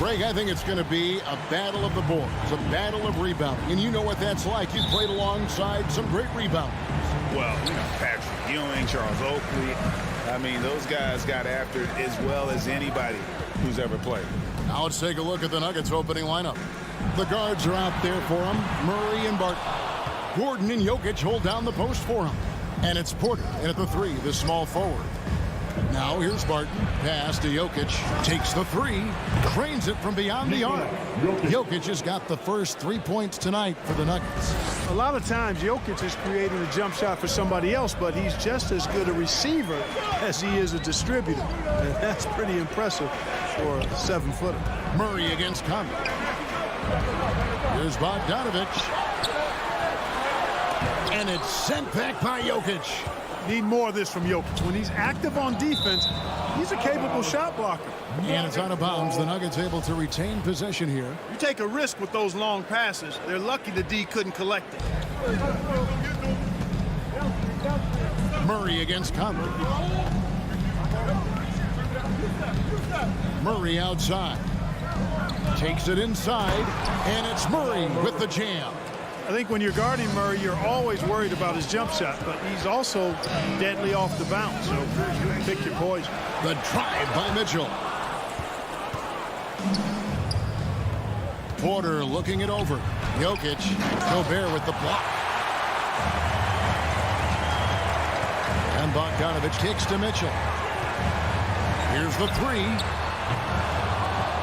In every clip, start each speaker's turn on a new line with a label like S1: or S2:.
S1: Greg, I think it's going to be a battle of the boards, a battle of rebounding. And you know what that's like. You played alongside some great rebounders.
S2: Well, Patrick Ewing, Charles Oakley. I mean, those guys got after it as well as anybody who's ever played.
S1: Now let's take a look at the Nuggets opening lineup. The guards are out there for him. Murray and Barton. Gordon and Jokic hold down the post for him. And it's Porter in at the 3, the small forward. Now here's Barton. Pass to Jokic. Takes the 3. Cranes it from beyond the arc. Jokic has got the first 3 points tonight for the Nuggets.
S3: A lot of times Jokic is creating a jump shot for somebody else, but he's just as good a receiver as he is a distributor. And that's pretty impressive for a 7-footer.
S1: Murray against Conley. Here's Bogdanovic. And it's sent back by Jokic.
S3: Need more of this from Jokic. When he's active on defense, he's a capable shot blocker.
S1: And it's out of bounds. The Nuggets able to retain possession here.
S3: You take a risk with those long passes. They're lucky the D couldn't collect it.
S1: Murray against Conley. Murray outside. Takes it inside. And it's Murray with the jam.
S3: I think when you're guarding Murray, you're always worried about his jump shot, but he's also deadly off the bounce, so pick your poison.
S1: The drive by Mitchell. Porter looking it over. Jokic. Gobert with the block. And Bogdanovic kicks to Mitchell. Here's the 3.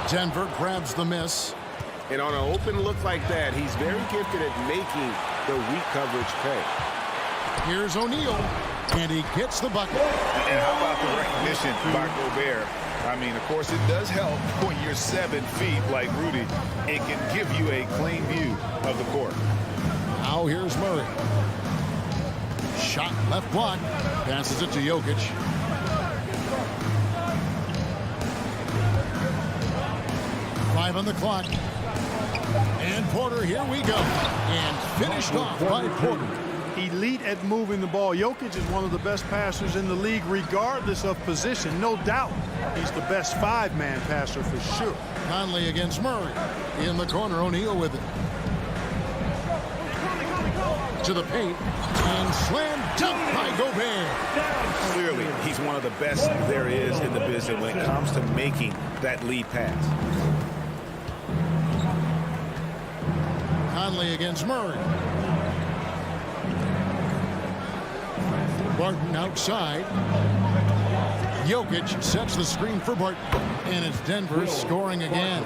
S1: Denver grabs the miss.
S2: And on an open look like that, he's very gifted at making the weak coverage pay.
S1: Here's O'Neal, and he gets the bucket.
S2: And how about the recognition by Gobert? I mean, of course, it does help when you're 7 feet like Rudy. It can give you a clean view of the court.
S1: Now here's Murray. Shot left block. Passes it to Jokic. Five on the clock. And Porter, here we go. And finished off by Porter.
S3: Elite at moving the ball. Jokic is one of the best passers in the league, regardless of position. No doubt he's the best 5-man passer for sure.
S1: Conley against Murray. In the corner, O'Neal with it. To the paint. And slam dunk by Gobert.
S2: Clearly, he's one of the best there is in the business when it comes to making that lead pass.
S1: Conley against Murray. Barton outside. Jokic sets the screen for Barton. And it's Denver scoring again.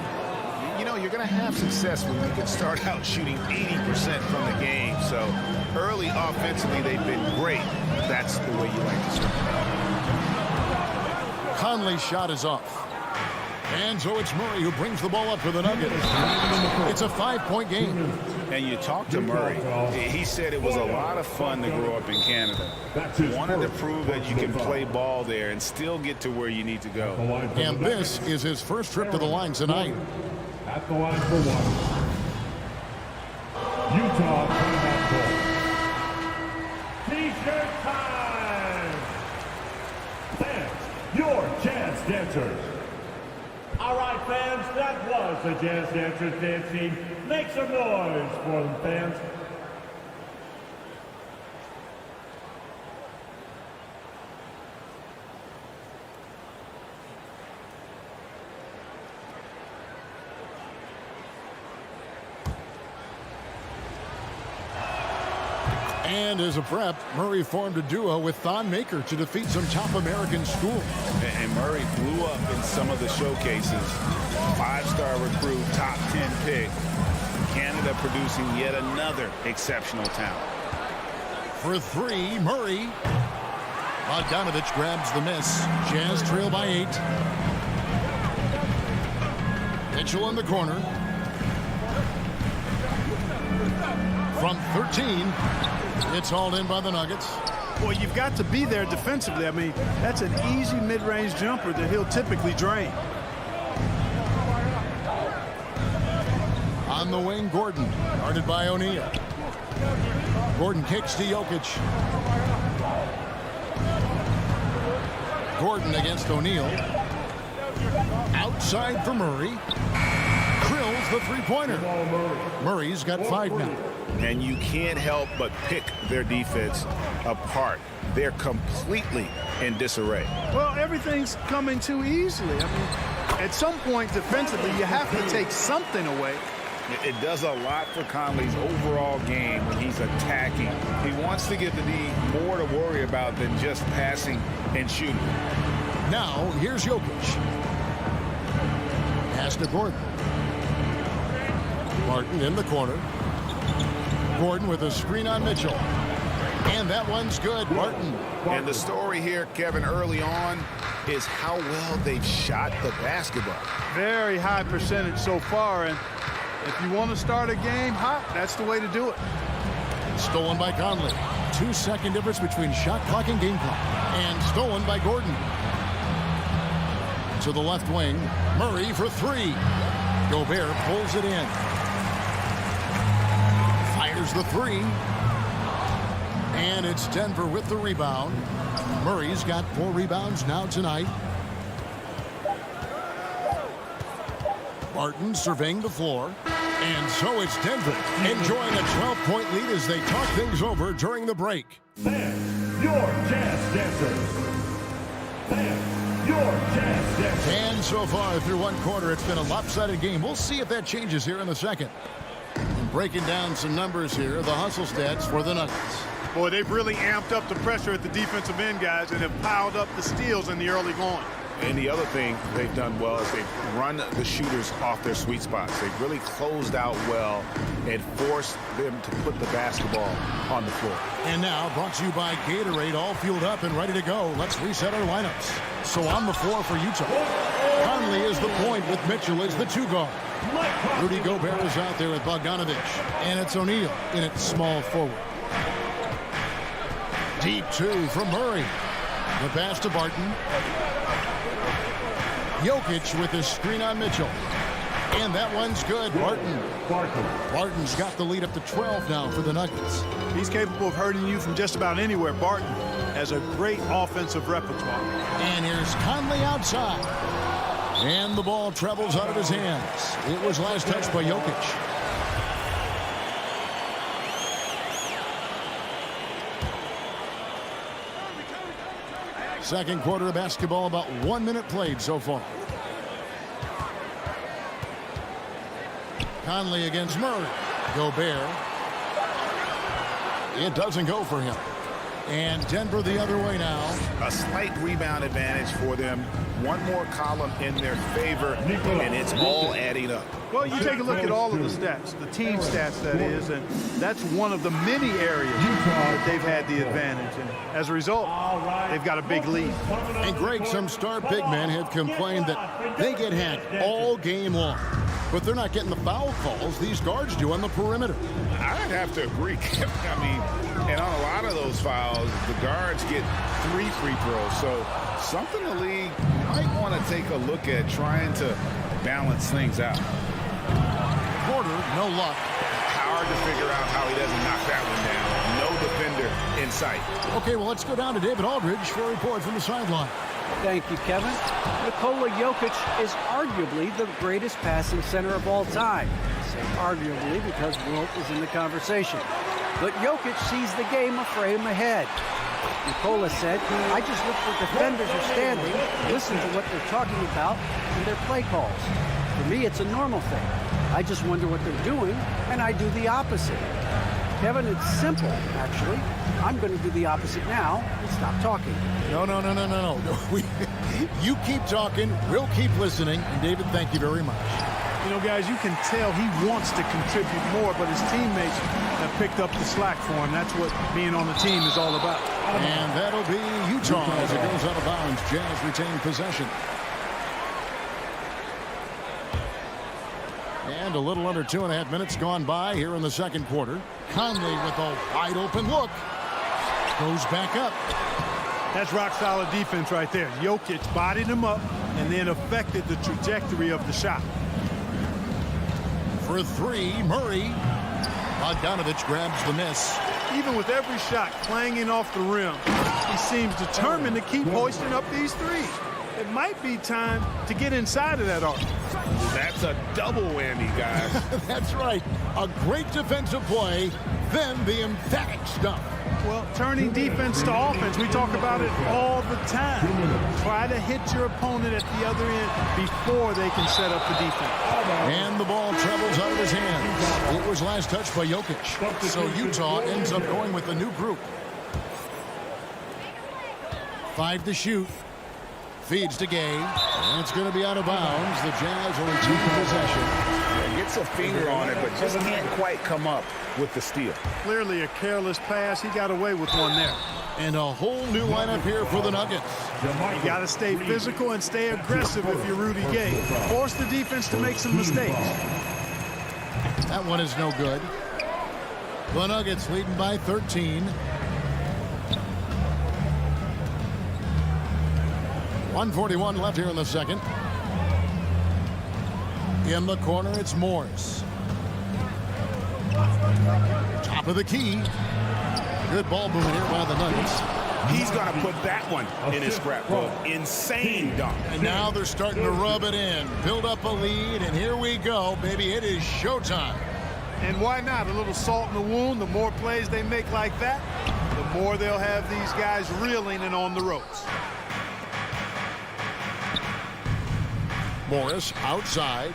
S2: You know, you're going to have success when you can start out shooting 80% from the game. So early offensively, they've been great. That's the way you like to start.
S1: Conley's shot is off. And so it's Murray who brings the ball up for the Nuggets. It's a 5-point game.
S2: And you talk to Murray. He said it was a lot of fun to grow up in Canada. Wanted to prove that you can play ball there and still get to where you need to go.
S1: And this is his first trip to the line tonight.
S4: At the line for 1. Utah T-shirt time! Fans, your Jazz Dancers. All right, fans, that was the Jazz Dancers dancing. Make some noise for them, fans.
S1: And as a prep, Murray formed a duo with Thon Maker to defeat some top American schools.
S2: And Murray blew up in some of the showcases. 5-star recruit, top 10 pick. Canada producing yet another exceptional talent.
S1: For 3, Murray. Bogdanovic grabs the miss. Jazz trail by 8. Mitchell in the corner. From 13. It's hauled in by the Nuggets.
S3: Well, you've got to be there defensively. I mean, that's an easy mid-range jumper that he'll typically drain.
S1: On the wing, Gordon, guarded by O'Neal. Gordon kicks to Jokic. Gordon against O'Neal. Outside for Murray. Drills the three-pointer. Murray's got 5 now.
S2: And you can't help but pick their defense apart. They're completely in disarray.
S3: Well, everything's coming too easily. I mean, at some point defensively, you have to take something away.
S2: It does a lot for Conley's overall game when he's attacking. He wants to give the D more to worry about than just passing and shooting.
S1: Now, here's Jokic. Pass to Gordon. Martin in the corner. Gordon with a screen on Mitchell. And that one's good, Martin.
S2: And the story here, Kevin, early on is how well they've shot the basketball.
S3: Very high percentage so far, and if you want to start a game hot, that's the way to do it.
S1: Stolen by Conley. 2-second difference between shot clock and game clock. And stolen by Gordon. To the left wing, Murray for 3. Gobert pulls it in. Fires the 3. And it's Denver with the rebound. Murray's got 4 rebounds now tonight. Martin surveying the floor. And so it's Denver enjoying a 12-point lead as they talk things over during the break.
S4: Fans, your Jazz Dancers. Fans, your Jazz Dancers.
S1: And so far through one quarter, it's been a lopsided game. We'll see if that changes here in the second. And breaking down some numbers here, the hustle stats for the Nuggets.
S3: Boy, they've really amped up the pressure at the defensive end, guys, and have piled up the steals in the early going.
S2: And the other thing they've done well is they've run the shooters off their sweet spots. They've really closed out well and forced them to put the basketball on the floor.
S1: And now, brought to you by Gatorade, all fueled up and ready to go. Let's reset our lineups. So on the floor for Utah, Conley is the point with Mitchell as the 2 guard. Rudy Gobert is out there with Bogdanovic. And it's O'Neal in its small forward. Deep 2 from Murray. The pass to Barton. Jokic with his screen on Mitchell. And that one's good. Barton's got the lead up to 12 now for the Nuggets.
S3: He's capable of hurting you from just about anywhere. Barton has a great offensive repertoire.
S1: And here's Conley outside. And the ball travels out of his hands. It was last touched by Jokic. Second quarter of basketball, about 1 minute played so far. Conley against Murray. Gobert. It doesn't go for him. And Denver the other way now.
S2: A slight rebound advantage for them. One more column in their favor, and it's all adding up.
S3: Well, you take a look at all of the stats, the team stats that is, and that's one of the many areas that they've had the advantage. And as a result, they've got a big lead.
S1: And Greg, some star big men have complained that they get hacked all game long. But they're not getting the foul calls these guards do on the perimeter.
S2: I'd have to agree. I mean, and on a lot of those fouls, the guards get 3 free throws. So something the league might want to take a look at, trying to balance things out.
S1: Porter, no luck.
S2: Hard to figure out how he doesn't knock that one down. No defender in sight.
S1: Okay, well, let's go down to David Aldridge for a report from the sideline.
S5: Thank you, Kevin. Nikola Jokic is arguably the greatest passing center of all time. I say arguably because Wilt is in the conversation. But Jokic sees the game a frame ahead. Nikola said, I just look where defenders are standing, listen to what they're talking about, and their play calls. For me, it's a normal thing. I just wonder what they're doing, and I do the opposite. Kevin, it's simple, actually. I'm going to do the opposite now and stop talking.
S1: No. You keep talking, we'll keep listening. And David, thank you very much.
S3: You know, guys, you can tell he wants to contribute more, but his teammates have picked up the slack for him. That's what being on the team is all about.
S1: And that'll be Utah as it goes out of bounds. Jazz retain possession. And a little under 2.5 minutes gone by here in the second quarter. Conley with a wide open look. Goes back up.
S3: That's rock-solid defense right there. Jokic bodied him up and then affected the trajectory of the shot.
S1: For 3, Murray. Bogdanovic grabs the miss.
S3: Even with every shot clanging off the rim, he seems determined to keep hoisting up these threes. They've might be time to get inside of that arc.
S2: That's a double whammy, guys.
S1: That's right. A great defensive play, then the emphatic stuff.
S3: Well, turning defense to offense, we talk about it all the time. Try to hit your opponent at the other end before they can set up the defense.
S1: And the ball travels out of his hands. It was last touched by Jokic. So Utah ends up going with a new group. 5 to shoot. Feeds to Gay. And it's going to be out of bounds. The Jazz will retain possession.
S2: Gets a finger on it, but just can't quite come up with the steal.
S3: Clearly a careless pass. He got away with one there.
S1: And a whole new lineup here for the Nuggets.
S3: You got to stay physical and stay aggressive if you're Rudy Gay. Force the defense to make some mistakes.
S1: That one is no good. The Nuggets leading by 13. 1:41 left here in the second. In the corner, it's Morris. Top of the key. Good ball movement here by the Nuggets.
S2: He's going to put that one in his scrapbook. Insane dunk.
S1: And now they're starting to rub it in. Build up a lead, and here we go, baby. It is showtime.
S3: And why not? A little salt in the wound. The more plays they make like that, the more they'll have these guys reeling and on the ropes.
S1: Morris outside.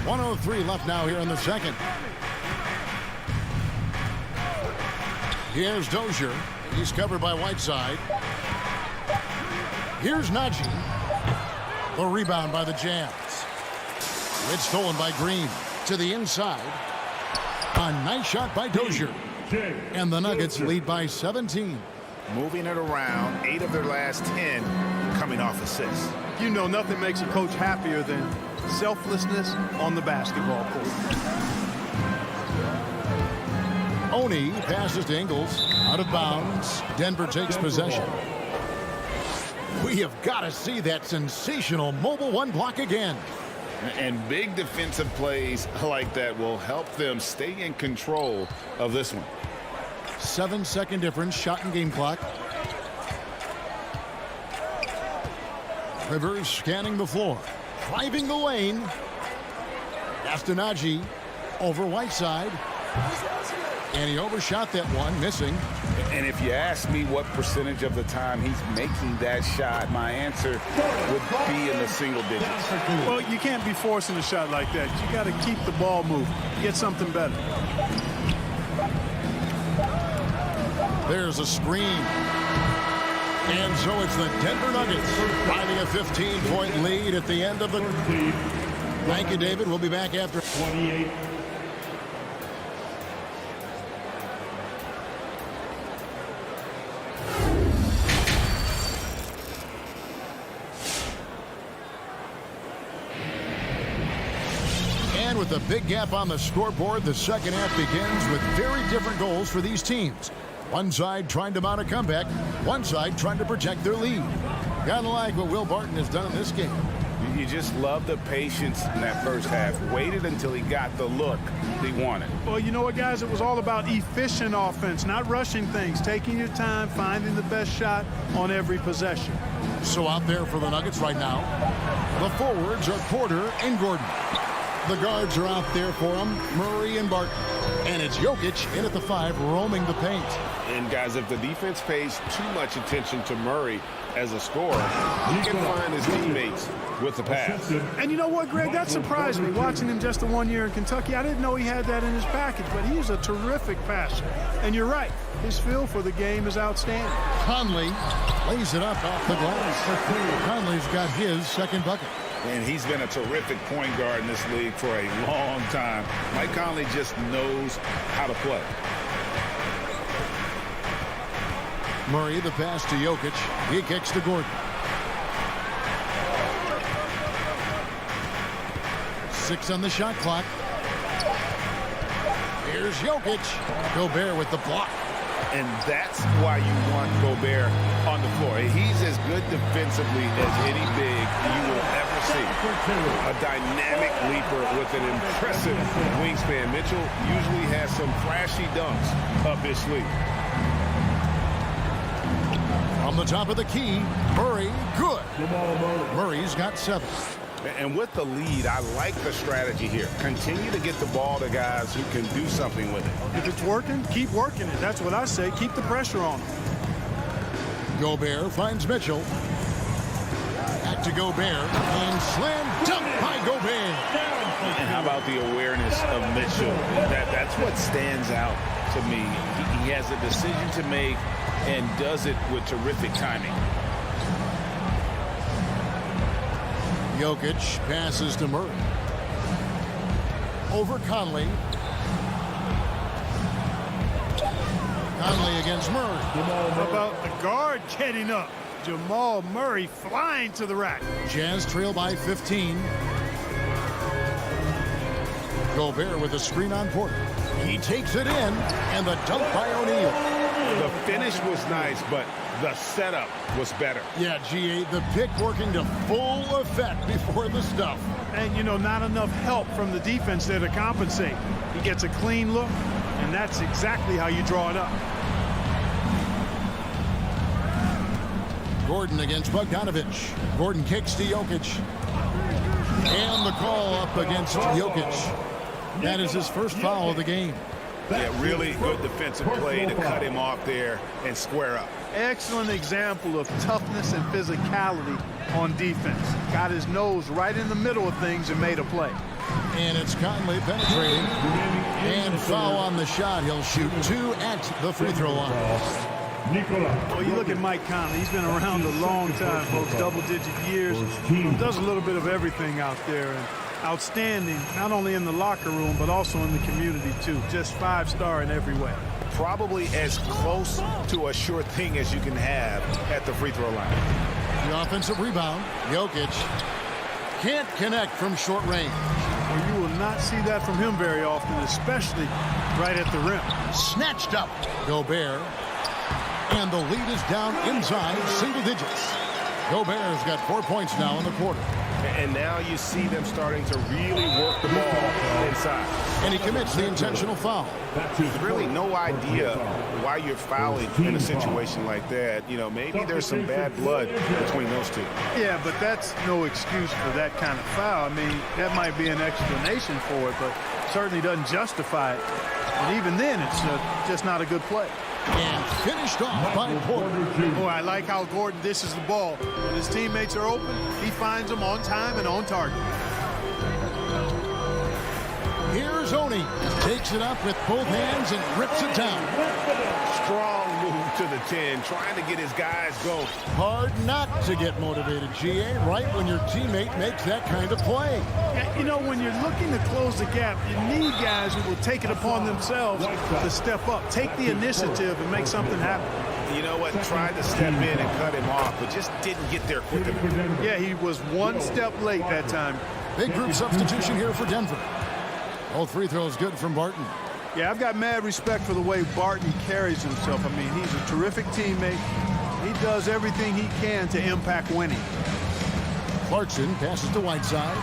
S1: 1:03 left now here in the second. Here's Dozier. He's covered by Whiteside. Here's Najee. The rebound by the Jazz. It's stolen by Green. To the inside. A nice shot by Dozier. And the Nuggets lead by 17.
S2: Moving it around, 8 of their last 10 coming off assists.
S3: You know nothing makes a coach happier than selflessness on the basketball court.
S1: Oni passes to Ingles. Out of bounds. Denver takes possession. We have got to see that sensational mobile one block again.
S2: And big defensive plays like that will help them stay in control of this one.
S1: 7-second difference, shot and game clock. Rivers scanning the floor. Driving the lane. Najee over Whiteside. And he overshot that one, missing.
S2: And if you ask me what percentage of the time he's making that shot, my answer would be in the single digits.
S3: Well, you can't be forcing a shot like that. You got to keep the ball moving. Get something better.
S1: There's a screen. And so it's the Denver Nuggets finding a 15-point lead at the end of the... Thank you, David. We'll be back after...
S4: 28.
S1: And with a big gap on the scoreboard, the second half begins with very different goals for these teams. One side trying to mount a comeback, one side trying to protect their lead. Gotta like what Will Barton has done in this game.
S2: You just love the patience in that first half. Waited until he got the look he wanted.
S3: Well, you know what, guys? It was all about efficient offense, not rushing things, taking your time, finding the best shot on every possession.
S1: So out there for the Nuggets right now, the forwards are Porter and Gordon. The guards are out there for them, Murray and Barton. And it's Jokic in at the 5, roaming the paint.
S2: And guys, if the defense pays too much attention to Murray as a scorer, he can find his teammates with the pass.
S3: And you know what, Greg? That surprised me. Watching him just the 1 year in Kentucky, I didn't know he had that in his package, but he is a terrific passer. And you're right, his feel for the game is outstanding.
S1: Conley lays it up off the glass. Conley's got his second bucket.
S2: And he's been a terrific point guard in this league for a long time. Mike Conley just knows how to play.
S1: Murray, the pass to Jokic. He kicks to Gordon. 6 on the shot clock. Here's Jokic. Gobert with the block.
S2: And that's why you want Gobert on the floor. He's as good defensively as any big you will ever see. A dynamic leaper with an impressive wingspan. Mitchell usually has some flashy dunks up his sleeve.
S1: From the top of the key, Murray, good. Murray's got 7.
S2: And with the lead, I like the strategy here. Continue to get the ball to guys who can do something with it.
S3: If it's working, keep working it. That's what I say. Keep the pressure on him.
S1: Gobert finds Mitchell. Back to Gobert. And slam dunk by Gobert.
S2: And how about the awareness of Mitchell? That's what stands out to me. He has a decision to make and does it with terrific timing.
S1: Jokic passes to Murray. Over Conley. Conley against Murray.
S3: How about the guard getting up? Jamal Murray flying to the rack.
S1: Jazz trail by 15. Gobert with a screen on Porter. He takes it in, and the dunk by O'Neal.
S2: The finish was nice, but the setup was better.
S1: Yeah, GA, the pick working to full effect before the stuff.
S3: And, you know, not enough help from the defense there to compensate. He gets a clean look, and that's exactly how you draw it up.
S1: Gordon against Bogdanovich. Gordon kicks to Jokic. And the call up against Jokic. That is his first foul of the game.
S2: Yeah, really good defensive play to cut him off there and square up.
S3: Excellent example of toughness and physicality on defense. Got his nose right in the middle of things and made a play.
S1: And it's Conley penetrating. And foul on the shot. He'll shoot 2 at the free throw line.
S3: Well, you look at Mike Conley. He's been around a long time, folks, double-digit years. Does a little bit of everything out there. And outstanding, not only in the locker room, but also in the community, too. Just 5-star in every way.
S2: Probably as close to a sure thing as you can have at the free throw line.
S1: The offensive rebound. Jokic can't connect from short range.
S3: Well, you will not see that from him very often, especially right at the rim.
S1: Snatched up. Gobert. And the lead is down inside single digits. Gobert's got 4 points now in the quarter.
S2: And now you see them starting to really work the ball inside.
S1: And he commits the intentional foul.
S2: There's really no idea why you're fouling in a situation like that. You know, maybe there's some bad blood between those two.
S3: Yeah, but that's no excuse for that kind of foul. I mean, that might be an explanation for it, but certainly doesn't justify it. And even then, it's just not a good play.
S1: And finished off by Porter.
S3: Oh, I like how Gordon dishes the ball. When his teammates are open, he finds them on time and on target.
S1: Here's Oni. Takes it up with both hands and rips it down.
S2: Strong move to the 10, trying to get his guys going.
S1: Hard not to get motivated, GA, right when your teammate makes that kind of play.
S3: Yeah, you know, when you're looking to close the gap, you need guys who will take it upon themselves to step up, take the initiative, and make something happen.
S2: You know what? Tried to step in and cut him off, but just didn't get there quick enough.
S3: Yeah, he was one step late that time.
S1: Big group substitution here for Denver. Both free throws good from Barton.
S3: Yeah, I've got mad respect for the way Barton carries himself. I mean, he's a terrific teammate. He does everything he can to impact winning.
S1: Clarkson passes to Whiteside.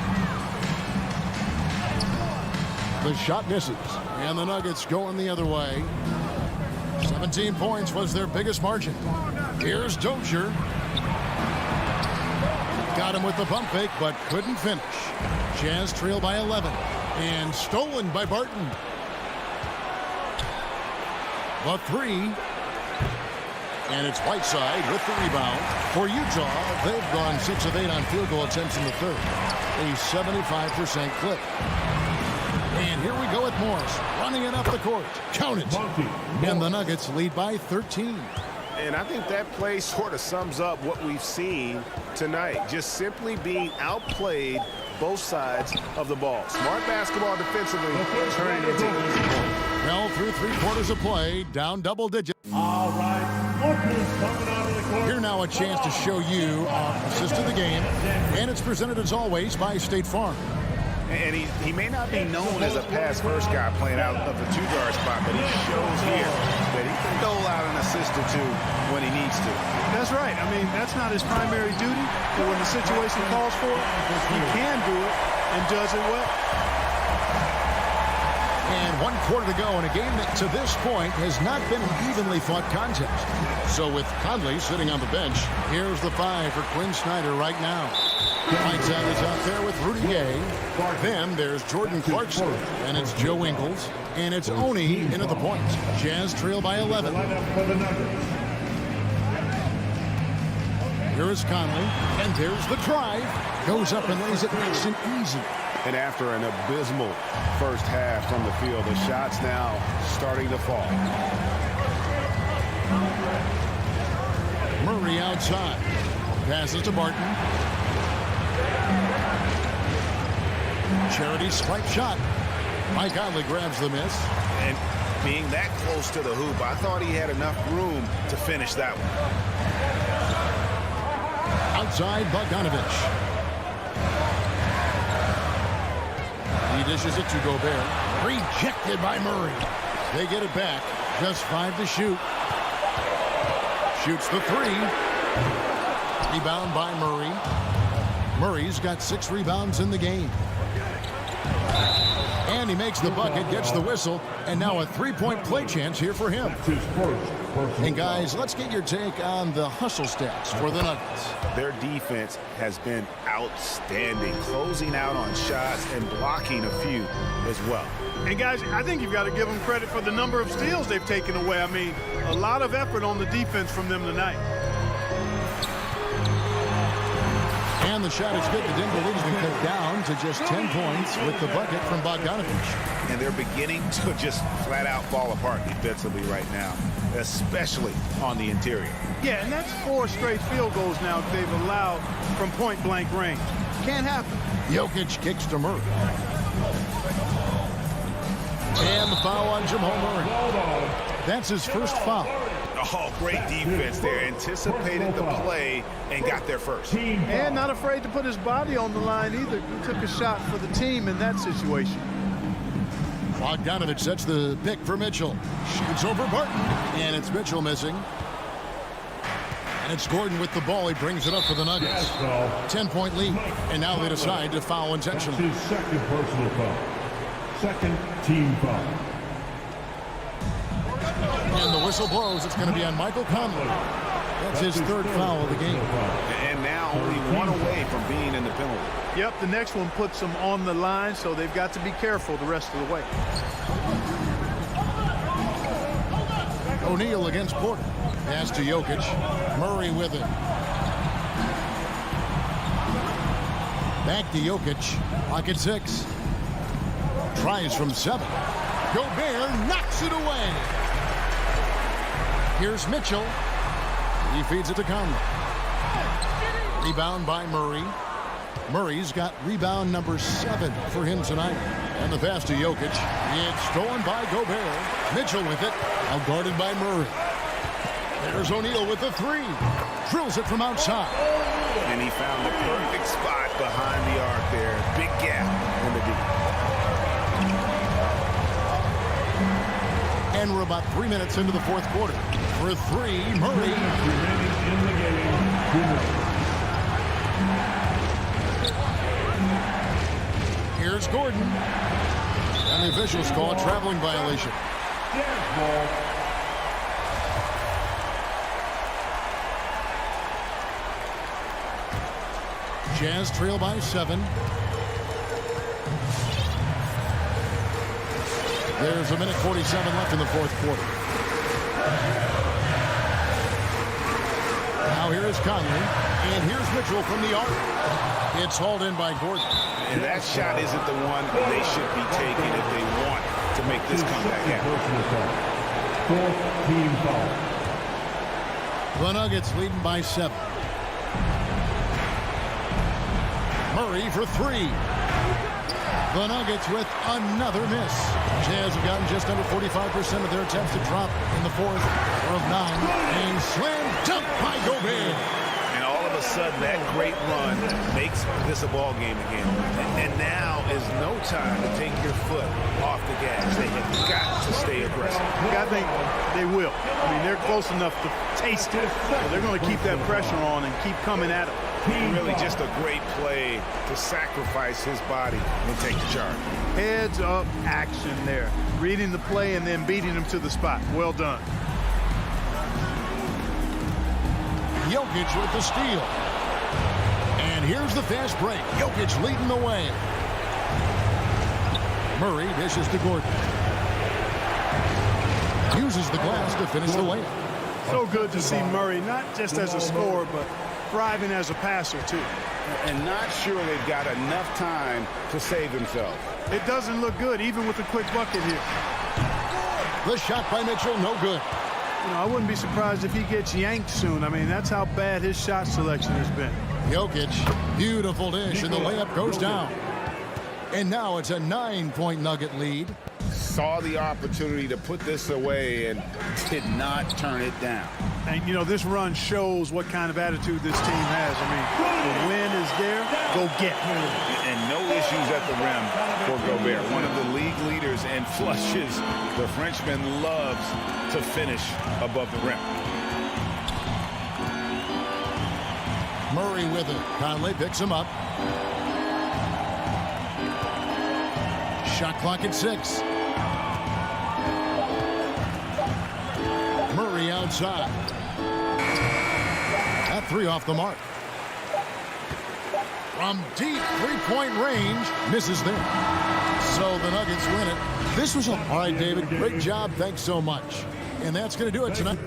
S1: The shot misses, and the Nuggets going the other way. 17 points was their biggest margin. Here's Dozier. Got him with the pump fake, but couldn't finish. Jazz trail by 11, and stolen by Barton. The 3. And it's Whiteside with the rebound. For Utah, they've gone 6 of 8 on field goal attempts in the third. A 75% clip. And here we go with Morris running it up the court. Count it. And the Nuggets lead by 13.
S2: And I think that play sort of sums up what we've seen tonight. Just simply being outplayed both sides of the ball. Smart basketball defensively, turning into easy points.
S1: Well, through 3 quarters of play, down double digits.
S4: All right, Marcus coming out of the court.
S1: Here now a chance to show you our assist of the game. And it's presented as always by State Farm.
S2: And he may not be known as a pass-first guy playing out of the 2-guard spot, but he shows here that he can dole out an assist or two when he needs to.
S3: That's right. I mean, that's not his primary duty, but when the situation calls for it, he can do it and does it well.
S1: And 1 quarter to go in a game that to this point has not been an evenly fought contest. So with Conley sitting on the bench, here's the 5 for Quinn Snyder right now. Whiteside is out there with Rudy Gay. Then there's Jordan Clarkson, and it's Joe Ingles, and it's Oni in at the point. Jazz trail by 11. Here is Conley, and there's the drive. Goes up and lays it nice and easy.
S6: And after an abysmal first half from the field, the shots now starting to fall.
S1: Murray outside. Passes to Barton. Charity swipe shot. Mike Conley grabs the miss.
S2: And being that close to the hoop, I thought he had enough room to finish that one.
S1: Outside Bogdanovich. He dishes it to Gobert. Rejected by Murray. They get it back. Just 5 to shoot. Shoots the 3. Rebound by Murray. Murray's got 6 rebounds in the game. And he makes the bucket, gets the whistle, and now a 3-point play chance here for him. And guys, let's get your take on the hustle stats for the Nuggets.
S2: Their defense has been outstanding, closing out on shots and blocking a few as well.
S3: And guys, I think you've got to give them credit for the number of steals they've taken away. I mean, a lot of effort on the defense from them tonight.
S1: And the shot is good. The Denver lead has been cut down to just 10 points with the bucket from Bogdanovich.
S2: And they're beginning to just flat out fall apart defensively right now, especially on the interior.
S3: Yeah, and that's 4 straight field goals now they've allowed from point-blank range. Can't happen.
S1: Jokic kicks to Murray. And the foul on Jamal Murray. That's his first foul.
S2: Oh, great defense there. Anticipated the play and got there first.
S3: And not afraid to put his body on the line either. He took a shot for the team in that situation.
S1: Bogdanovich sets the pick for Mitchell. Shoots over Barton. And it's Mitchell missing. And it's Gordon with the ball. He brings it up for the Nuggets. 10-point lead. And now they decide to foul intentionally.
S4: That's his second personal foul. Second team foul.
S1: And the whistle blows. It's going to be on Michael Conley. That's his 3rd foul of the game.
S2: And now only 1 away from being in the penalty.
S3: Yep, the next one puts them on the line, so they've got to be careful the rest of the way.
S1: O'Neal against Porter. Pass to Jokic. Murray with it. Back to Jokic. Clock at 6. Tries from 7. Gobert knocks it away. Here's Mitchell. He feeds it to Conley. Rebound by Murray. Murray's got rebound number 7 for him tonight. And the pass to Jokic. It's stolen by Gobert. Mitchell with it. Now guarded by Murray. There's O'Neal with the 3. Drills it from outside.
S2: And he found the perfect spot behind the arc there. Big gap in the D.
S1: And we're about 3 minutes into the 4th quarter. For 3, Murray. Here's Gordon. And the officials call a traveling violation. Jazz trail by 7. There's 1:47 left in the 4th quarter. Now here is Conley, and here's Mitchell from the arc. It's hauled in by Gordon.
S2: And that shot isn't the one they should be taking if they want to make this comeback happen.
S4: 4th team foul.
S1: The Nuggets leading by 7. Murray for 3. The Nuggets with another miss. Jazz have gotten just under 45% of their attempts to drop in the 4th of 9. And slam dunk by Gobert.
S2: And all of a sudden, that great run makes this a ball game again. And now is no time to take your foot off the gas. They have got to stay aggressive.
S3: I think they will. I mean, they're close enough to taste it. So they're going to keep that pressure on and keep coming at it.
S2: Really just a great play to sacrifice his body and take the charge.
S3: Heads up action there. Reading the play and then beating him to the spot. Well done.
S1: Jokic with the steal. And here's the fast break. Jokic leading the way. Murray dishes to Gordon. Uses the glass to finish the layup.
S3: So good to see Murray, not just as a scorer, but thriving as a passer, too.
S2: And not sure they've got enough time to save themselves.
S3: It doesn't look good, even with a quick bucket here.
S1: The shot by Mitchell, no good.
S3: You know, I wouldn't be surprised if he gets yanked soon. I mean, that's how bad his shot selection has been.
S1: Jokic, beautiful dish, and the layup goes down. And now it's a 9-point Nugget lead.
S2: Saw the opportunity to put this away and did not turn it down.
S3: And, you know, this run shows what kind of attitude this team has. I mean, the win is there, go get it.
S2: And no issues at the rim for Gobert. One of the league leaders in flushes. The Frenchman loves to finish above the rim.
S1: Murray with it. Conley picks him up. Shot clock at 6. Murray outside. That 3 off the mark. From deep three-point range, misses there. So the Nuggets win it. This was all right, David. Great job. Thanks so much. And that's going to do it tonight.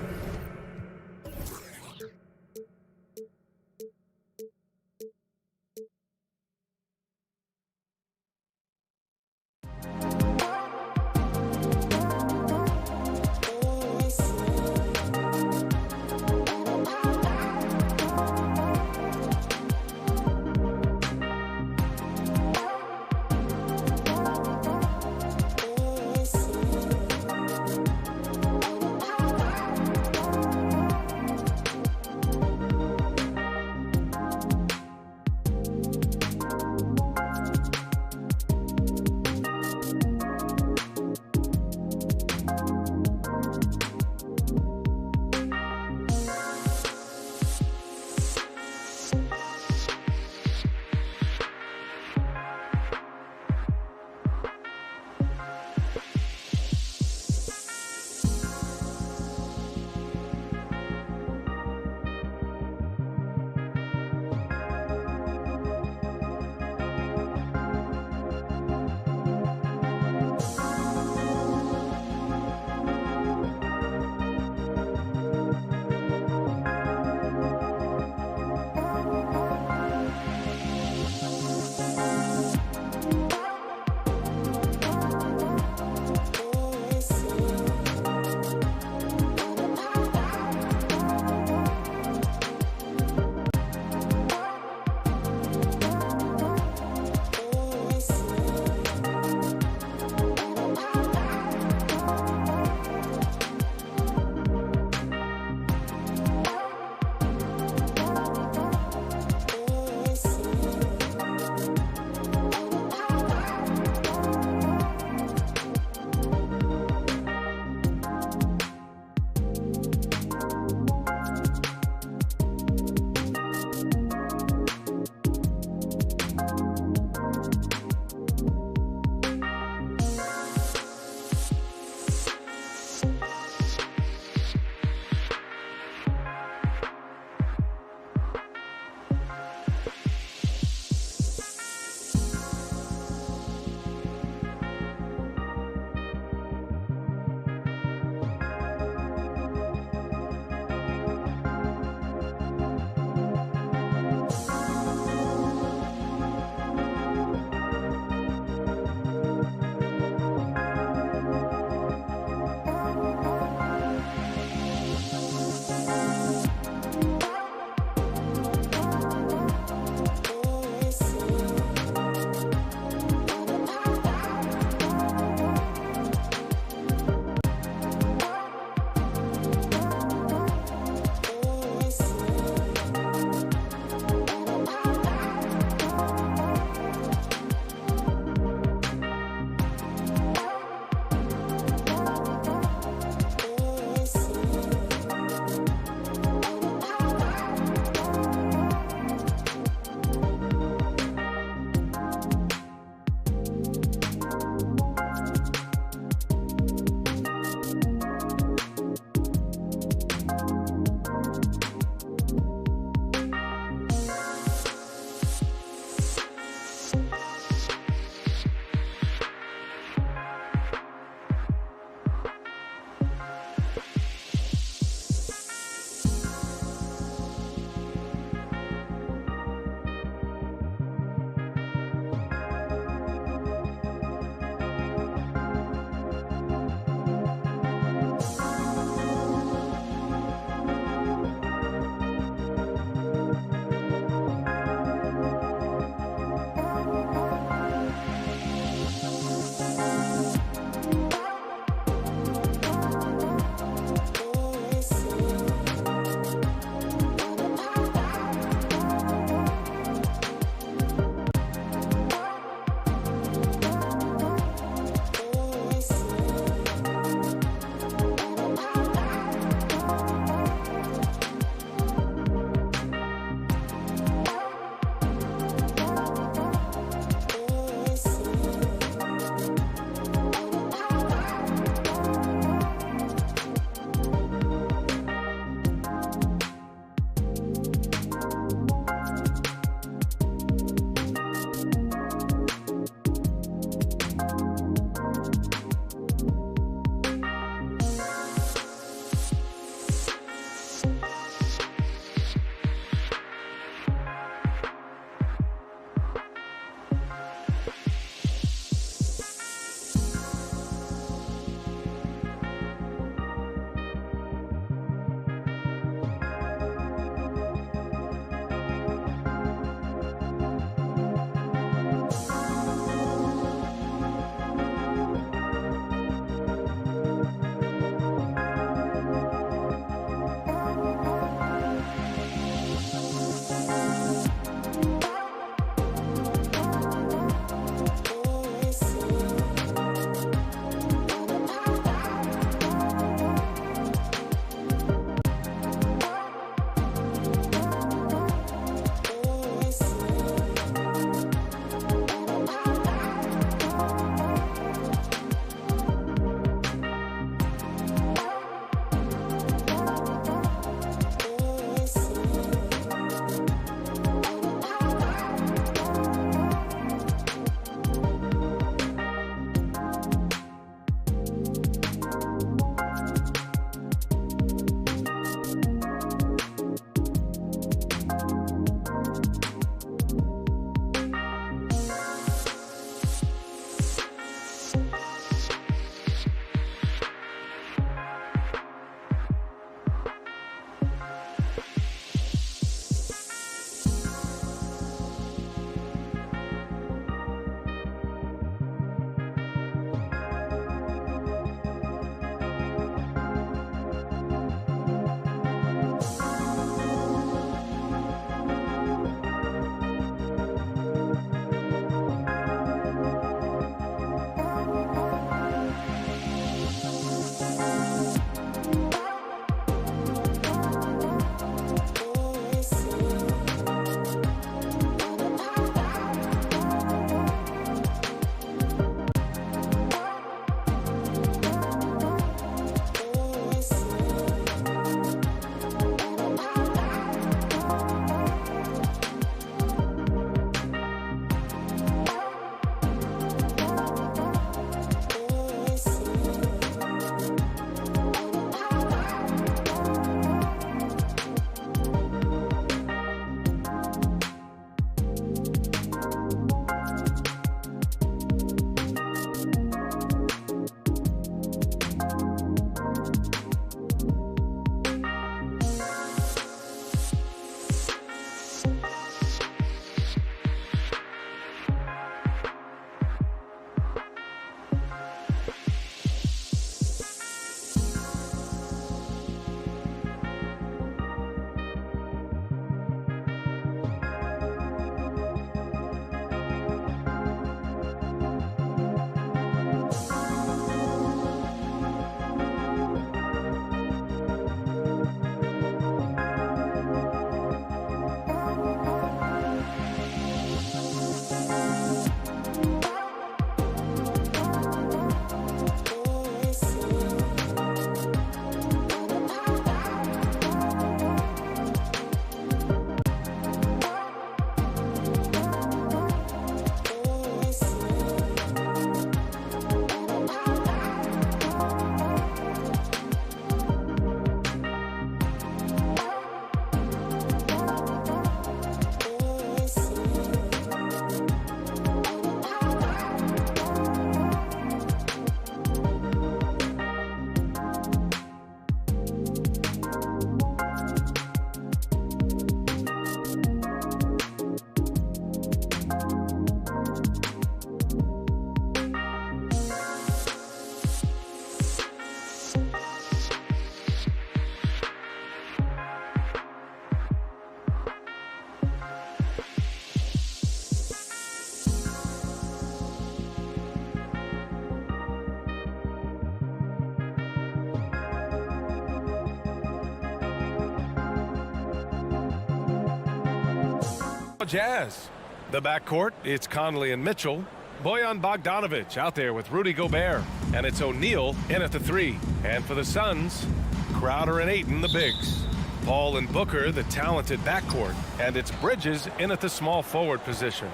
S7: Jazz. The backcourt, it's Conley and Mitchell. Bojan Bogdanovic out there with Rudy Gobert. And it's O'Neal in at the 3. And for the Suns, Crowder and Ayton, the bigs. Paul and Booker, the talented backcourt. And it's Bridges in at the small forward position.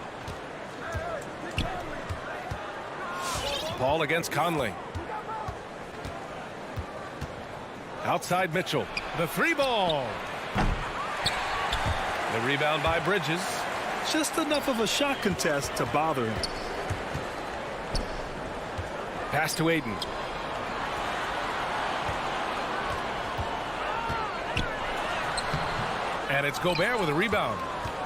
S7: Paul against Conley. Outside Mitchell. The 3 ball. The rebound by Bridges.
S3: Just enough of a shot contest to bother him.
S7: Pass to Ayton. And it's Gobert with a rebound.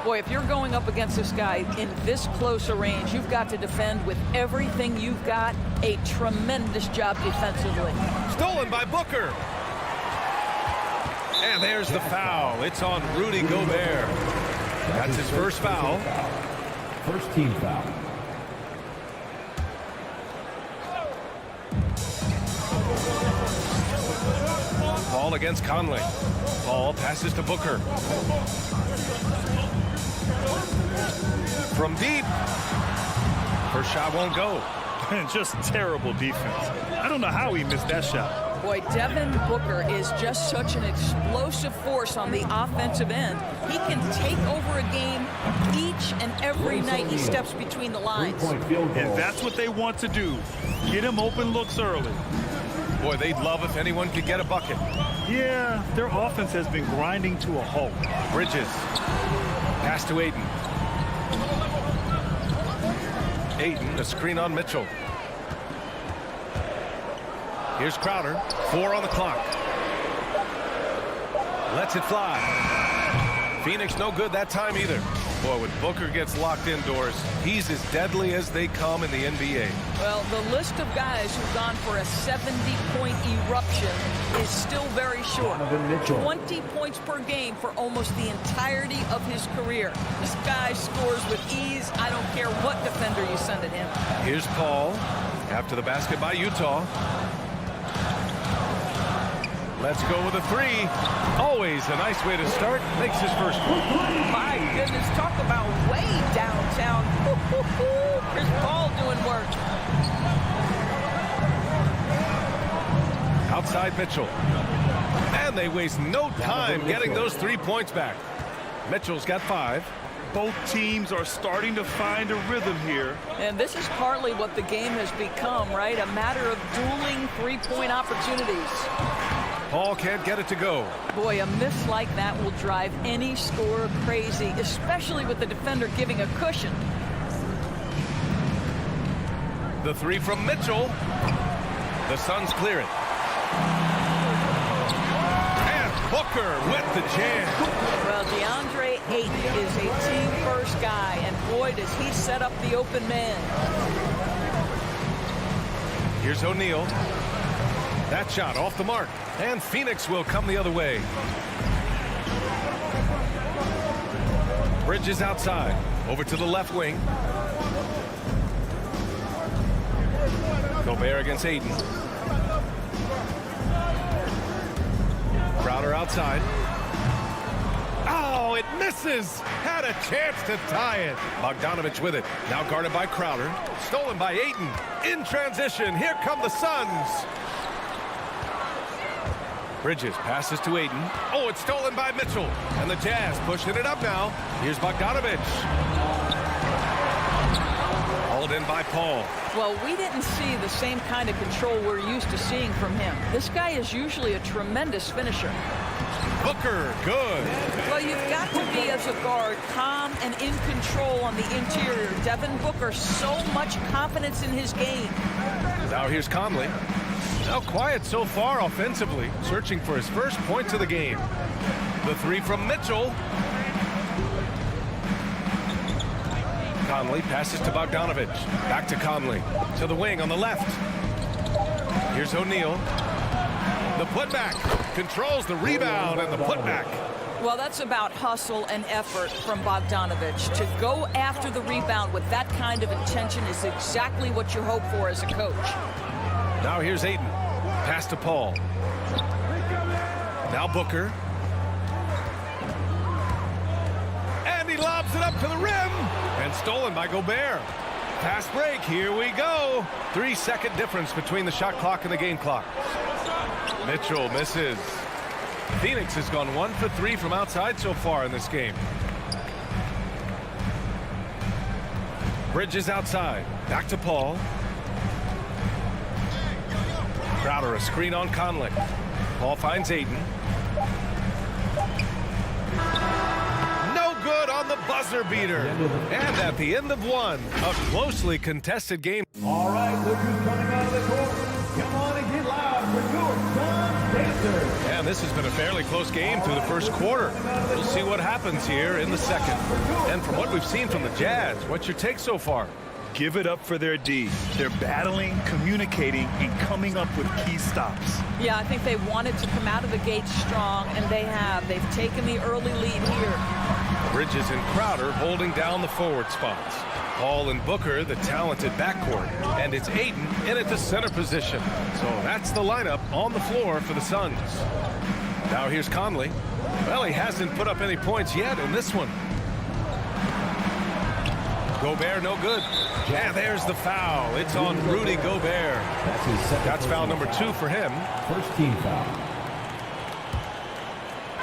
S8: Boy, if you're going up against this guy in this close a range, you've got to defend with everything you've got. A tremendous job defensively.
S7: Stolen by Booker. And there's the foul. It's on Rudy Gobert. That's his first foul.
S4: First team foul.
S7: Paul against Conley. Paul passes to Booker. From deep. First shot won't go.
S3: Just terrible defense. I don't know how he missed that shot.
S8: Boy, Devin Booker is just such an explosive force on the offensive end. He can take over a game each and every night he steps between the lines.
S3: And that's what they want to do. Get him open looks early.
S7: Boy, they'd love if anyone could get a bucket.
S3: Yeah, their offense has been grinding to a halt.
S7: Bridges. Pass to Ayton. Ayton, a screen on Mitchell. Here's Crowder. 4 on the clock. Lets it fly. Phoenix no good that time either. Boy, when Booker gets locked indoors, he's as deadly as they come in the NBA.
S8: Well, the list of guys who've gone for a 70-point eruption is still very short. 20 points per game for almost the entirety of his career. This guy scores with ease. I don't care what defender you send at him.
S7: Here's Paul. After the basket by Utah. Let's go with a 3. Always a nice way to start. Makes his first point.
S8: My goodness, talk about way downtown. Chris Paul doing work.
S7: Outside Mitchell. And they waste no time getting those 3 points back. Mitchell's got 5.
S3: Both teams are starting to find a rhythm here.
S8: And this is partly what the game has become, right? A matter of dueling 3-point opportunities.
S7: Paul can't get it to go.
S8: Boy, a miss like that will drive any scorer crazy, especially with the defender giving a cushion.
S7: The 3 from Mitchell. The Suns clear it. And Booker with the jam.
S8: Well, DeAndre Ayton is a team-first guy, and boy, does he set up the open man.
S7: Here's O'Neal. That shot off the mark. And Phoenix will come the other way. Bridges outside. Over to the left wing. Gobert against Ayton. Crowder outside. Oh, it misses. Had a chance to tie it. Bogdanovic with it. Now guarded by Crowder. Stolen by Ayton. In transition. Here come the Suns. Bridges passes to Ayton. Oh, it's stolen by Mitchell. And the Jazz pushing it up now. Here's Bogdanovic. Hauled in by Paul.
S8: Well, we didn't see the same kind of control we're used to seeing from him. This guy is usually a tremendous finisher.
S7: Booker, good.
S8: Well, you've got to be, as a guard, calm and in control on the interior. Devin Booker, so much confidence in his game.
S7: Now here's Conley. Now quiet so far offensively, searching for his first points of the game. The 3 from Mitchell. Conley passes to Bogdanovic. Back to Conley. To the wing on the left. Here's O'Neal. The putback. Controls the rebound and the putback.
S8: Well, that's about hustle and effort from Bogdanovic. To go after the rebound with that kind of intention is exactly what you hope for as a coach.
S7: Now here's Ayton. Pass to Paul. Now Booker. And he lobs it up to the rim. And stolen by Gobert. Fast break, here we go. 3-second difference between the shot clock and the game clock. Mitchell misses. Phoenix has gone 1 for 3 from outside so far in this game. Bridges outside. Back to Paul. Crowder, a screen on Conley. Paul finds Ayton. No good on the buzzer beater. And at the end of one, a closely contested game.
S4: All right, look who's coming out of the court. Come on and get loud for your Suns Dancers.
S7: And this has been a fairly close game through the first quarter. We'll see what happens here in the second. And from what we've seen from the Jazz, what's your take so far?
S9: Give it up for their D. They're battling, communicating, and coming up with key stops.
S8: Yeah, I think they wanted to come out of the gate strong, and they have. They've taken the early lead here.
S7: Bridges and Crowder holding down the forward spots. Paul and Booker, the talented backcourt. And it's Ayton in at the center position. So that's the lineup on the floor for the Suns. Now here's Conley. Well, he hasn't put up any points yet in this one. Gobert no good. And there's the foul. It's on Rudy Gobert. That's foul number 2 for him.
S4: First team foul.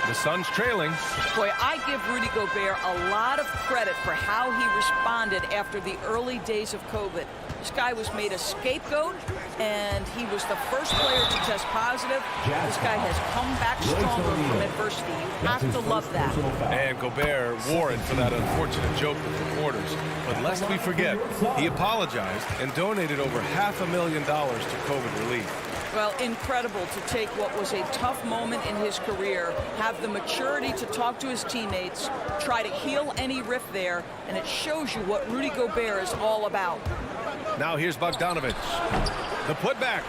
S7: The Suns trailing.
S8: Boy, I give Rudy Gobert a lot of credit for how he responded after the early days of COVID. This guy was made a scapegoat, and he was the first player to test positive. This guy has come back stronger from adversity. You have to love that.
S7: And Gobert wore it for that unfortunate joke with reporters. But lest we forget, he apologized and donated over $500,000 to COVID relief.
S8: Well, incredible to take what was a tough moment in his career, have the maturity to talk to his teammates, try to heal any rift there, and it shows you what Rudy Gobert is all about.
S7: Now here's Bogdanović. The putback.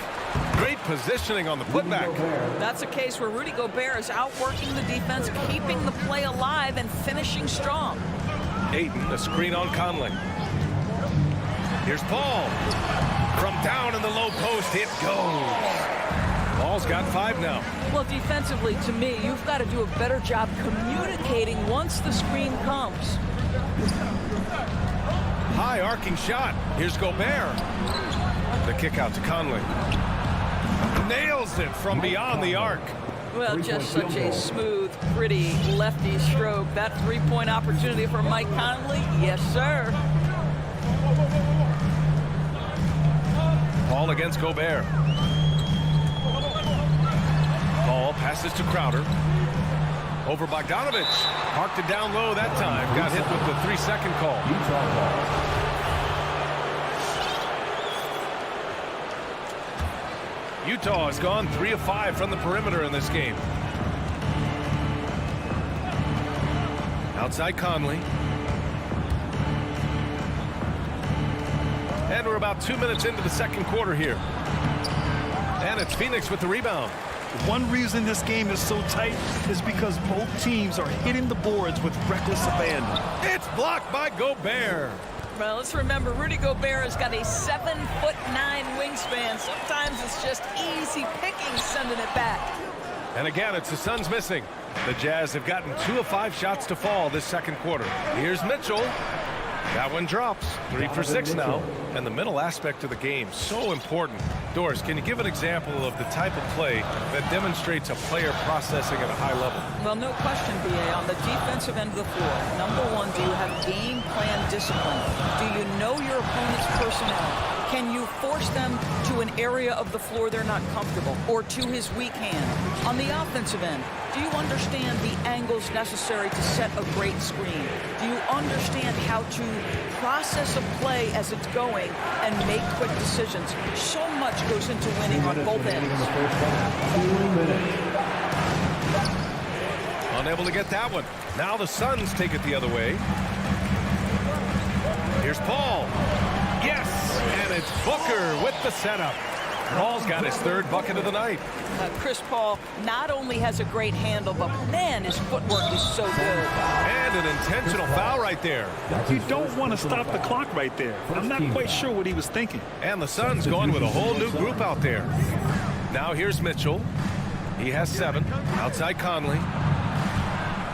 S7: Great positioning on the putback.
S8: That's a case where Rudy Gobert is outworking the defense, keeping the play alive, and finishing strong.
S7: Ayton, a screen on Conley. Here's Paul. From down in the low post, it goes. Paul's got 5 now.
S8: Well, defensively, to me, you've got to do a better job communicating once the screen comes.
S7: High arcing shot. Here's Gobert. The kick out to Conley. Nails it from beyond the arc.
S8: Well, just such a smooth, pretty lefty stroke. That three-point opportunity for Mike Conley, yes, sir.
S7: Paul against Gobert. Paul passes to Crowder. Over Bogdanović. Parked it down low that time. Got hit with the 3-second call. Utah has gone 3 of 5 from the perimeter in this game. Outside Conley. And we're about 2 minutes into the second quarter here. And it's Phoenix with the rebound.
S9: One reason this game is so tight is because both teams are hitting the boards with reckless abandon.
S7: It's blocked by Gobert.
S8: Well, let's remember, Rudy Gobert has got a 7'9" wingspan. Sometimes it's just easy pickings sending it back.
S7: And again, it's the Suns missing. The Jazz have gotten 2 of 5 shots to fall this second quarter. Here's Mitchell. That one drops. 3 for 6 now. And the middle aspect of the game, so important. Doris, can you give an example of the type of play that demonstrates a player processing at a high level?
S8: Well, no question, B.A. On the defensive end of the floor, number one, do you have game plan discipline? Do you know your opponent's personnel? Can you force them to an area of the floor they're not comfortable or to his weak hand? On the offensive end, do you understand the angles necessary to set a great screen? Do you understand how to process a play as it's going and make quick decisions? So much goes into winning on both ends.
S7: Unable to get that one. Now the Suns take it the other way. Here's Paul. Yes, and it's Booker with the setup. Paul's got his 3rd bucket of the night.
S8: Chris Paul not only has a great handle, but man, his footwork is so good.
S7: And an intentional foul right there.
S9: You don't want to stop the clock right there. I'm not quite sure what he was thinking.
S7: And the Suns going with a whole new group out there. Now here's Mitchell. He has 7. Outside Conley.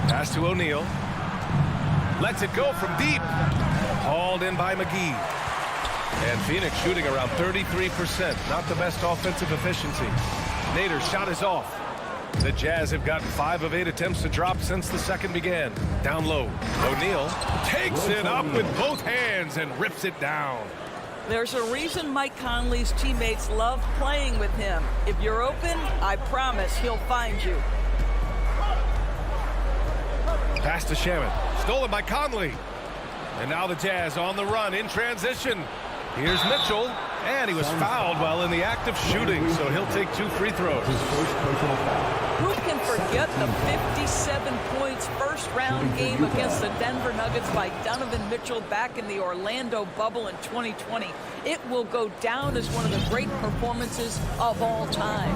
S7: Pass to O'Neal. Lets it go from deep. Hauled in by McGee. And Phoenix shooting around 33%. Not the best offensive efficiency. Nader's shot is off. The Jazz have gotten 5 of 8 attempts to drop since the second began. Down low. O'Neal takes it up with both hands and rips it down.
S8: There's a reason Mike Conley's teammates love playing with him. If you're open, I promise he'll find you.
S7: Pass to Shamet. Stolen by Conley. And now the Jazz on the run in transition. Here's Mitchell. And he was fouled while in the act of shooting, so he'll take 2 free throws.
S8: Who can forget the 57 points first-round game against the Denver Nuggets by Donovan Mitchell back in the Orlando bubble in 2020? It will go down as one of the great performances of all time.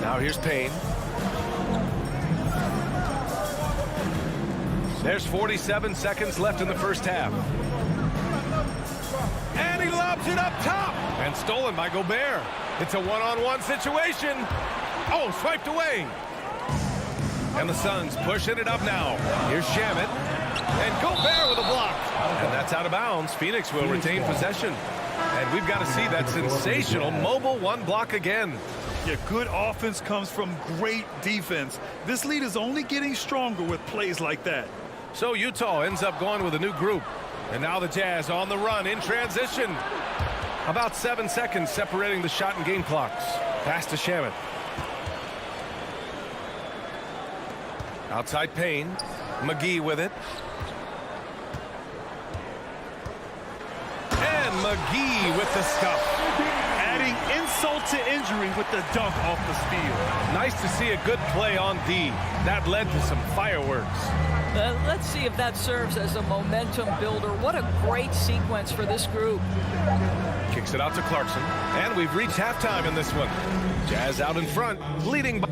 S7: Now here's Payne. There's 47 seconds left in the first half. And he lobs it up top. And stolen by Gobert. It's a one-on-one situation. Oh, swiped away. And the Suns pushing it up now. Here's Shamet. And Gobert with a block. And that's out of bounds. Phoenix will retain possession. And we've got to see that sensational mobile one block again.
S9: Yeah, good offense comes from great defense. This lead is only getting stronger with plays like that.
S7: So Utah ends up going with a new group. And now the Jazz on the run in transition. About 7 seconds separating the shot and game clocks. Pass to Shamet. Outside Payne. McGee with it. And McGee with the stuff.
S9: Adding insult to injury with the dunk off the steal.
S7: Nice to see a good play on D. That led to some fireworks.
S8: Let's see if that serves as a momentum builder. What a great sequence for this group.
S7: Kicks it out to Clarkson. And we've reached halftime in this one. Jazz out in front, leading by...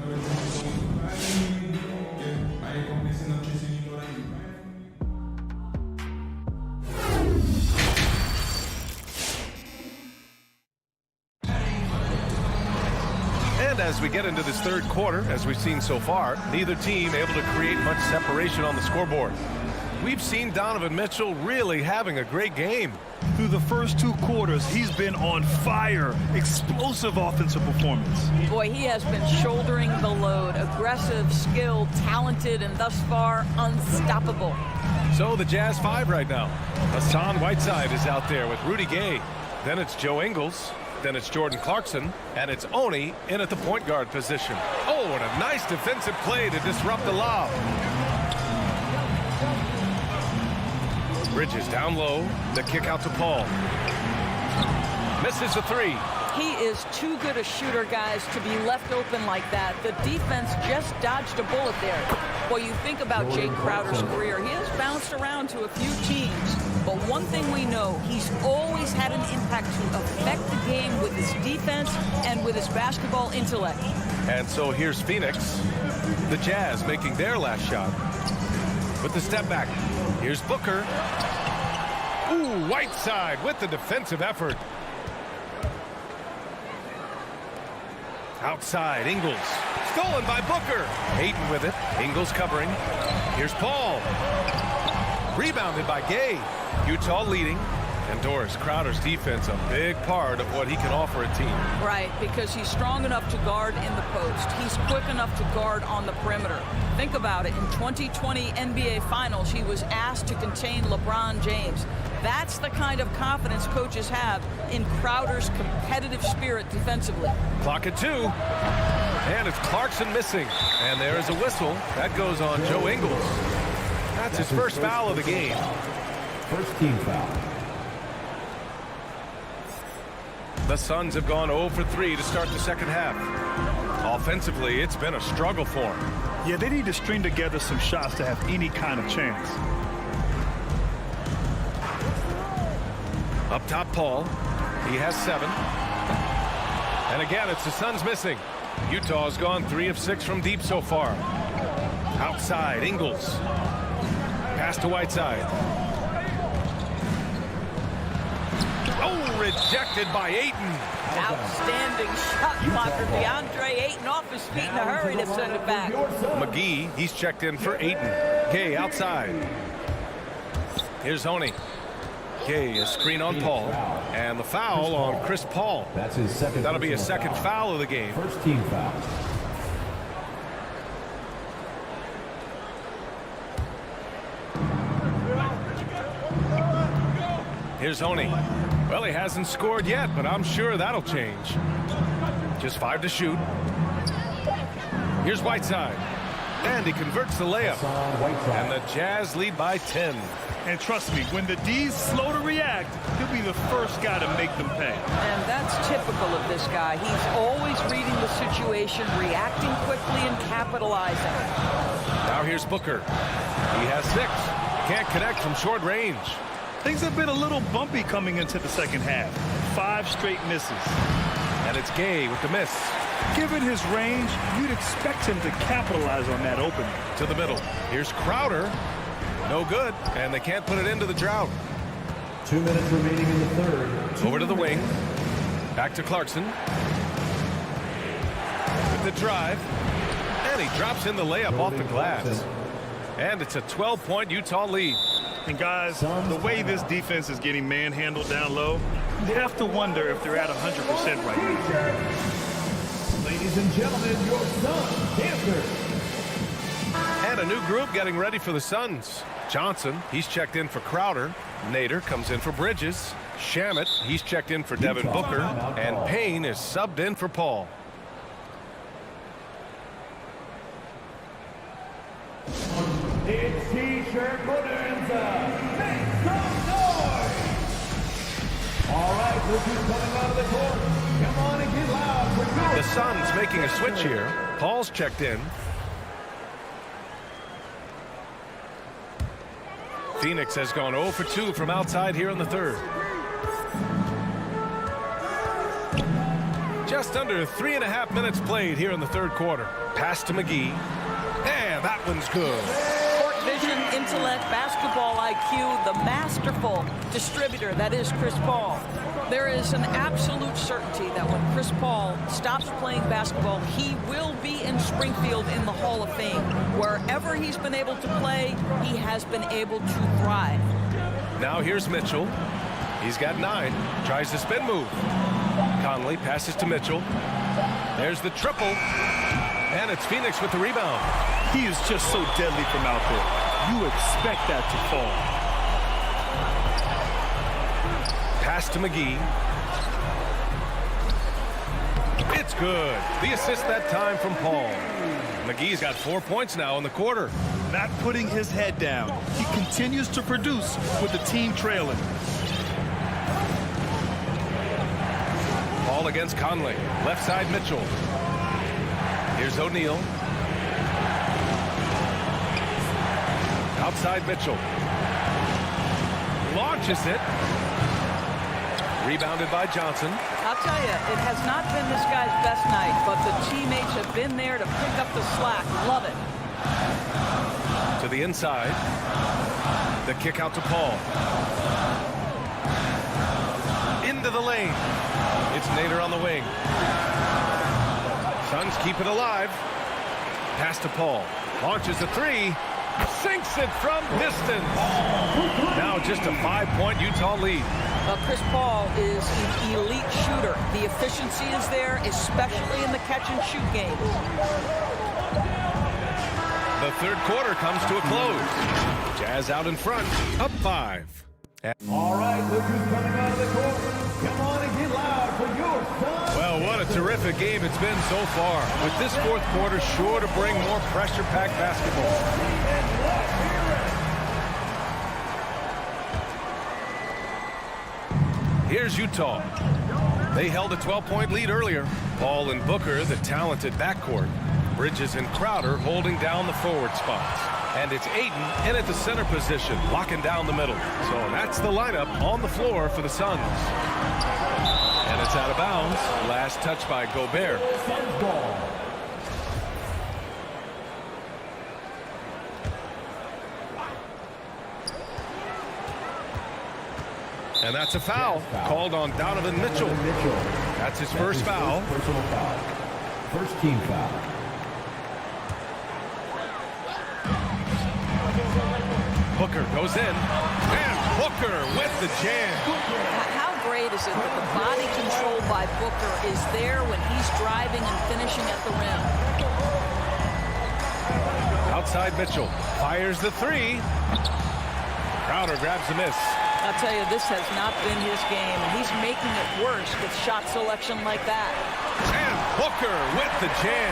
S7: And as we get into this third quarter, as we've seen so far, neither team able to create much separation on the scoreboard. We've seen Donovan Mitchell really having a great game.
S9: Through the first 2 quarters, he's been on fire. Explosive offensive performance.
S8: Boy, he has been shouldering the load. Aggressive, skilled, talented, and thus far, unstoppable.
S7: So the Jazz 5 right now. Hassan Whiteside is out there with Rudy Gay. Then it's Joe Ingles. Then it's Jordan Clarkson, and it's Oni in at the point guard position. Oh, and a nice defensive play to disrupt the lob. Bridges down low, the kick out to Paul. Misses the 3.
S8: He is too good a shooter, guys, to be left open like that. The defense just dodged a bullet there. Well, you think about Jay Crowder's career. He has bounced around to a few teams. But one thing we know, he's always had an impact to affect the game with his defense and with his basketball intellect.
S7: And so here's Phoenix. The Jazz making their last shot. With the step back. Here's Booker. Ooh, Whiteside with the defensive effort. Outside, Ingles. Stolen by Booker. Ayton with it. Ingles covering. Here's Paul. Rebounded by Gay. Utah leading. And Doris, Crowder's defense, a big part of what he can offer a team.
S8: Right, because he's strong enough to guard in the post. He's quick enough to guard on the perimeter. Think about it. In 2020 NBA Finals, he was asked to contain LeBron James. That's the kind of confidence coaches have in Crowder's competitive spirit defensively.
S7: Clock at 2. And it's Clarkson missing. And there is a whistle. That goes on Joe Ingles. That's his first foul of the game.
S4: First team foul.
S7: The Suns have gone 0 for 3 to start the second half. Offensively, it's been a struggle for them.
S9: Yeah, they need to string together some shots to have any kind of chance.
S7: Up top, Paul. He has 7. And again, it's the Suns missing. Utah's gone 3 of 6 from deep so far. Outside, Ingles. Pass to Whiteside. Oh, rejected by Ayton.
S8: Outstanding shot blocker. DeAndre Ayton off his feet in a hurry to send it back.
S7: McGee, he's checked in for Ayton. Gay outside. Here's Honey. Gay, a screen on Paul. And the foul on Chris Paul.
S10: That's his second.
S7: That'll be his second foul of the game.
S10: First team foul.
S7: Here's Honey. Well, he hasn't scored yet, but I'm sure that'll change. Just 5 to shoot. Here's Whiteside. And he converts the layup. And the Jazz lead by 10.
S9: And trust me, when the D's slow to react, he'll be the first guy to make them pay.
S8: And that's typical of this guy. He's always reading the situation, reacting quickly, and capitalizing.
S7: Now here's Booker. He has 6. Can't connect from short range.
S9: Things have been a little bumpy coming into the second half. 5 straight misses.
S7: And it's Gay with the miss.
S9: Given his range, you'd expect him to capitalize on that opening.
S7: To the middle. Here's Crowder. No good. And they can't put it into the drought.
S10: 2 minutes remaining in the third.
S7: Over to the wing. Back to Clarkson. With the drive. And he drops in the layup off the glass. And it's a 12-point Utah lead.
S9: And guys, the way this defense is getting manhandled down low, you have to wonder if they're at 100% right now.
S10: Ladies and gentlemen, your Suns Panthers.
S7: And a new group getting ready for the Suns. Johnson, he's checked in for Crowder. Nader comes in for Bridges. Shamet, he's checked in for Devin Booker. And Payne is subbed in for Paul.
S4: It's T-shirt Bonanza. Make some noise! All right, rookies coming out of the court. Come on and get loud for your
S7: The Suns making a switch here. Paul's checked in. Phoenix has gone 0 for 2 from outside here in the third. Just under 3.5 minutes played here in the third quarter. Pass to McGee. And that one's good.
S8: Court vision, intellect, basketball IQ, the masterful distributor that is Chris Paul. There is an absolute certainty that when Chris Paul stops playing basketball, he will be in Springfield in the Hall of Fame. Wherever he's been able to play, he has been able to thrive.
S7: Now here's Mitchell. He's got 9. Tries the spin move. Conley passes to Mitchell. There's the triple. And it's Phoenix with the rebound.
S9: He is just so deadly from out there. You expect that to fall.
S7: Pass to McGee. It's good. The assist that time from Paul. McGee's got 4 points now in the quarter.
S9: Not putting his head down. He continues to produce with the team trailing.
S7: Paul against Conley. Left side Mitchell. Here's O'Neal. Outside Mitchell. Launches it. Rebounded by Johnson.
S8: I'll tell you, it has not been this guy's best night, but the teammates have been there to pick up the slack. Love it.
S7: To the inside. The kick out to Paul. Into the lane. It's Nader on the wing. Suns keep it alive. Pass to Paul. Launches a 3. Sinks it from distance. Now just a 5-point Utah lead.
S8: Chris Paul is an elite shooter. The efficiency is there, especially in the catch-and-shoot game.
S7: The third quarter comes to a close. Jazz out in front, up 5.
S4: All right, look who's coming out of the court. Come on and get loud for your Suns.
S7: Well, what a terrific game it's been so far. With this fourth quarter sure to bring more pressure-packed basketball. Here's Utah. They held a 12-point lead earlier. Paul and Booker, the talented backcourt. Bridges and Crowder holding down the forward spots. And it's Ayton in at the center position, locking down the middle. So that's the lineup on the floor for the Suns. And it's out of bounds. Last touch by Gobert. And that's a foul called on Donovan Mitchell. That's his first foul.
S10: Personal foul. First team foul.
S7: Booker goes in, and Booker with the jam.
S8: How great is it that the body control by Booker is there when he's driving and finishing at the rim?
S7: Outside Mitchell fires the three. Crowder grabs the miss.
S8: I'll tell you, this has not been his game, and he's making it worse with shot selection like that.
S7: And Booker with the jam.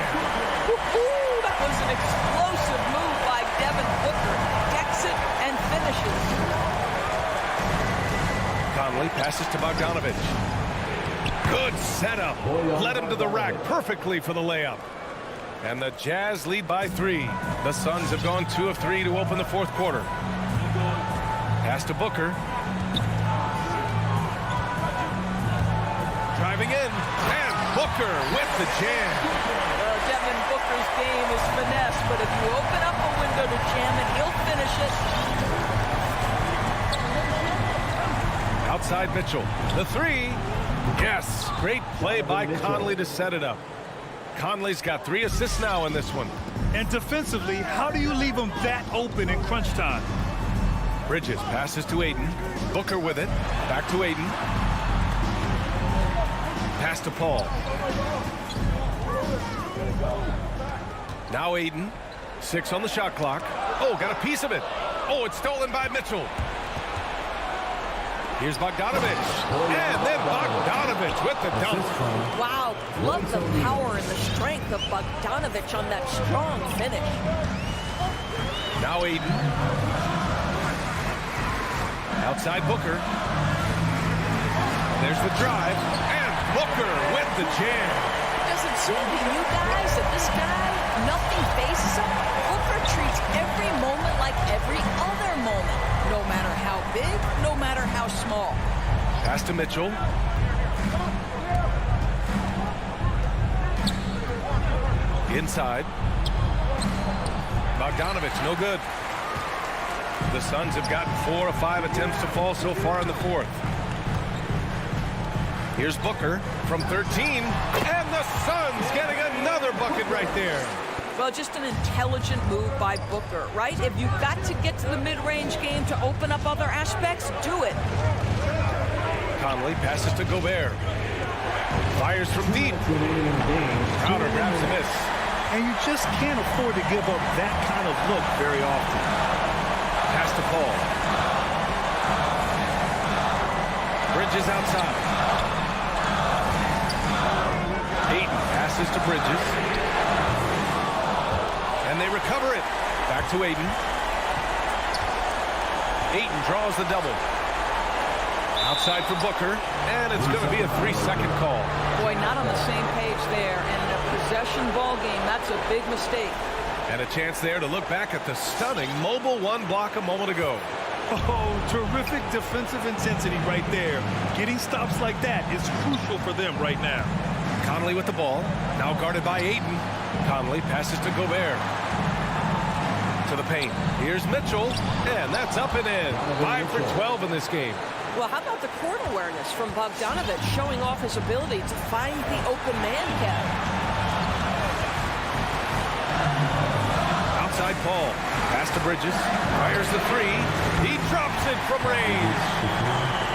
S8: Woo-hoo! That was an explosive move by Devin Booker. Decks it and finishes.
S7: Conley passes to Bogdanovic. Good setup. Led him to the rack perfectly for the layup. And the Jazz lead by 3. The Suns have gone 2 of 3 to open the fourth quarter. Pass to Booker. Driving in. And Booker with the jam.
S8: Well, Devin Booker's game is finesse, but if you open up a window to jam it, he'll finish it.
S7: Outside Mitchell. The three. Yes. Great play by Conley to set it up. Conley's got 3 assists now in this one.
S9: And defensively, how do you leave them that open in crunch time?
S7: Bridges passes to Ayton. Booker with it. Back to Ayton. Pass to Paul. Now Ayton. 6 on the shot clock. Oh, got a piece of it. Oh, it's stolen by Mitchell. Here's Bogdanovic. And then Bogdanovic with the dunk.
S8: Wow, love the power and the strength of Bogdanovic on that strong finish.
S7: Now Ayton. Outside Booker. There's the drive. And Booker with the jam.
S8: Does it seem to you guys that this guy, nothing phases him? Booker treats every moment like every other moment. No matter how big, no matter how small.
S7: Pass to Mitchell. Inside. Bogdanovic, no good. The Suns have gotten 4 of 5 attempts to fall so far in the fourth. Here's Booker from 13. And the Suns getting another bucket right there.
S8: Well, just an intelligent move by Booker, right? If you've got to get to the mid-range game to open up other aspects, do it.
S7: Conley passes to Gobert. Fires from deep. Crowder grabs the miss.
S9: And you just can't afford to give up that kind of look very often.
S7: Pass to Paul. Bridges outside. Ayton passes to Bridges. And they recover it. Back to Ayton. Ayton draws the double. Outside for Booker. And it's going to be a 3-second call.
S8: Boy, not on the same page there. And in a possession ball game, that's a big mistake.
S7: And a chance there to look back at the stunning mobile 1 block a moment ago.
S9: Oh, terrific defensive intensity right there. Getting stops like that is crucial for them right now.
S7: Conley with the ball. Now guarded by Ayton. Conley passes to Gobert. To the paint. Here's Mitchell. And that's up and in. 5 for 12 in this game.
S8: Well, how about the court awareness from Bogdanovic showing off his ability to find the open man, Kevin?
S7: Outside Paul. Pass to Bridges. Fires the 3. He drops it from range.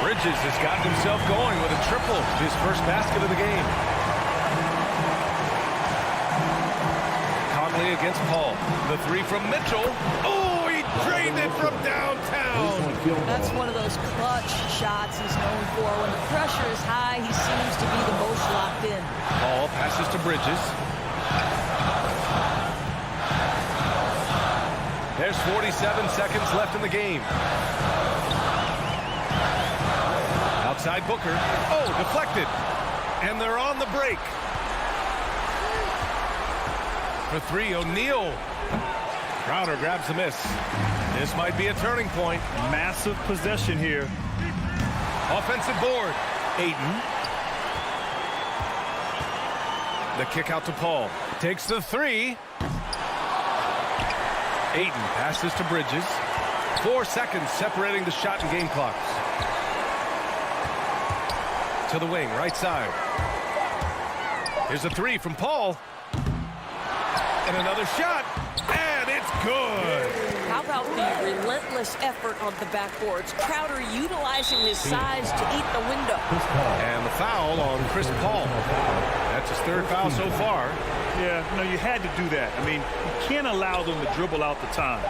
S7: Bridges has gotten himself going with a triple. His first basket of the game. Conley against Paul. The 3 from Mitchell. Oh, he drained it from downtown.
S8: That's one of those clutch shots he's known for. When the pressure is high, he seems to be the most locked in.
S7: Paul passes to Bridges. There's 47 seconds left in the game. Outside Booker. Oh, deflected. And they're on the break. For 3, O'Neal. Crowder grabs the miss. This might be a turning point.
S9: Massive possession here.
S7: Offensive board. Ayton. The kick out to Paul. Takes the 3. Ayton passes to Bridges. 4 seconds separating the shot and game clocks. To the wing, right side. Here's a 3 from Paul. And another shot. And it's good.
S8: How about the relentless effort on the backboards? Crowder utilizing his size to eat the window.
S7: And the foul on Chris Paul. That's his third foul so far.
S9: Yeah, no, you had to do that. I mean, you can't allow them to dribble out the time.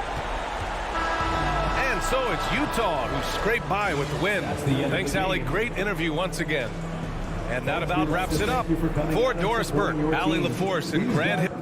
S7: And so it's Utah who scraped by with the win. Thanks, Allie. Great interview once again. And that about wraps it up. For Doris Burke, Allie LaForce, and Grant Hill.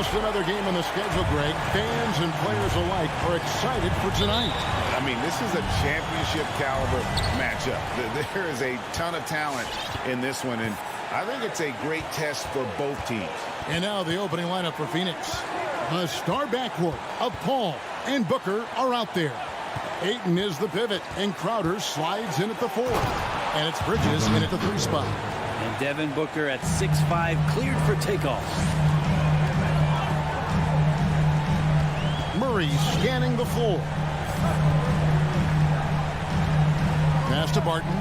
S1: Almost another game on the schedule, Greg. Fans and players alike are excited for tonight.
S2: I mean, this is a championship caliber matchup. There is a ton of talent in this one, and I think it's a great test for both teams.
S1: And now the opening lineup for Phoenix. The star backcourt of Paul and Booker are out there. Ayton is the pivot, and Crowder slides in at the 4. And it's Bridges in at the 3 spot.
S11: And Devin Booker at 6'5", cleared for takeoff.
S1: Murray scanning the floor. Pass to Barton.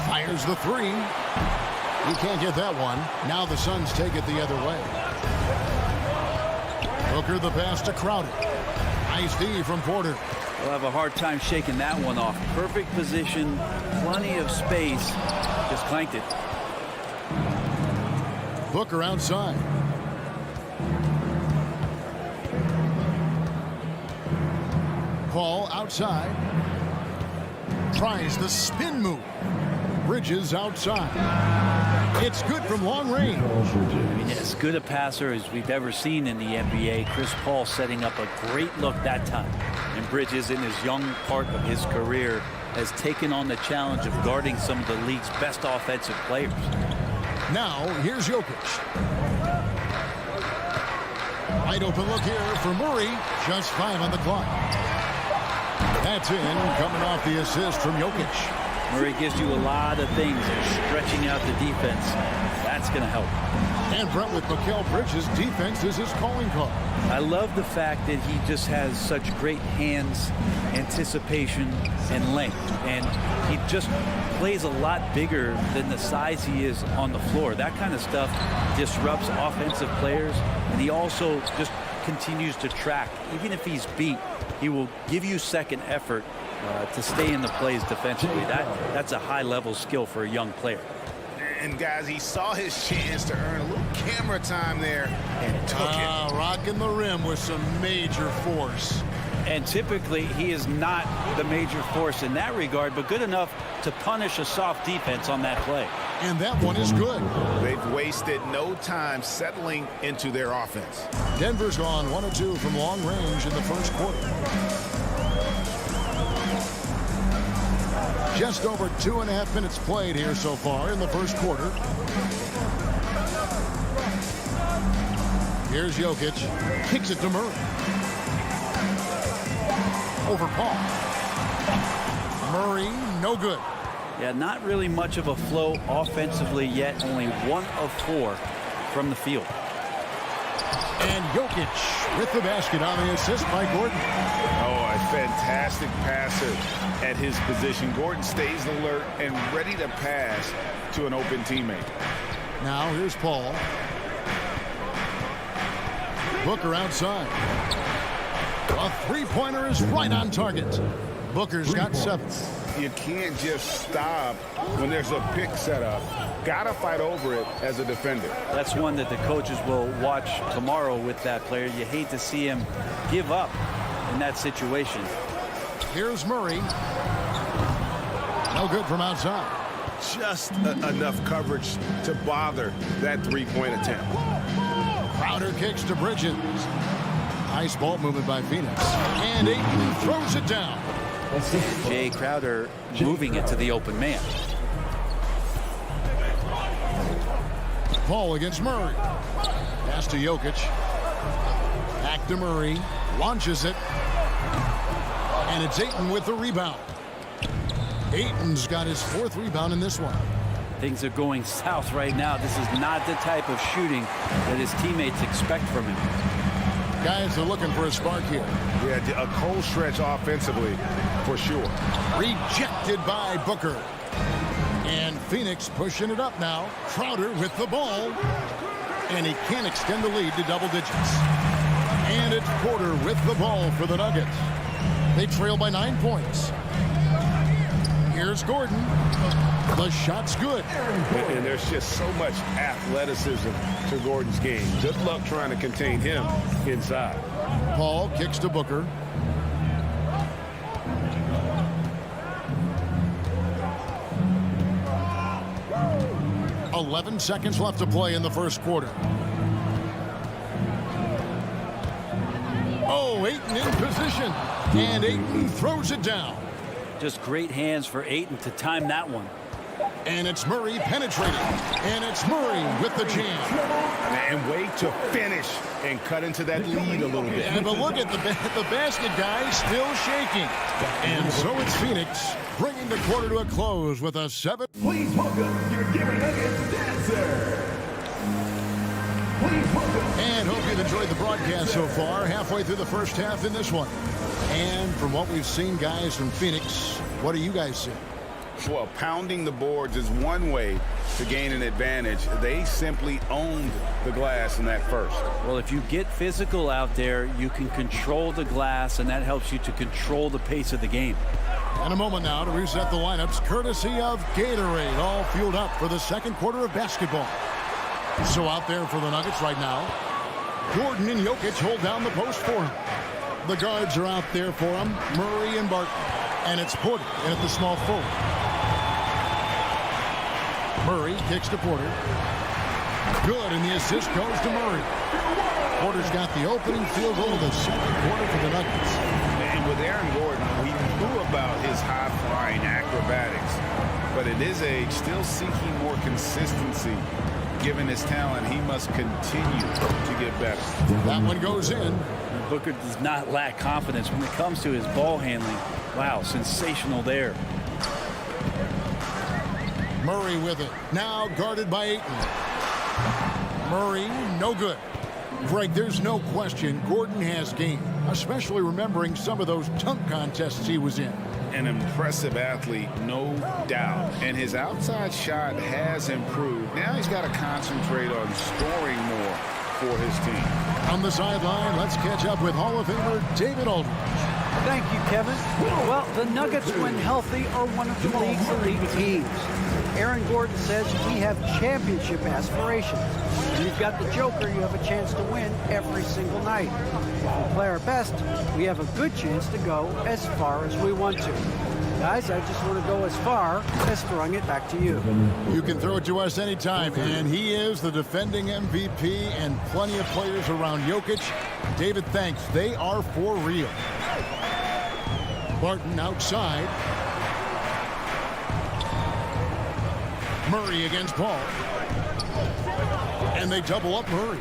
S1: Fires the 3. He can't get that one. Now the Suns take it the other way. Booker the pass to Crowder. Nice D from Porter.
S11: We'll have a hard time shaking that one off. Perfect position, plenty of space. Just clanked it.
S1: Booker outside. Paul outside. Tries the spin move. Bridges outside. It's good from long range.
S11: I mean, as good a passer as we've ever seen in the NBA. Chris Paul setting up a great look that time. And Bridges, in his young part of his career, has taken on the challenge of guarding some of the league's best offensive players.
S1: Now, here's Jokic. Wide open look here for Murray. Just 5 on the clock. That's in, coming off the assist from Jokic.
S11: Murray gives you a lot of things, stretching out the defense. That's going to help.
S1: And Brent, with Mikal Bridges, defense is his calling card.
S11: I love the fact that he just has such great hands, anticipation, and length. And he just plays a lot bigger than the size he is on the floor. That kind of stuff disrupts offensive players. And he also just continues to track. Even if he's beat, he will give you second effort to stay in the plays defensively. That's a high-level skill for a young player.
S2: And, guys, he saw his chance to earn a little camera time there and took it.
S1: Rocking the rim with some major force.
S11: And typically, he is not the major force in that regard, but good enough to punish a soft defense on that play.
S1: And that one is good.
S2: They've wasted no time settling into their offense.
S1: Denver's gone 1 of 2 from long range in the first quarter. Just over 2.5 minutes played here so far in the first quarter. Here's Jokic. Kicks it to Murray. Over Paul. Murray, no good.
S11: Yeah, not really much of a flow offensively yet. Only 1 of 4 from the field.
S1: And Jokic with the basket on the assist by Gordon.
S2: Oh, a fantastic passer at his position. Gordon stays alert and ready to pass to an open teammate.
S1: Now here's Paul. Booker outside. A three-pointer is right on target. Booker's got 7.
S2: You can't just stop when there's a pick set up. Gotta fight over it as a defender.
S11: That's one that the coaches will watch tomorrow with that player. You hate to see him give up in that situation.
S1: Here's Murray. No good from outside.
S6: Just enough coverage to bother that three-point attempt.
S1: Crowder kicks to Bridges. Nice ball movement by Phoenix. And Ayton throws it down.
S11: Jay Crowder moving it to the open man.
S1: Paul against Murray. Pass to Jokic. Back to Murray. Launches it. And it's Ayton with the rebound. Ayton's got his 4th rebound in this one.
S11: Things are going south right now. This is not the type of shooting that his teammates expect from him.
S1: Guys are looking for a spark here.
S6: Yeah, a cold stretch offensively for sure.
S1: Rejected by Booker. And Phoenix pushing it up now. Crowder with the ball. And he can't extend the lead to double digits. And it's Porter with the ball for the Nuggets. They trail by 9 points. Here's Gordon. The shot's good.
S6: And there's just so much athleticism to Gordon's game. Good luck trying to contain him inside.
S1: Paul kicks to Booker. A 11 seconds left to play in the first quarter. Oh, Ayton in position. And Ayton throws it down.
S11: Just great hands for Ayton to time that one.
S1: And it's Murray penetrating. And it's Murray with the jam.
S2: And wait to finish and cut into that lead a little bit.
S1: And but look at the basket guy still shaking. And so it's Phoenix bringing the quarter to a close with a 7.
S10: Please welcome your Denver Nuggets dancer. Please welcome.
S1: And hope you've enjoyed the broadcast so far. Halfway through the first half in this one. And from what we've seen, guys, from Phoenix, what do you guys see?
S2: Well, pounding the boards is one way to gain an advantage. They simply owned the glass in that first.
S11: Well, if you get physical out there, you can control the glass, and that helps you to control the pace of the game.
S1: And a moment now to reset the lineups, courtesy of Gatorade, all fueled up for the second quarter of basketball. So out there for the Nuggets right now, Gordon and Jokic hold down the post for him. The guards are out there for him, Murray and Barton. And it's Porter in at the small forward. Murray kicks to Porter. Good, and the assist goes to Murray. Porter's got the opening field goal of the second quarter for the Nuggets.
S2: And with Aaron Gordon, we knew about his high-flying acrobatics, but at his age, still seeking more consistency. Given his talent, he must continue to get better.
S1: That one goes in.
S11: Booker does not lack confidence when it comes to his ball handling. Wow, sensational there.
S1: Murray with it. Now guarded by Ayton. Murray, no good. Greg, there's no question Gordon has game, especially remembering some of those dunk contests he was in.
S2: An impressive athlete, no doubt. And his outside shot has improved. Now he's got to concentrate on scoring more for his team.
S1: On the sideline, let's catch up with Hall of Famer David Aldridge.
S5: Thank you, Kevin. Well, the Nuggets, when healthy, are one of the league's elite teams. Aaron Gordon says we have championship aspirations. When you've got the Joker, you have a chance to win every single night. If we play our best, we have a good chance to go as far as we want to. Guys, I just want to go as far as throwing it back to you.
S1: You can throw it to us anytime, and he is the defending MVP and plenty of players around Jokic. David, thanks. They are for real. Barton outside. Murray against Paul. And they double up Murray.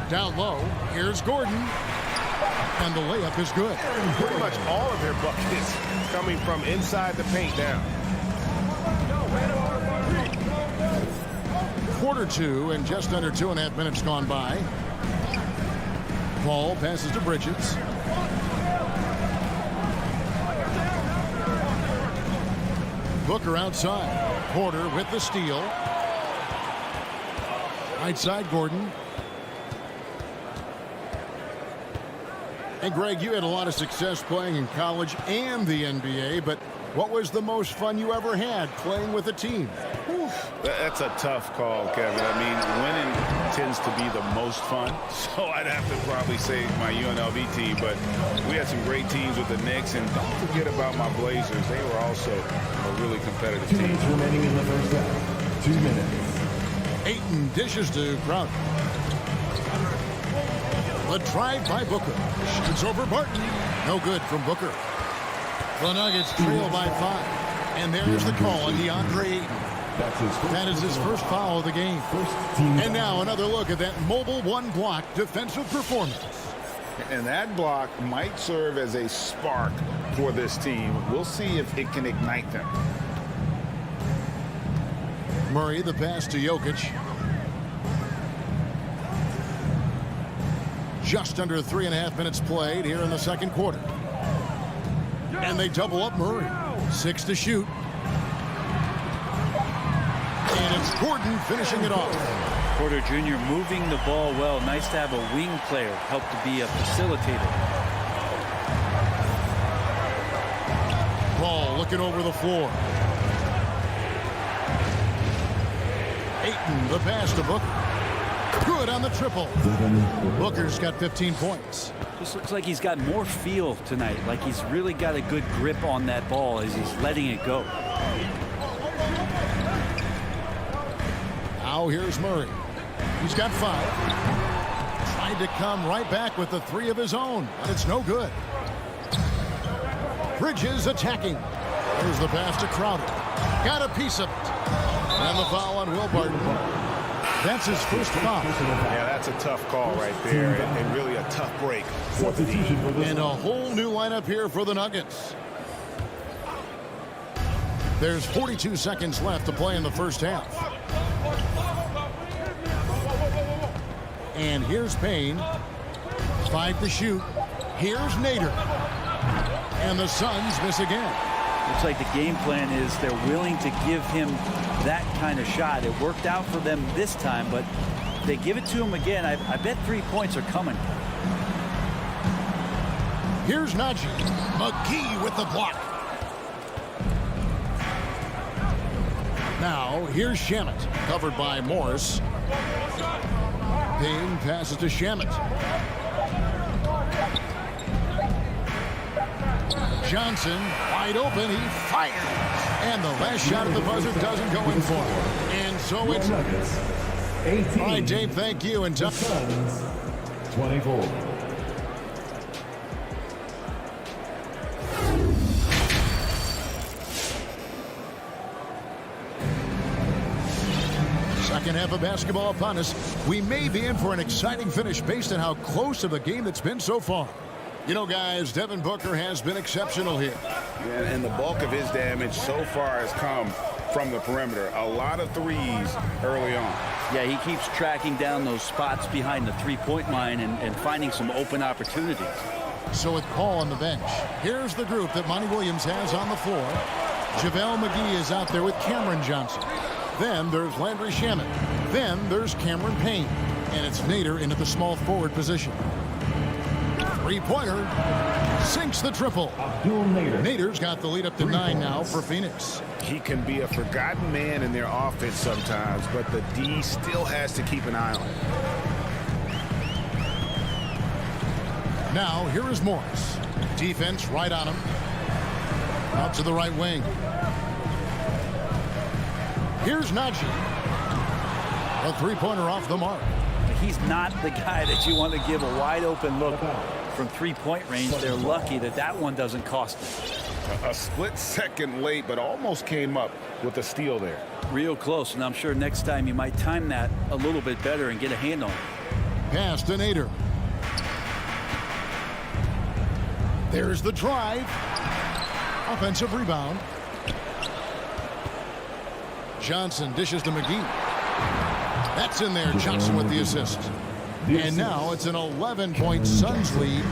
S1: Down low, here's Gordon. And the layup is good.
S6: Pretty much all of their buckets coming from inside the paint now.
S1: Quarter two and just under 2.5 minutes gone by. Paul passes to Bridges. Booker outside. Porter with the steal. Right side, Gordon. And Greg, you had a lot of success playing in college and the NBA, but what was the most fun you ever had playing with a team?
S2: That's a tough call, Kevin. I mean, winning tends to be the most fun, so I'd have to probably say my UNLV team, but we had some great teams with the Knicks, and don't forget about my Blazers. They were also a really competitive team.
S10: 2 minutes remaining in the first half. 2 minutes.
S1: Ayton dishes to Crowder. The drive by Booker. Shoots over Barton. No good from Booker. The Nuggets trail by 5. And there's the call on DeAndre Ayton. That is his first foul of the game. And now another look at that mobile one-block defensive performance.
S2: And that block might serve as a spark for this team. We'll see if it can ignite them.
S1: Murray, the pass to Jokic. Just under 3.5 minutes played here in the second quarter. And they double up Murray. 6 to shoot. And it's Gordon finishing it off.
S11: Porter Jr. moving the ball well. Nice to have a wing player help to be a facilitator.
S1: Ball looking over the floor. Ayton, the pass to Booker. Good on the triple. Booker's got 15 points.
S11: Just looks like he's got more feel tonight. Like he's really got a good grip on that ball as he's letting it go.
S1: Now here's Murray. He's got 5. Tried to come right back with the 3 of his own, but it's no good. Bridges attacking. There's the pass to Crowder. Got a piece of it. And the foul on Will Barton. That's his first foul.
S2: Yeah, that's a tough call right there, and really a tough break for the team.
S1: And a whole new lineup here for the Nuggets. There's 42 seconds left to play in the first half. And here's Payne. 5 to shoot. Here's Nader. And the Suns miss again.
S11: Looks like the game plan is they're willing to give him that kind of shot. It worked out for them this time, but if they give it to him again, I bet 3 points are coming.
S1: Here's Najee. McGee with the block. Now, here's Shamet, covered by Morris. Payne passes to Shamet. Johnson, wide open, he fires. And the last shot at the buzzer doesn't go in for him. And so it's... All right, Dave, thank you. And
S10: 24.
S1: Second half of basketball upon us. We may be in for an exciting finish based on how close of a game that's been so far. You know, guys, Devin Booker has been exceptional here.
S2: Yeah, and the bulk of his damage so far has come from the perimeter. A lot of threes early on.
S11: Yeah, he keeps tracking down those spots behind the three-point line and finding some open opportunities.
S1: So with Paul on the bench, here's the group that Monty Williams has on the floor. JaVale McGee is out there with Cameron Johnson. Then there's Landry Shamet. Then there's Cameron Payne. And it's Nader into the small forward position. Three-pointer sinks the triple. Nader's got the lead up to 9 now for Phoenix.
S2: He can be a forgotten man in their offense sometimes, but the D still has to keep an eye on him.
S1: Now, here is Morris. Defense right on him. Out to the right wing. Here's Najee. A three-pointer off the mark.
S11: He's not the guy that you want to give a wide-open look from three-point range. They're lucky that that one doesn't cost them.
S2: A split second late, but almost came up with a steal there.
S11: Real close, and I'm sure next time you might time that a little bit better and get a hand on it.
S1: Pass to Nader. There's the drive. Offensive rebound. Johnson dishes to McGee. That's in there. Johnson with the assist. And now it's an 11-point Suns lead.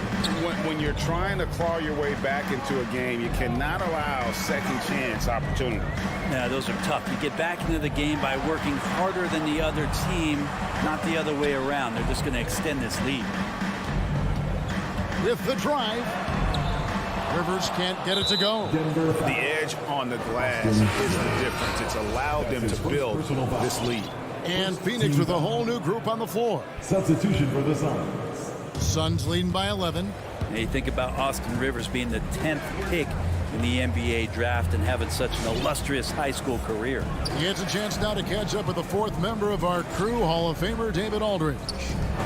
S2: When you're trying to claw your way back into a game, you cannot allow second chance opportunities.
S11: Yeah, those are tough. You get back into the game by working harder than the other team, not the other way around. They're just going to extend this lead.
S1: With the drive, Rivers can't get it to go.
S2: The edge on the glass is the difference. It's allowed them to build this lead.
S1: And Phoenix with a whole new group on the floor.
S10: Substitution for the Suns.
S1: Suns leading by 11.
S11: Now you think about Austin Rivers being the 10th pick in the NBA draft and having such an illustrious high school career.
S1: He gets a chance now to catch up with the fourth member of our crew, Hall of Famer David Aldridge.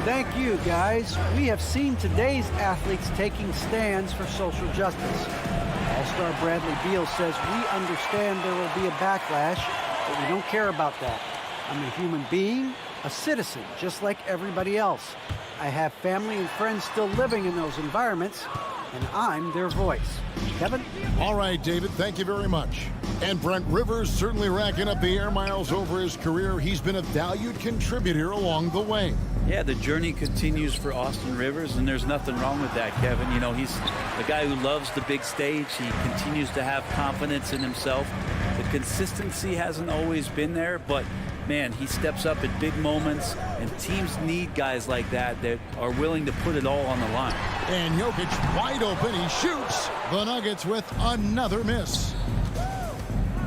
S5: Thank you, guys. We have seen today's athletes taking stands for social justice. All-star Bradley Beal says we understand there will be a backlash, but we don't care about that. I'm a human being, a citizen, just like everybody else. I have family and friends still living in those environments, and I'm their voice. Kevin?
S1: All right, David, thank you very much. And Brent Rivers certainly racking up the air miles over his career. He's been a valued contributor along the way.
S11: Yeah, the journey continues for Austin Rivers, and there's nothing wrong with that, Kevin. You know, he's a guy who loves the big stage. He continues to have confidence in himself. The consistency hasn't always been there, but man, he steps up at big moments, and teams need guys like that are willing to put it all on the line.
S1: And Jokic wide open. He shoots. The Nuggets with another miss.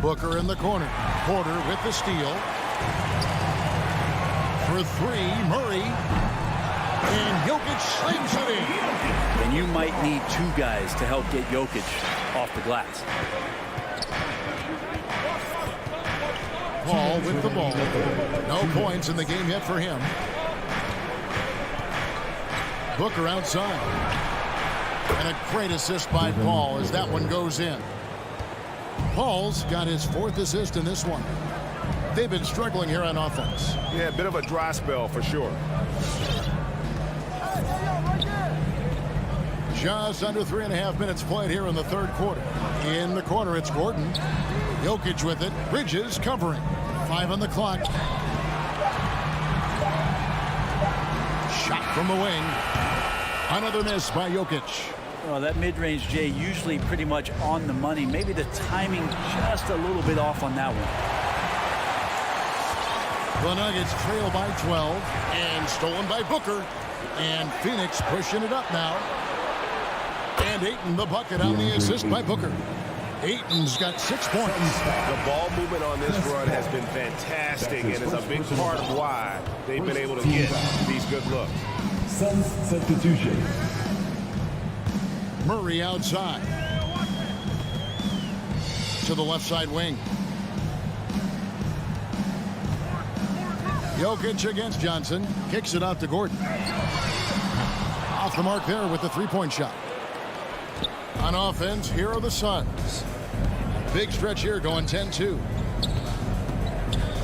S1: Booker in the corner. Porter with the steal. For three, Murray. And Jokic slams it in.
S11: And you might need two guys to help get Jokic off the glass.
S1: Paul Paul with the ball. No points in the game yet for him. Booker outside. And a great assist by Paul as that one goes in. Paul's got his 4th assist in this one. They've been struggling here on offense.
S6: Yeah, a bit of a dry spell for sure.
S1: Just under 3.5 minutes played here in the 3rd quarter. In the corner, it's Gordon. Jokic with it. Bridges covering. 5 on the clock. Shot from the wing. Another miss by Jokic.
S11: Well, that mid-range, Jay, usually pretty much on the money. Maybe the timing just a little bit off on that one.
S1: The Nuggets trail by 12 and stolen by Booker. And Phoenix pushing it up now. And Ayton the bucket on the assist by Booker. Ayton's got 6 points.
S6: The ball movement on this run has been fantastic and is a big part of why they've been able to get these good looks.
S10: Suns substitution.
S1: Murray outside. To the left side wing. Jokic against Johnson. Kicks it out to Gordon. Off the mark there with the 3-point shot. On offense, here are the Suns. Big stretch here going 10-2.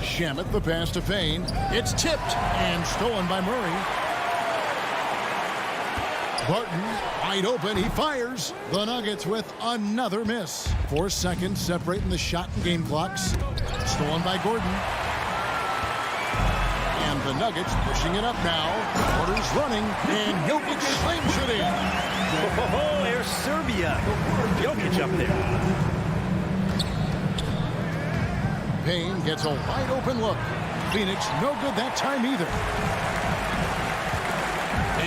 S1: Shamet the pass to Payne. It's tipped and stolen by Murray. Barton wide open. He fires. The Nuggets with another miss. 4 seconds separating the shot and game clocks. Stolen by Gordon. And the Nuggets pushing it up now. Porter's running. And Jokic slams it in.
S11: Oh, there's Serbia. Jokic up there.
S1: Payne gets a wide open look. Phoenix no good that time either.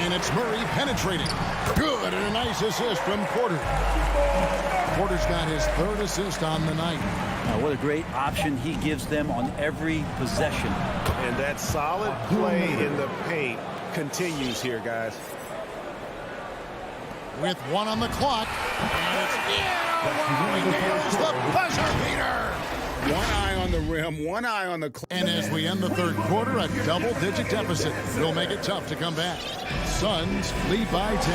S1: And it's Murray penetrating. Good, and a nice assist from Porter. Porter's got his 3rd assist on the night.
S11: What a great option he gives them on every possession.
S6: And that solid play in the paint continues here, guys.
S1: With 1 on the clock. And it's he nails the buzzer beater.
S2: 1 eye on the rim, 1 eye on the clock.
S1: And as we end the 3rd quarter, a double-digit deficit will make it tough to come back. Suns lead by 10.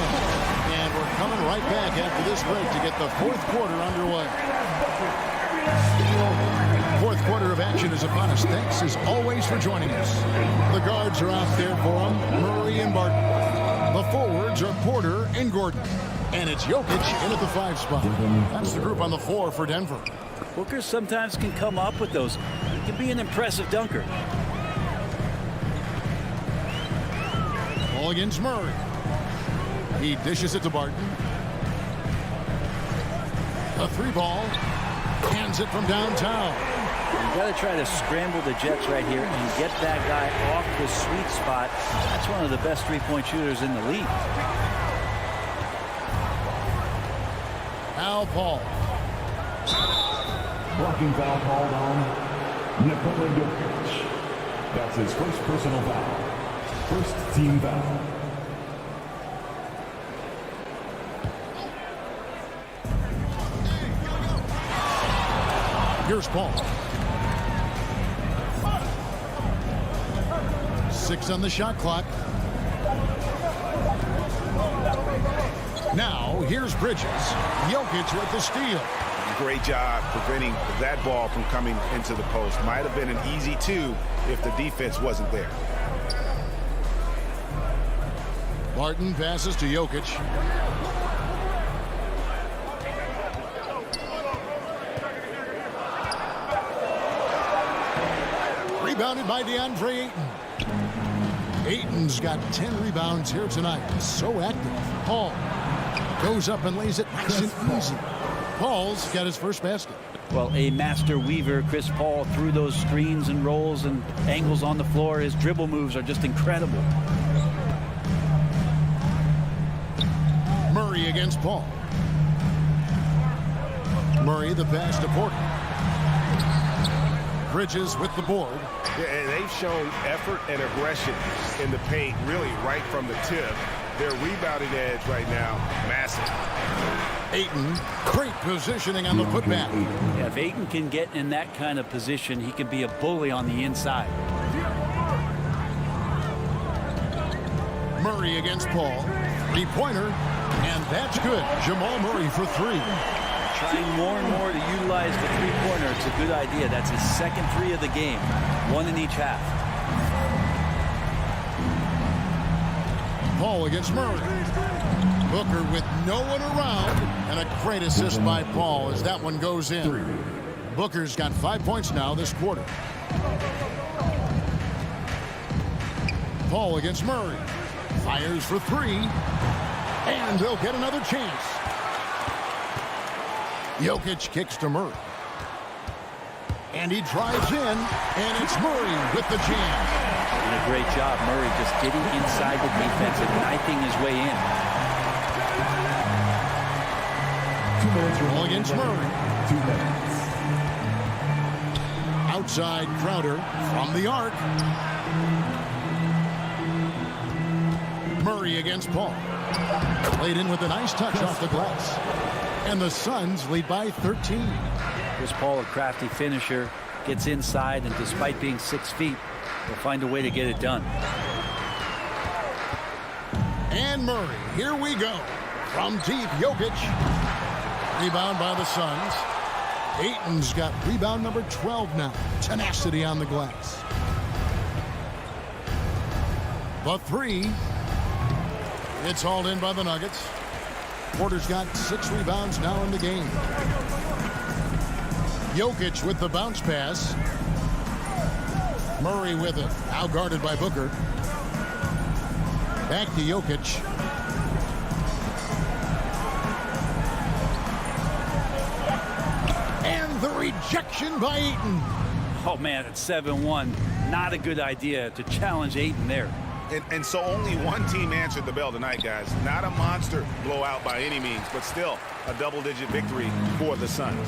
S1: And we're coming right back after this break to get the 4th quarter underway. 4th quarter of action is upon us. Thanks as always for joining us. The guards are out there for them, Murray and Barton. The forwards are Porter and Gordon. And it's Jokic in at the 5 spot. That's the group on the floor for Denver.
S11: Booker sometimes can come up with those. He can be an impressive dunker.
S1: Ball against Murray. He dishes it to Barton. A 3 ball. Hands it from downtown.
S11: You got to try to scramble the Jets right here and get that guy off the sweet spot. That's one of the best 3-point shooters in the league.
S1: Al Paul.
S10: Blocking foul called on Nikola Jokic. That's his 1st personal foul. 1st team foul.
S1: Here's Paul. 6 on the shot clock. Now, here's Bridges. Jokic with the steal.
S6: Great job preventing that ball from coming into the post. Might have been an easy 2 if the defense wasn't there.
S1: Barton passes to Jokic. Rebounded by DeAndre Ayton. Ayton's got 10 rebounds here tonight. So active. Paul goes up and lays it nice and easy. Paul's got his 1st basket.
S11: Well, a master weaver, Chris Paul, through those screens and rolls and angles on the floor. His dribble moves are just incredible.
S1: Murray against Paul. Murray the pass to Porter. Bridges with the board.
S6: Yeah, and they've shown effort and aggression in the paint, really right from the tip. Their rebounding edge right now, massive.
S1: Ayton, great positioning on the putback.
S11: Yeah, if Ayton can get in that kind of position, he can be a bully on the inside.
S1: Murray against Paul. Three-pointer, and that's good. Jamal Murray for three.
S11: Trying more and more to utilize the three-pointer. It's a good idea. That's his second three of the game, one in each half.
S1: Paul against Murray. Booker with no one around, and a great assist by Paul as that one goes in. Booker's got 5 points now this quarter. Paul against Murray. Fires for three, and they'll get another chance. Jokic kicks to Murray. And he drives in, and it's Murray with the jam.
S11: And a great job, Murray, just getting inside the defense and knifing his way in.
S1: Ball against Murray. 2 minutes. Outside Crowder from the arc. Murray against Paul. Played in with a nice touch off the glass. And the Suns lead by 13.
S11: Here's Paul, a crafty finisher, gets inside, and despite being 6 feet, will find a way to get it done.
S1: And Murray, here we go. From deep, Jokic. Rebound by the Suns. Ayton's got rebound number 12 now. Tenacity on the glass. The three. It's hauled in by the Nuggets. Porter's got 6 rebounds now in the game. Jokic with the bounce pass. Murray with it. Now guarded by Booker. Back to Jokic. And the rejection by Ayton.
S11: Oh, man, it's 7-1. Not a good idea to challenge Ayton there.
S2: And so only one team answered the bell tonight, guys. Not a monster blowout by any means, but still a double-digit victory for the Suns.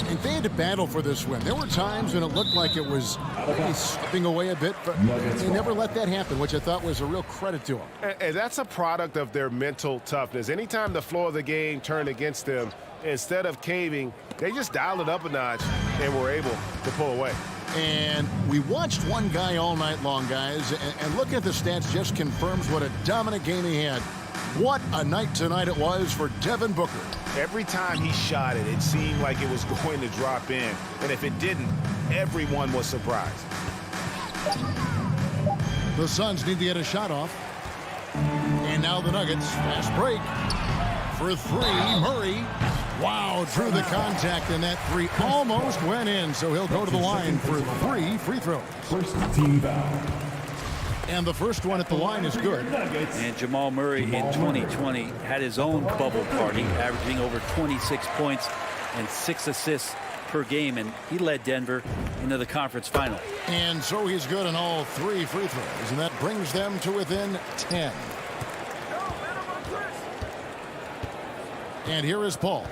S1: And they had to battle for this win. There were times when it looked like it was maybe slipping away a bit, but they never let that happen, which I thought was a real credit to them.
S6: And that's a product of their mental toughness. Anytime the floor of the game turned against them, instead of caving, they just dialed it up a notch and were able to pull away.
S1: And we watched one guy all night long, guys, and looking at the stats just confirms what a dominant game he had. What a night tonight it was for Devin Booker.
S2: Every time he shot it, it seemed like it was going to drop in. And if it didn't, everyone was surprised.
S1: The Suns need to get a shot off. And now the Nuggets, fast break. For three, Murray. Wow, drew the contact, and that three almost went in, so he'll go to the line for 3 free throws.
S10: First team foul.
S1: And the first one at the line is good.
S11: And Jamal Murray in 2020 had his own bubble party, averaging over 26 points and 6 assists per game, and he led Denver into the conference final.
S1: And so he's good on all 3 free throws, and that brings them to within 10. And here is Paul.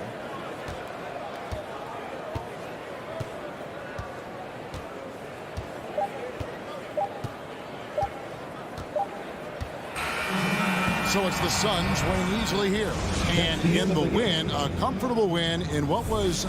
S1: So it's the Suns winning easily here. And in the win, a comfortable win in what was...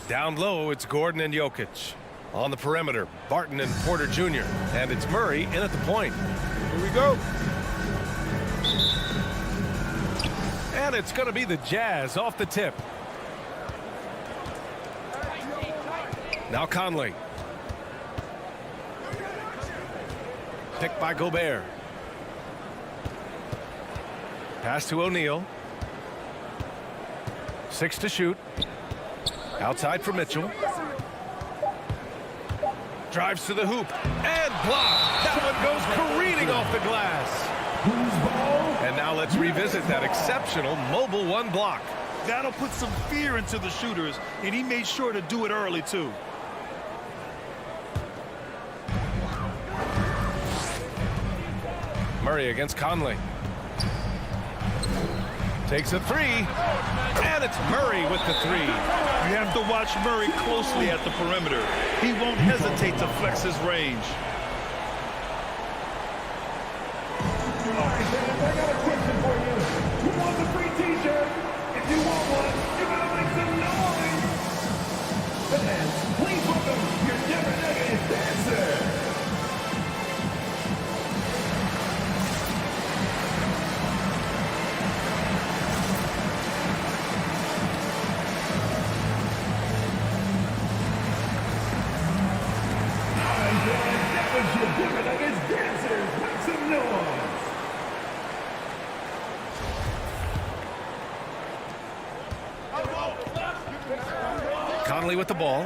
S7: Down low, it's Gordon and Jokic. On the perimeter, Barton and Porter Jr. And it's Murray in at the point. Here we go. And it's going to be the Jazz off the tip. Now Conley. Picked by Gobert. Pass to O'Neal. 6 to shoot. Outside for Mitchell. Drives to the hoop and blocked. That one goes careening off the glass. And now let's revisit that exceptional mobile one block.
S9: That'll put some fear into the shooters, and he made sure to do it early, too.
S7: Murray against Conley. Takes a three, and it's Murray with the three.
S9: You have to watch Murray closely at the perimeter. He won't hesitate to flex his range.
S4: All right, fans, I got a question for you. Who wants a free t-shirt? If you want one, you gotta make some noise. Fans, please welcome your Denver Nuggets dancer.
S7: Conley with the ball.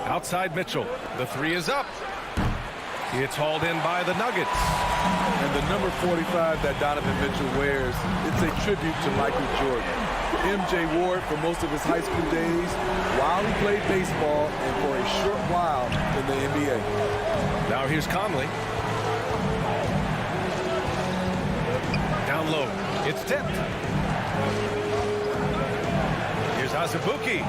S7: Outside Mitchell. The three is up. It's hauled in by the Nuggets.
S12: And the number 45 that Donovan Mitchell wears, it's a tribute to Michael Jordan. MJ wore it for most of his high school days while he played baseball and for a short while in the NBA.
S7: Now here's Conley. Down low. It's tipped. Here's Azubuike.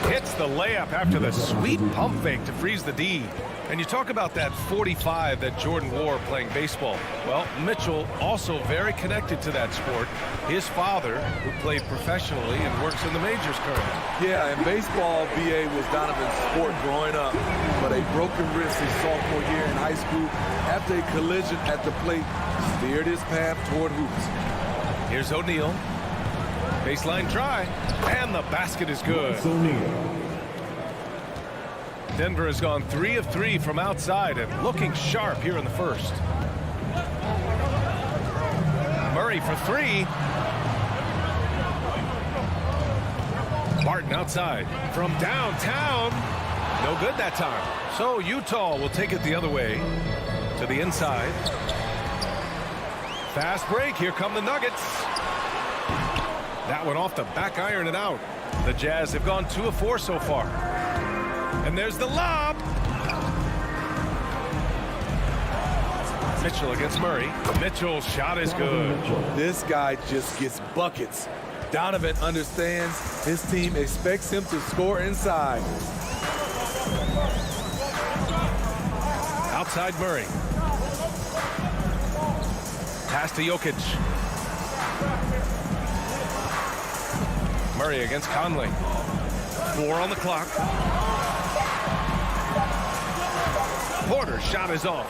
S7: Hits the layup after the sweet pump fake to freeze the D. And you talk about that 45 that Jordan wore playing baseball. Well, Mitchell also very connected to that sport. His father, who played professionally and works in the majors currently.
S12: Yeah, and baseball, BA, was Donovan's sport growing up. But a broken wrist his sophomore year in high school after a collision at the plate steered his path toward hoops.
S7: Here's O'Neal. Baseline try. And the basket is good. Denver has gone 3 of 3 from outside and looking sharp here in the first. Murray for 3. Barton outside from downtown. No good that time. So Utah will take it the other way to the inside. Fast break. Here come the Nuggets. That one off the back iron and out. The Jazz have gone 2 of 4 so far. And there's the lob. Mitchell against Murray. Mitchell's shot is good.
S12: This guy just gets buckets. Donovan understands his team expects him to score inside.
S7: Outside Murray. Pass to Jokic. Murray against Conley. 4 on the clock. Porter's shot is off.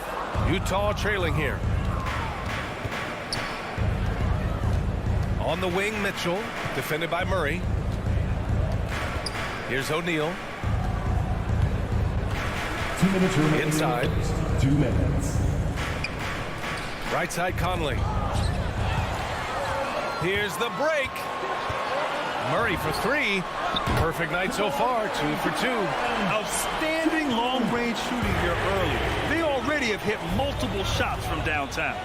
S7: Utah trailing here. On the wing, Mitchell, defended by Murray. Here's O'Neal.
S10: 2 minutes remaining.
S7: Inside.
S10: 2 minutes.
S7: Right side, Conley. Here's the break. Murray for 3. Perfect night so far, 2 for 2.
S9: Outstanding long-range shooting here early. They already have hit multiple shots from downtown.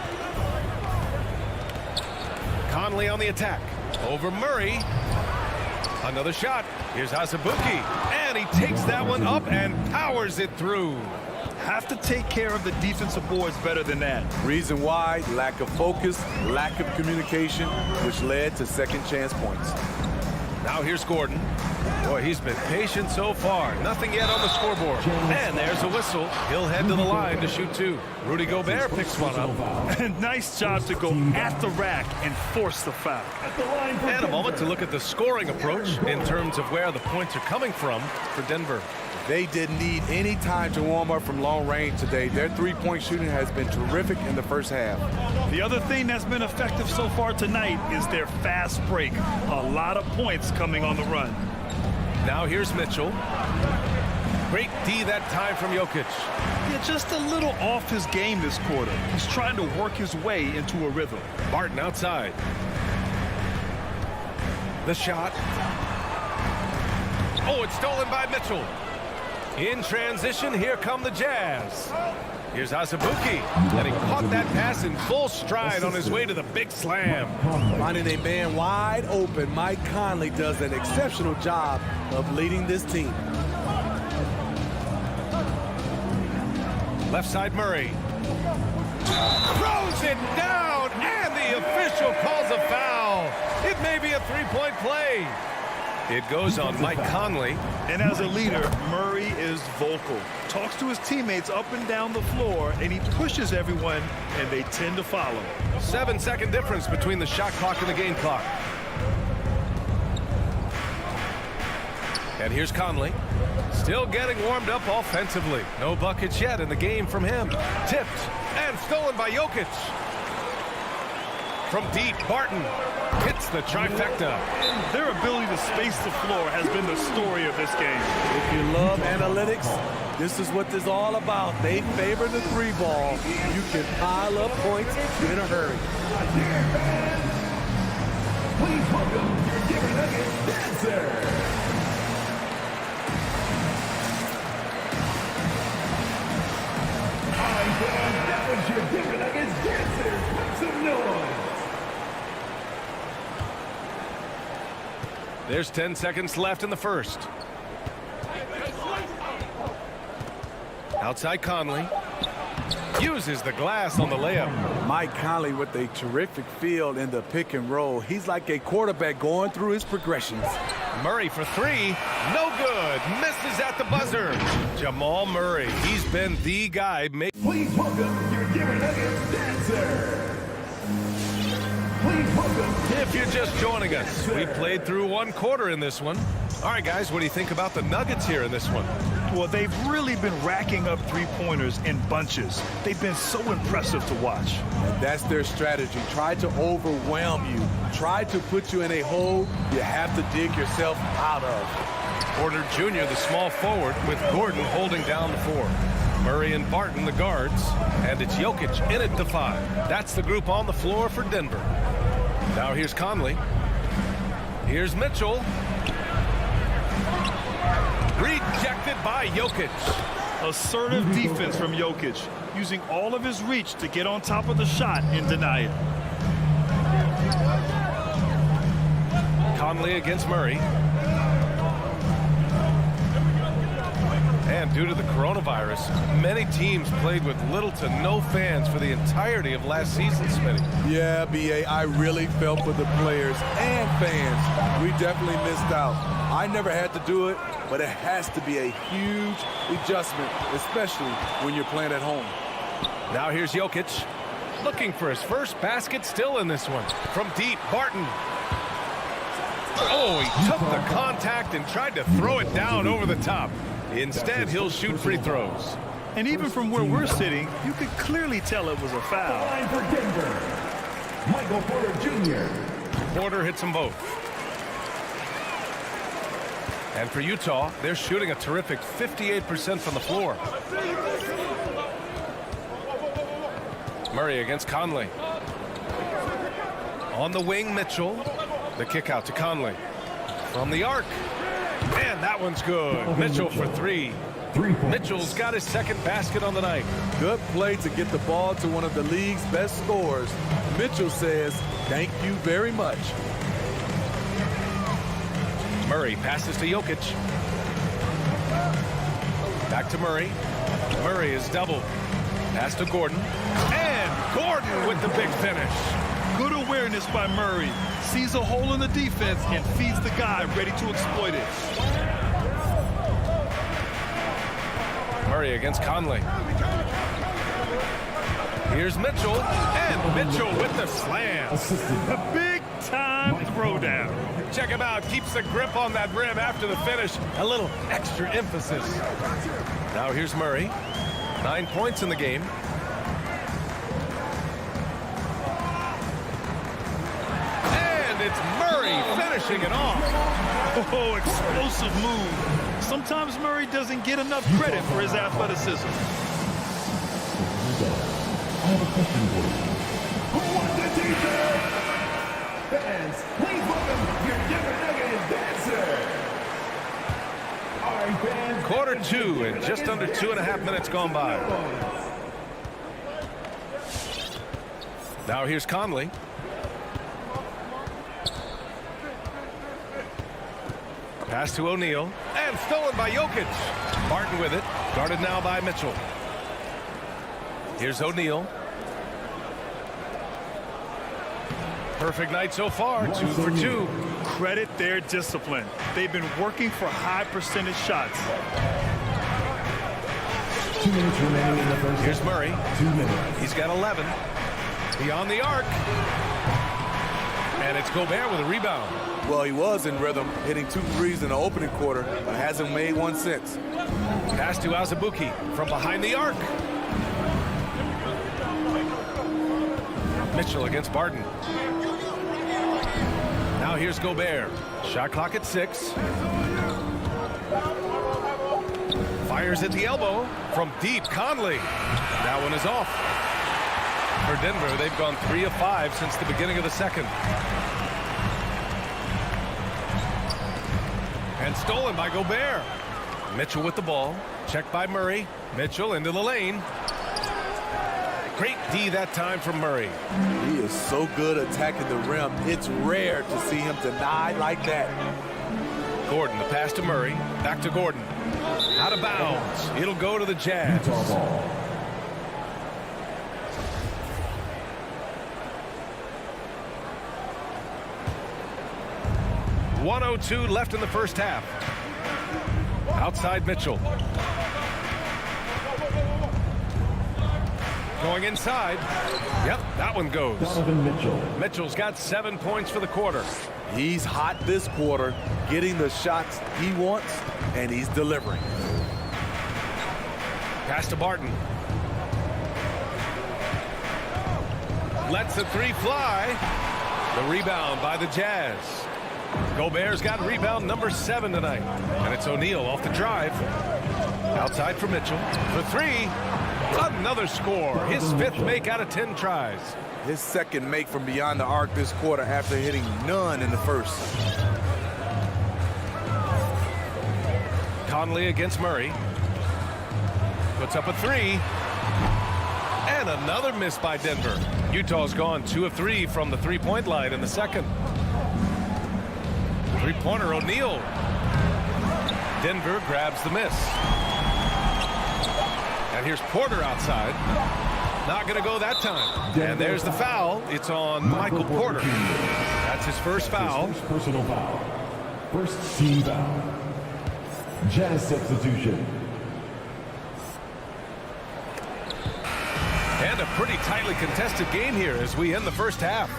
S7: Conley on the attack. Over Murray. Another shot. Here's Azubuike. And he takes that one up and powers it through.
S9: Have to take care of the defensive boards better than that.
S12: Reason why, lack of focus, lack of communication, which led to second chance points.
S7: Now here's Gordon. Boy, he's been patient so far. Nothing yet on the scoreboard. And there's a whistle. He'll head to the line to shoot 2. Rudy Gobert picks one up.
S9: Nice job to go at the rack and force the foul.
S7: And a moment to look at the scoring approach in terms of where the points are coming from for Denver.
S12: They didn't need any time to warm up from long range today. Their three-point shooting has been terrific in the first half.
S9: The other thing that's been effective so far tonight is their fast break. A lot of points coming on the run.
S7: Now here's Mitchell. Great D that time from Jokic.
S9: Yeah, just a little off his game this quarter. He's trying to work his way into a rhythm.
S7: Barton outside. The shot. Oh, it's stolen by Mitchell. In transition, here come the Jazz. Here's Azubuike, and he caught that pass in full stride on his way to the big slam.
S12: Finding a man wide open, Mike Conley does an exceptional job of leading this team.
S7: Left side Murray. Throws it down, and the official calls a foul. It may be a three-point play. It goes on Mike Conley.
S9: And as a leader, Murray is vocal. Talks to his teammates up and down the floor, and he pushes everyone, and they tend to follow.
S7: 7-second difference between the shot clock and the game clock. And here's Conley. Still getting warmed up offensively. No buckets yet in the game from him. Tipped and stolen by Jokic. From deep, Barton hits the trifecta.
S9: Their ability to space the floor has been the story of this game.
S12: If you love analytics, this is what this is all about. They favor the three ball. You can pile up points in a hurry.
S4: Please welcome your Denver Nuggets dancer. That was your Denver Nuggets dancer. Make some noise.
S7: There's 10 seconds left in the first. Outside Conley. Uses the glass on the layup.
S12: Mike Conley with a terrific feel in the pick and roll. He's like a quarterback going through his progressions.
S7: Murray for 3. No good. Misses at the buzzer. Jamal Murray. He's been the guy.
S4: Please welcome your Denver Nuggets dancer. Please welcome.
S7: If you're just joining us, we played through one quarter in this one. All right, guys, what do you think about the Nuggets here in this one?
S9: Well, they've really been racking up three-pointers in bunches. They've been so impressive to watch.
S12: And that's their strategy. Try to overwhelm you. Try to put you in a hole you have to dig yourself out of.
S7: Porter Jr., the small forward, with Gordon holding down the 4. Murray and Barton, the guards. And it's Jokic in at the 5. That's the group on the floor for Denver. Now here's Conley. Here's Mitchell. Rejected by Jokic.
S9: Assertive defense from Jokic, using all of his reach to get on top of the shot and deny it.
S7: Conley against Murray. And due to the coronavirus, many teams played with little to no fans for the entirety of last season, Smitty.
S12: Yeah, B.A., I really felt for the players and fans. We definitely missed out. I never had to do it, but it has to be a huge adjustment, especially when you're playing at home.
S7: Now here's Jokic, looking for his first basket still in this one. From deep, Barton. Oh, he took the contact and tried to throw it down over the top. Instead, he'll shoot free throws.
S9: And even from where we're sitting, you could clearly tell it was a foul.
S4: Line for Denver, Michael Porter Jr.
S7: Porter hits them both. And for Utah, they're shooting a terrific 58% from the floor. Murray against Conley. On the wing, Mitchell. The kick out to Conley. From the arc. And that one's good. Mitchell for 3. Mitchell's got his second basket on the night.
S12: Good play to get the ball to one of the league's best scorers. Mitchell says, thank you very much.
S7: Murray passes to Jokic. Back to Murray. Murray is doubled. Pass to Gordon. And Gordon with the big finish.
S9: Good awareness by Murray. Sees a hole in the defense and feeds the guy ready to exploit it.
S7: Murray against Conley. Here's Mitchell, and Mitchell with the slam.
S9: A big-time throwdown.
S7: Check him out. Keeps the grip on that rim after the finish. A little extra emphasis. Now here's Murray. 9 points in the game. And it's Murray finishing it off.
S9: Oh, explosive move. Sometimes Murray doesn't get enough credit for his athleticism.
S10: I have a question for you. Who won the t-shirt? Fans, please welcome your Denver Nuggets dancer. All right, fans.
S7: Quarter 2 and just under 2.5 minutes gone by. Now here's Conley. Pass to O'Neal, and stolen by Jokic. Barton with it, guarded now by Mitchell. Here's O'Neal. Perfect night so far, 2 for 2.
S9: Credit their discipline. They've been working for high percentage shots.
S10: 2 minutes remaining in the first.
S7: Here's Murray.
S10: 2 minutes.
S7: He's got 11. Beyond the arc. And it's Gobert with a rebound.
S12: Well, he was in rhythm, hitting 2 threes in the opening quarter, but hasn't made one since.
S7: Pass to Azubuike from behind the arc. Mitchell against Barton. Now here's Gobert. Shot clock at 6. Fires at the elbow from deep. Conley. That one is off. For Denver, they've gone 3 of 5 since the beginning of the second. And stolen by Gobert. Mitchell with the ball. Checked by Murray. Mitchell into the lane. Great D that time from Murray.
S12: He is so good attacking the rim. It's rare to see him denied like that.
S7: Gordon, the pass to Murray. Back to Gordon. Out of bounds. It'll go to the Jazz.
S10: Utah ball.
S7: .102 left in the first half. Outside Mitchell. Going inside. Yep, that one goes.
S10: Donovan Mitchell.
S7: Mitchell's got 7 points for the quarter.
S12: He's hot this quarter, getting the shots he wants, and he's delivering.
S7: Pass to Barton. Lets the 3 fly. The rebound by the Jazz. Gobert's got rebound number 7 tonight. And it's O'Neal off the drive. Outside for Mitchell. For 3. Another score. His 5th make out of 10 tries.
S12: His second make from beyond the arc this quarter after hitting none in the first.
S7: Conley against Murray. Puts up a 3. And another miss by Denver. Utah's gone 2 of 3 from the 3-point line in the second. 3-pointer O'Neal. Denver grabs the miss. And here's Porter outside. Not going to go that time. And there's the foul. It's on Michael Porter. That's his first foul.
S10: His first personal foul. First team foul. Jazz substitution.
S7: And a pretty tightly contested game here as we end the first half.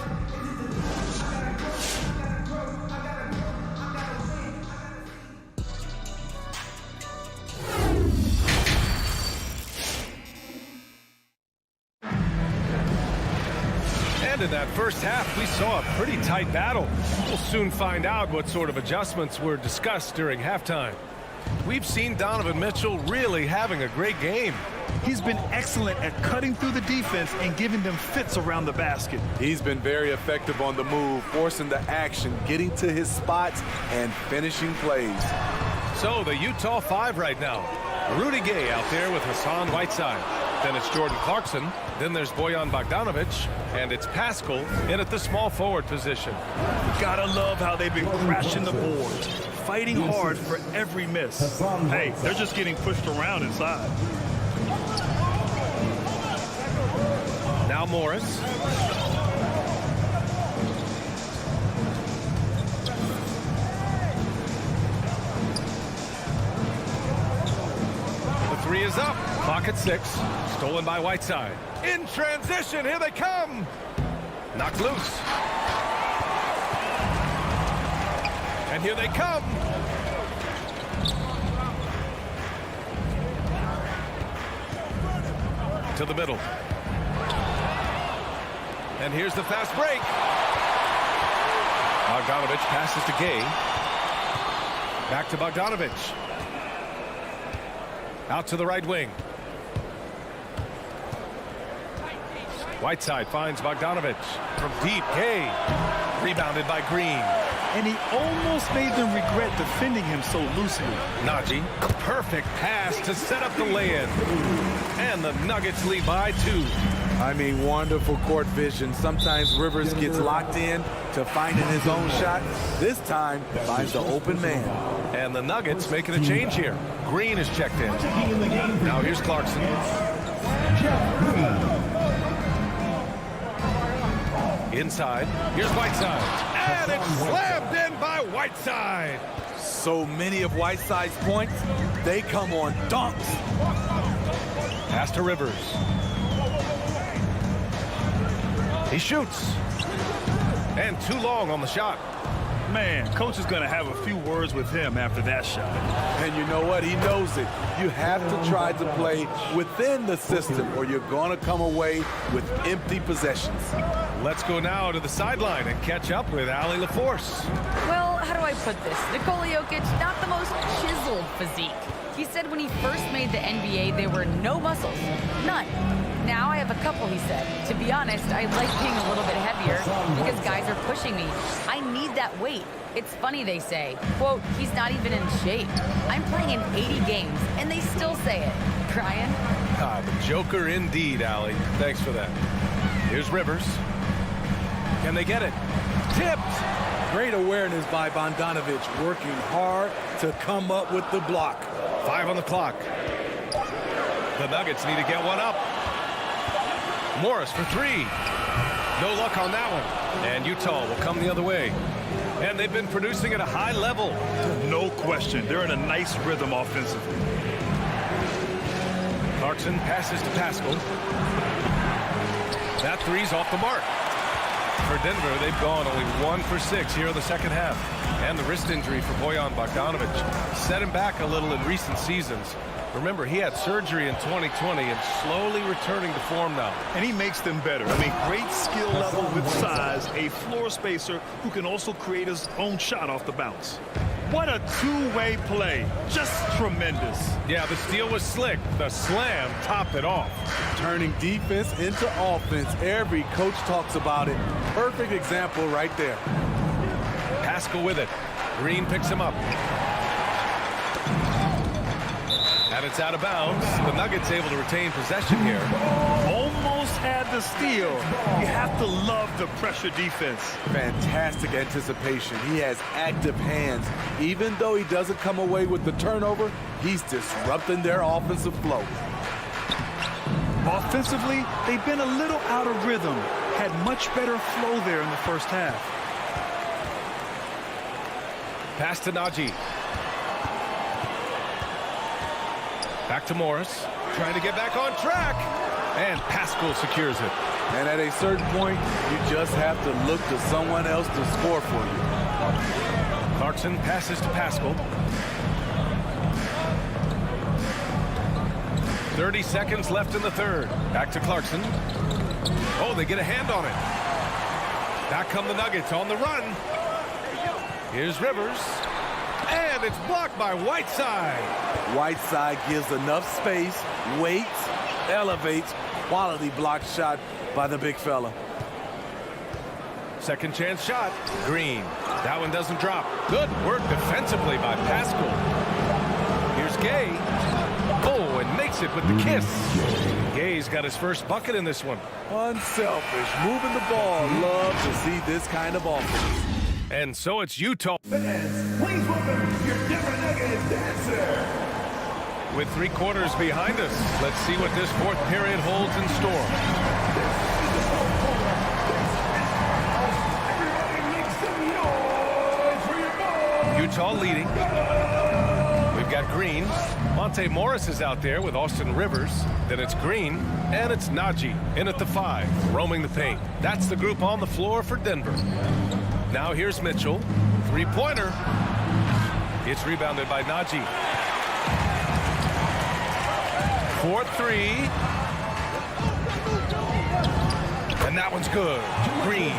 S7: In that first half, we saw a pretty tight battle. We'll soon find out what sort of adjustments were discussed during halftime. We've seen Donovan Mitchell really having a great game.
S9: He's been excellent at cutting through the defense and giving them fits around the basket.
S12: He's been very effective on the move, forcing the action, getting to his spots, and finishing plays.
S7: So the Utah 5 right now. Rudy Gay out there with Hassan Whiteside. Then it's Jordan Clarkson. Then there's Bojan Bogdanovic. And it's Pascal in at the small forward position.
S9: Gotta love how they've been crashing the boards, fighting hard for every miss. Hey, they're just getting pushed around inside.
S7: Now Morris. Clock at 6. Stolen by Whiteside. In transition, here they come. Knocked loose. And here they come. To the middle. And here's the fast break. Bogdanovich passes to Gay. Back to Bogdanovich. Out to the right wing. Whiteside finds Bogdanovich. From deep, Gay. Rebounded by Green.
S9: And he almost made them regret defending him so loosely.
S7: Najee, perfect pass to set up the lay-in. And the Nuggets lead by 2.
S12: I mean, wonderful court vision. Sometimes Rivers gets locked in to finding his own shot. This time, finds the open man.
S7: And the Nuggets making a change here. Green is checked in. Now here's Clarkson. Inside. Here's Whiteside. And it's slammed in by Whiteside.
S12: So many of Whiteside's points, they come on dunks.
S7: Pass to Rivers. He shoots. And too long on the shot.
S9: Man, coach is going to have a few words with him after that shot.
S12: And you know what? He knows it. You have to try to play within the system or you're going to come away with empty possessions.
S7: Let's go now to the sideline and catch up with Allie LaForce.
S13: Well, how do I put this? Nikola Jokic, not the most chiseled physique. He said when he first made the NBA, there were no muscles. None. Now I have a couple, he said. To be honest, I like being a little bit heavier because guys are pushing me. I need that weight. It's funny they say, quote, he's not even in shape. I'm playing in 80 games, and they still say it. Brian?
S7: The Joker indeed, Allie. Thanks for that. Here's Rivers. Can they get it? Tipped!
S12: Great awareness by Bogdanovich, working hard to come up with the block.
S7: 5 on the clock. The Nuggets need to get one up. Morris for 3. No luck on that one. And Utah will come the other way. And they've been producing at a high level.
S9: No question. They're in a nice rhythm offensively.
S7: Clarkson passes to Pascal. That 3's off the mark. For Denver, they've gone only 1 for 6 here in the second half. And the wrist injury for Bojan Bogdanovich set him back a little in recent seasons. Remember, he had surgery in 2020 and slowly returning to form now.
S9: And he makes them better. I mean, great skill level with size, a floor spacer who can also create his own shot off the bounce. What a two-way play. Just tremendous.
S7: Yeah, the steal was slick. The slam topped it off.
S12: Turning defense into offense. Every coach talks about it. Perfect example right there.
S7: Pascal with it. Green picks him up. And it's out of bounds. The Nuggets able to retain possession here.
S9: Almost had the steal. You have to love the pressure defense.
S12: Fantastic anticipation. He has active hands. Even though he doesn't come away with the turnover, he's disrupting their offensive flow.
S9: Offensively, they've been a little out of rhythm. Had much better flow there in the first half.
S7: Pass to Najee. Back to Morris, trying to get back on track. And Pascal secures it.
S12: And at a certain point, you just have to look to someone else to score for you.
S7: Clarkson passes to Pascal. 30 seconds left in the third. Back to Clarkson. Oh, they get a hand on it. Back come the Nuggets on the run. Here's Rivers. And it's blocked by Whiteside.
S12: Whiteside gives enough space, waits, elevates. Quality block shot by the big fella.
S7: Second chance shot. Green. That one doesn't drop. Good work defensively by Pascal. Here's Gay. Oh, and makes it with the kiss. Gay's got his first bucket in this one.
S12: Unselfish, moving the ball. Love to see this kind of offense.
S7: And so it's Utah.
S10: Fans, please welcome your Denver Nuggets dancer.
S7: With 3 quarters behind us, let's see what this fourth period holds in store. Utah leading. We've got got Green. Monte Morris is out there with Austin Rivers. Then it's Green, and it's Najee in at the 5, roaming the paint. That's the group on the floor for Denver. Now here's Mitchell. Three-pointer. It's rebounded by Najee. 4-3. And that one's good. Green.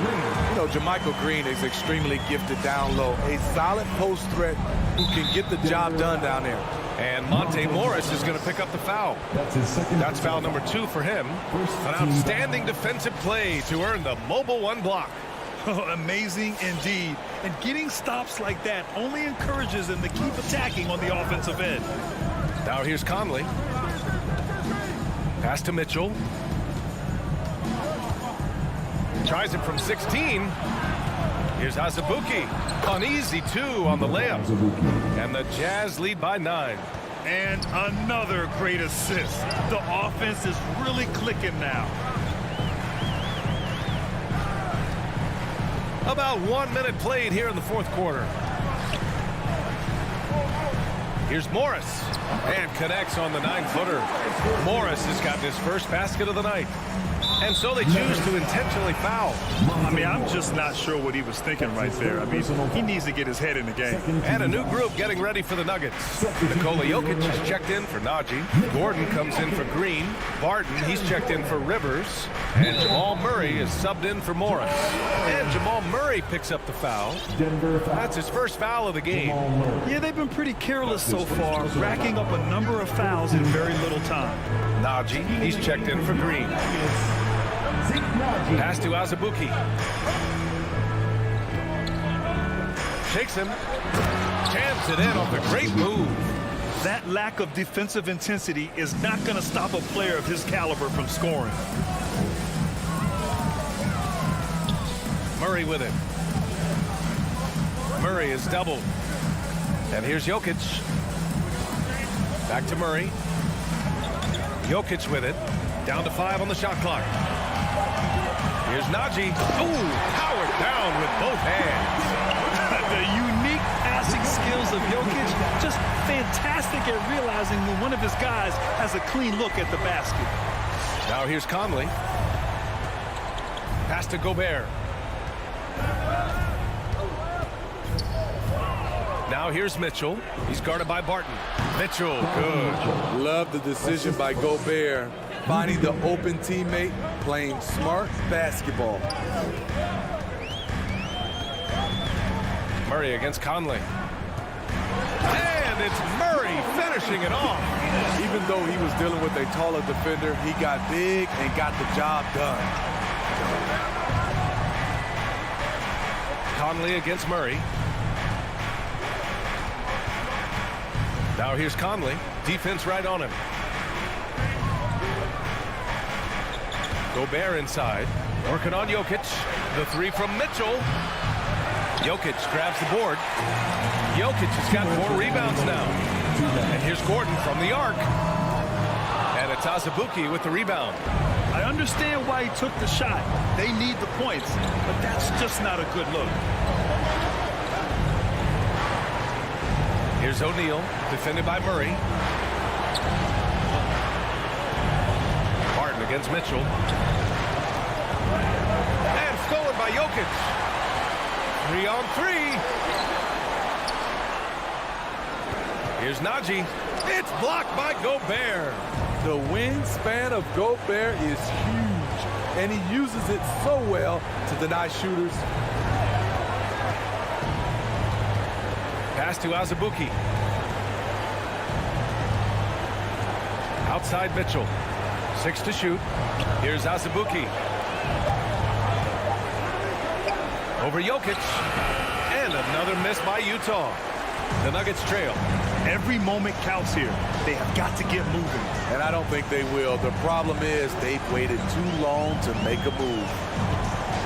S12: You know, JaMychal Green is extremely gifted down low. A solid post threat who can get the job done down there.
S7: And Monte Morris is going to pick up the foul. That's foul number 2 for him. An outstanding defensive play to earn the Mobile One block.
S9: Amazing indeed. And getting stops like that only encourages them to keep attacking on the offensive end.
S7: Now here's Conley. Pass to Mitchell. Tries it from 16. Here's Azubuike. An easy 2 on the layup. And the Jazz lead by 9.
S9: And another great assist. The offense is really clicking now.
S7: About 1 minute played here in the fourth quarter. Here's Morris. And connects on the 9-footer. Morris has gotten his first basket of the night. And so they choose to intentionally foul.
S9: I mean, I'm just not sure what he was thinking right there. I mean, he needs to get his head in the game.
S7: And a new group getting ready for the Nuggets. Nikola Jokic is checked in for Najee. Gordon comes in for Green. Barton, he's checked in for Rivers. And Jamal Murray is subbed in for Morris. And Jamal Murray picks up the foul. That's his first foul of the game.
S9: Yeah, they've been pretty careless so far, racking up a number of fouls in very little time.
S7: Najee, he's checked in for Green. Pass to Azubuike. Shakes him. Jams it in off a great move.
S9: That lack of defensive intensity is not going to stop a player of his caliber from scoring.
S7: Murray with it. Murray is doubled. And here's Jokic. Back to Murray. Jokic with it. Down to 5 on the shot clock. Here's Najee. Ooh, powered down with both hands.
S9: The unique passing skills of Jokic, just fantastic at realizing when one of his guys has a clean look at the basket.
S7: Now here's Conley. Pass to Gobert. Now here's Mitchell. He's guarded by Barton. Mitchell, good.
S12: Love the decision by Gobert. Finding the open teammate, playing smart basketball.
S7: Murray against Conley. And it's Murray finishing it off.
S12: Even though he was dealing with a taller defender, he got big and got the job done.
S7: Conley against Murray. Now here's Conley. Defense right on him. Gobert inside. Working on Jokic. The 3 from Mitchell. Jokic grabs the board. Jokic has got 4 rebounds now. And here's Gordon from the arc. And it's Azubuike with the rebound.
S9: I understand why he took the shot. They need the points, but that's just not a good look.
S7: Here's O'Neal, defended by Murray. Barton against Mitchell. And stolen by Jokic. 3-on-3. Here's Najee. It's blocked by Gobert.
S12: The wingspan of Gobert is huge, and he uses it so well to deny shooters.
S7: Pass to Azubuike. Outside Mitchell. 6 to shoot. Here's Azubuike. Over Jokic. And another miss by Utah. The Nuggets trail.
S9: Every moment counts here. They have got to get moving.
S12: And I don't think they will. The problem is they've waited too long to make a move.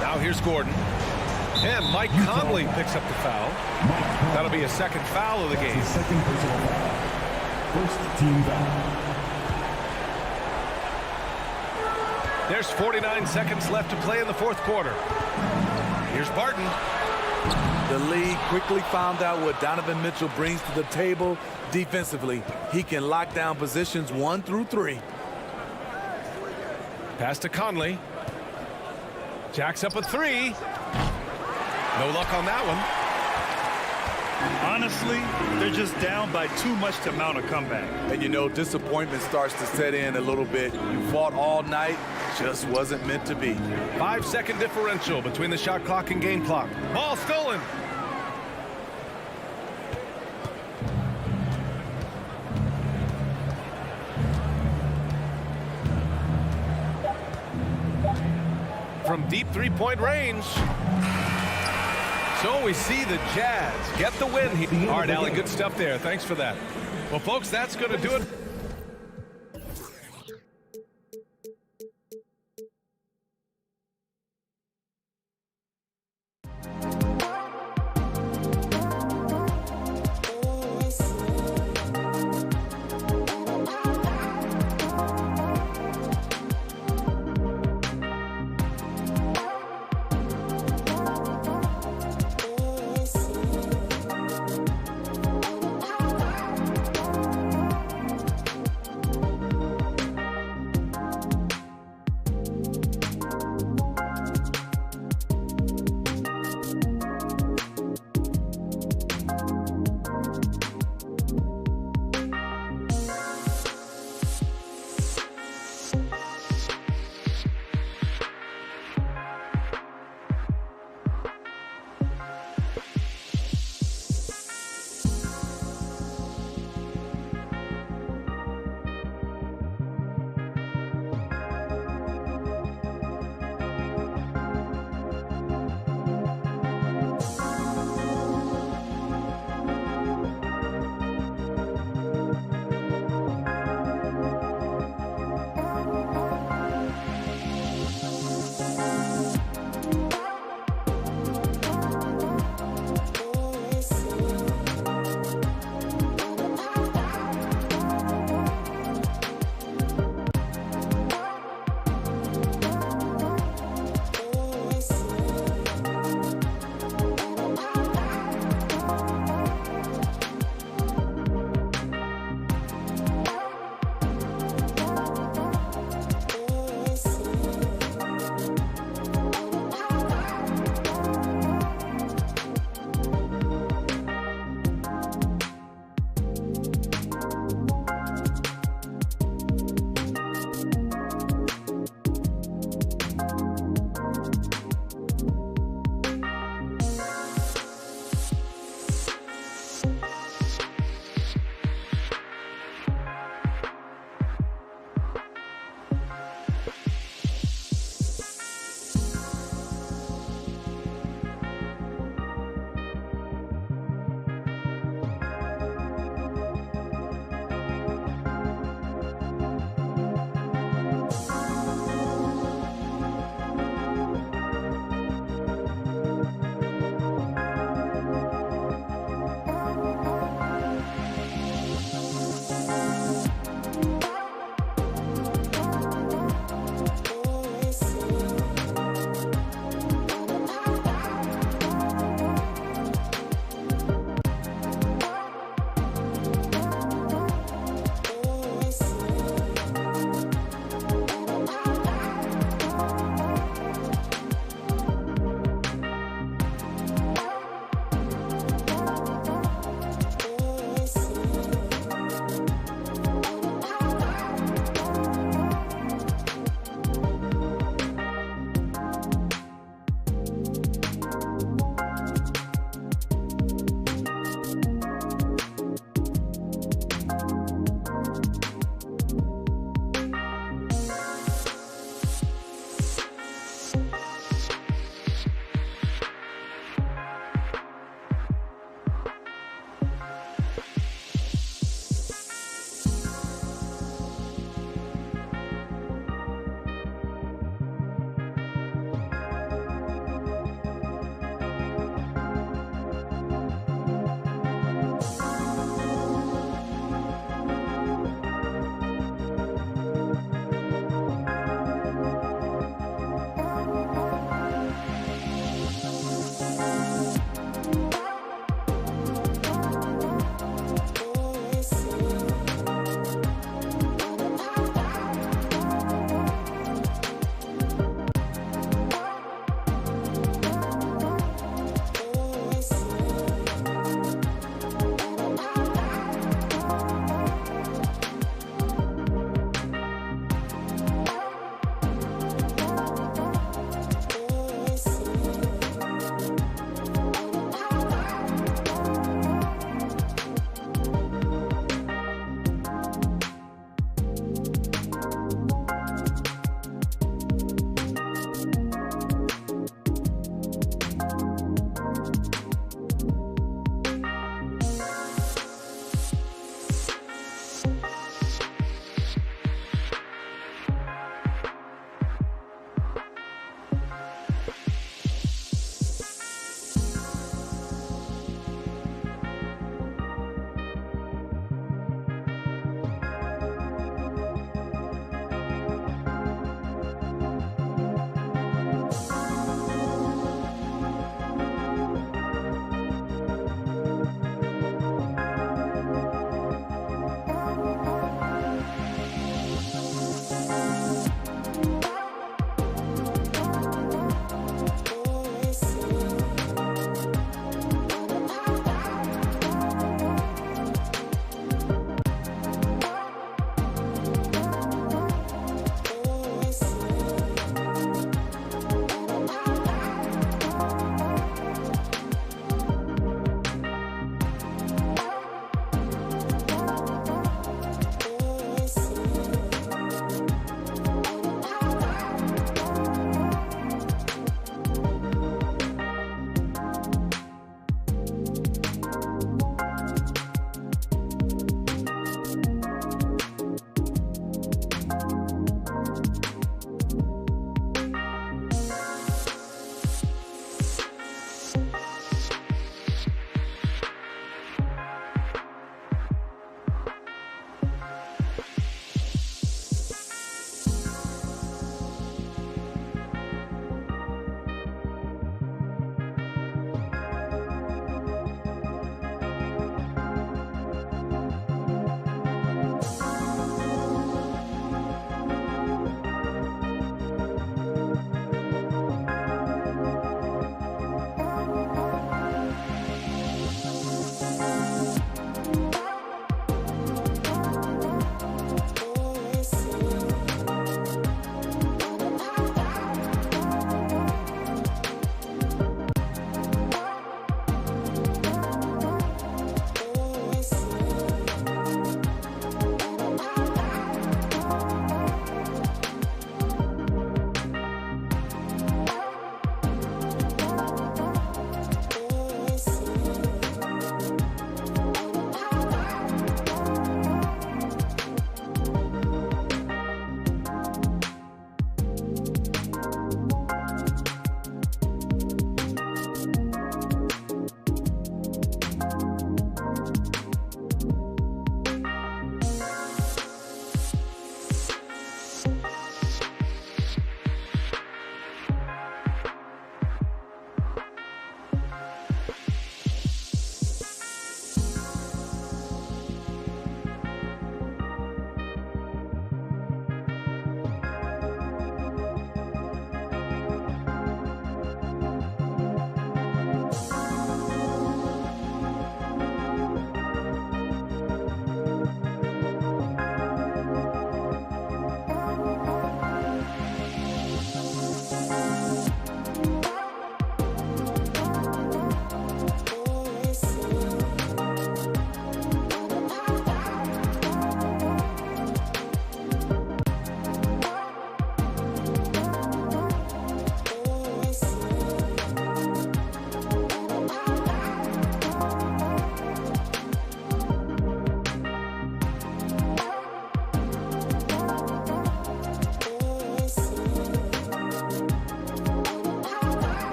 S7: Now here's Gordon. And Mike Conley picks up the foul. That'll be a second foul of the game.
S10: Second personal foul. First team foul.
S7: There's 49 seconds left to play in the fourth quarter. Here's Barton.
S12: The league quickly found out what Donovan Mitchell brings to the table defensively. He can lock down positions 1 through 3.
S7: Pass to Conley. Jacks up a 3. No luck on that one.
S9: Honestly, they're just down by too much to mount a comeback.
S12: And you know, disappointment starts to set in a little bit. You fought all night, just wasn't meant to be.
S7: 5-second differential between the shot clock and game clock. Ball stolen. From deep three-point range. So we see the Jazz get the win here. All right, Allie, good stuff there. Thanks for that. Well, folks, that's going to do it.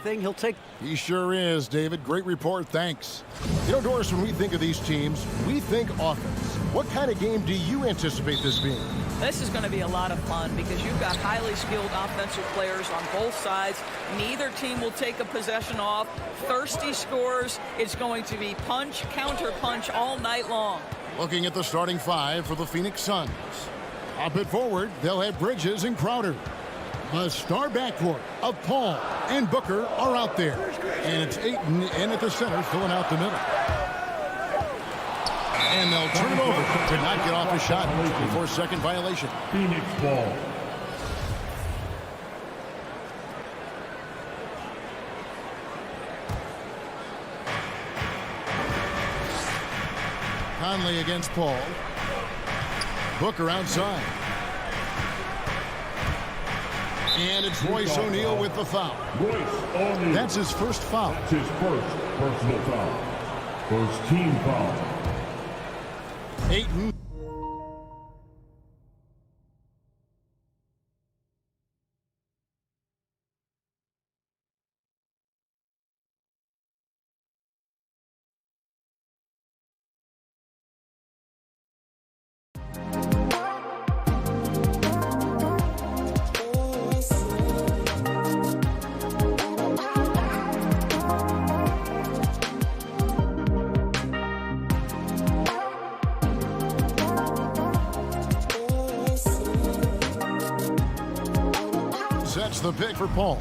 S5: anything, he'll take.
S1: He sure is, David. Great report. Thanks. You know, Doris, when we think of these teams, we think offense. What kind of game do you anticipate this being?
S8: This is going to be a lot of fun because you've got highly skilled offensive players on both sides. Neither team will take a possession off. Thirsty scores. It's going to be punch, counter punch all night long.
S1: Looking at the starting five for the Phoenix Suns. Up it forward, they'll have Bridges and Crowder. The star backcourt of Paul and Booker are out there. And it's Ayton in at the center, filling out the middle. And they'll turn it over. Could not get off the shot before second violation.
S10: Phoenix ball.
S1: Conley against Paul. Booker outside. And it's Royce O'Neal with the foul.
S10: Royce O'Neal.
S1: That's his first foul.
S10: That's his first personal foul. First team foul.
S1: Ayton. Sets the pick for Paul.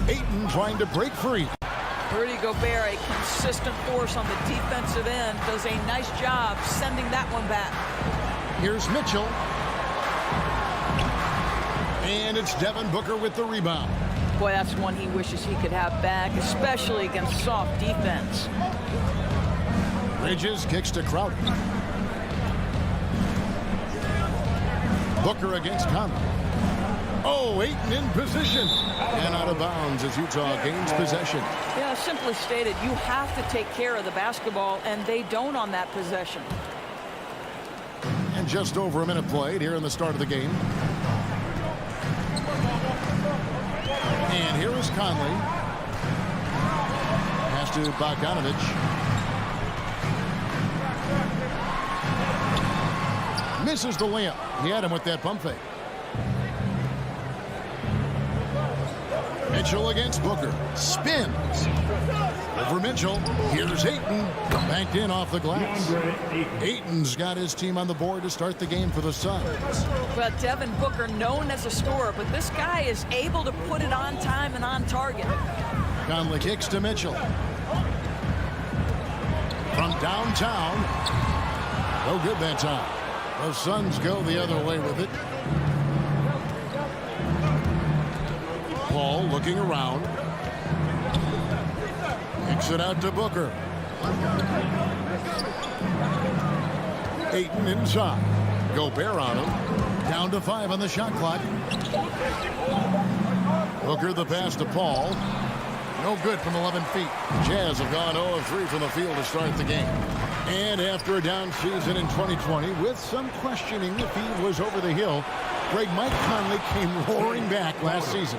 S1: Ayton trying to break free.
S8: Rudy Gobert, a consistent force on the defensive end, does a nice job sending that one back.
S1: Here's Mitchell. And it's Devin Booker with the rebound.
S8: Boy, that's one he wishes he could have back, especially against soft defense.
S1: Bridges kicks to Crowder. Booker against Conley. Oh, Ayton in position. And out of bounds as Utah gains possession.
S8: Yeah, simply stated, you have to take care of the basketball, and they don't on that possession.
S1: And just over a minute played here in the start of the game. And here is Conley. Pass to Bogdanovich. Misses the layup. He had him with that pump fake. Mitchell against Booker. Spins. Over Mitchell. Here's Ayton. Banked in off the glass. Ayton's got his team on the board to start the game for the Suns.
S8: Well, Devin Booker, known as a scorer, but this guy is able to put it on time and on target.
S1: Conley kicks to Mitchell. From downtown. No good that time. The Suns go the other way with it. Paul looking around. Kicks it out to Booker. Ayton inside. Gobert on him. Down to 5 on the shot clock. Booker the pass to Paul. No good from 11 feet. Jazz have gone 0 of 3 from the field to start the game. And after a down season in 2020, with some questioning if he was over the hill, Mike Conley came roaring back last season.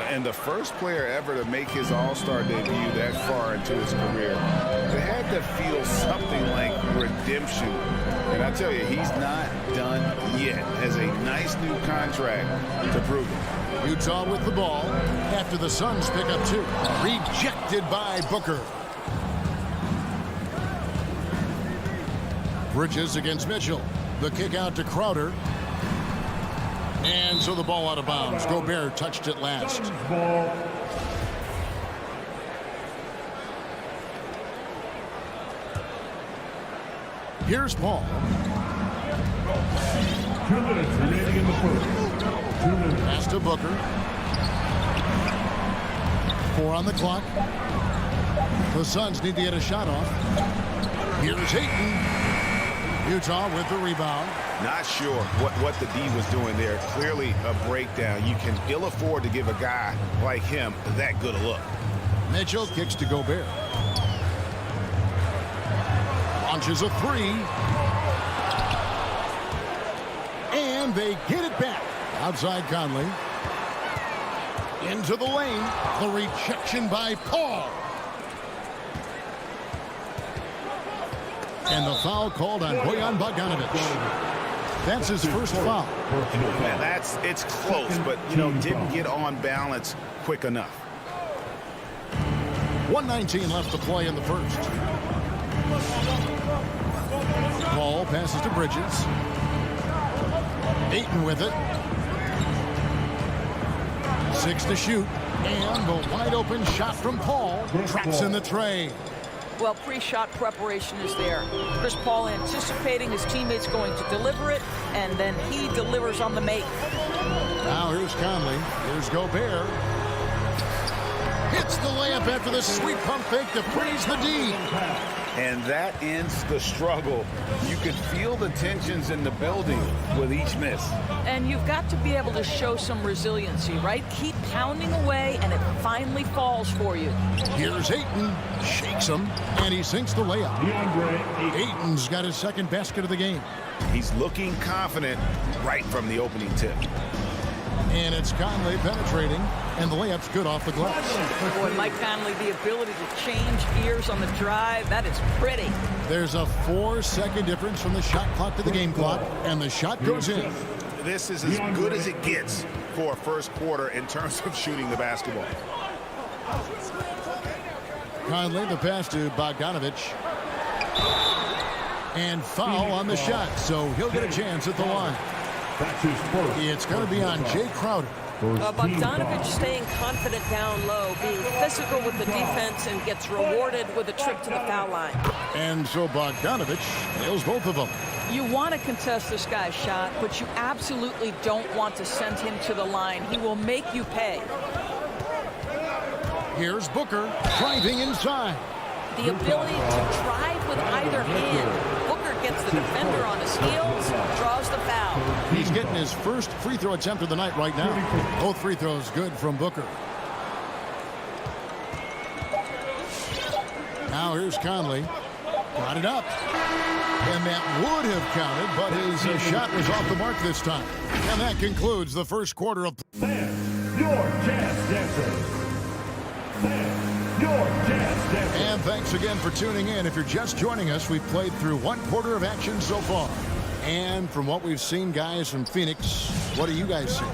S2: And the first player ever to make his All-Star debut that far into his career, it had to feel something like redemption. And I tell you, he's not done yet. Has a nice new contract to prove it.
S1: Utah with the ball after the Suns pick up 2. Rejected by Booker. Bridges against Mitchell. The kick out to Crowder. And so the ball out of bounds. Gobert touched it last. Here's Paul.
S10: 2 minutes remaining in the first. 2 minutes.
S1: Pass to Booker. 4 on the clock. The Suns need to get a shot off. Here's Ayton. Utah with the rebound.
S2: Not sure what the D was doing there. Clearly a breakdown. You can ill afford to give a guy like him that good a look.
S1: Mitchell kicks to Gobert. Launches a 3. And they get it back. Outside Conley. Into the lane. The rejection by Paul. And the foul called on Bojan Bogdanovic. That's his first foul.
S2: And it's close, but, didn't get on balance quick enough.
S1: 1:19 left to play in the first. Paul passes to Bridges. Ayton with it. 6 to shoot. And the wide open shot from Paul traps in the tray.
S8: Well, pre-shot preparation is there. Chris Paul anticipating his teammates going to deliver it, and then he delivers on the make.
S1: Now here's Conley. Here's Gobert. Hits the layup after the sweet pump fake to freeze the D.
S2: And that ends the struggle. You can feel the tensions in the building with each miss.
S8: And you've got to be able to show some resiliency, right? Keep pounding away, and it finally falls for you.
S1: Here's Ayton. Shakes him, and he sinks the layup. Ayton's got his second basket of the game.
S2: He's looking confident right from the opening tip.
S1: And it's Conley penetrating, and the layup's good off the glass.
S8: Boy, Mike Conley, the ability to change gears on the drive, that is pretty.
S1: There's a 4-second difference from the shot clock to the game clock, and the shot goes in.
S2: This is as good as it gets for a first quarter in terms of shooting the basketball.
S1: Conley, the pass to Bogdanovic. And foul on the shot, so he'll get a chance at the line. It's going to be on Jay Crowder.
S14: Bogdanovic staying confident down low, being physical with the defense, and gets rewarded with a trip to the foul line.
S1: And so Bogdanovic nails both of them.
S8: You want to contest this guy's shot, but you absolutely don't want to send him to the line. He will make you pay.
S1: Here's Booker driving inside.
S8: The ability to drive with either hand. Booker gets the defender on his heels, draws the foul.
S1: He's getting his first free throw attempt of the night right now. Both free throws good from Booker. Now here's Conley. Got it up. And that would have counted, but his shot was off the mark this time. And that concludes the first quarter of...
S10: Your Jazz Dancers. Your Jazz Dancers.
S1: And thanks again for tuning in. If you're just joining us, we've played through one quarter of action so far. And from what we've seen, guys, from Phoenix, what do you guys see?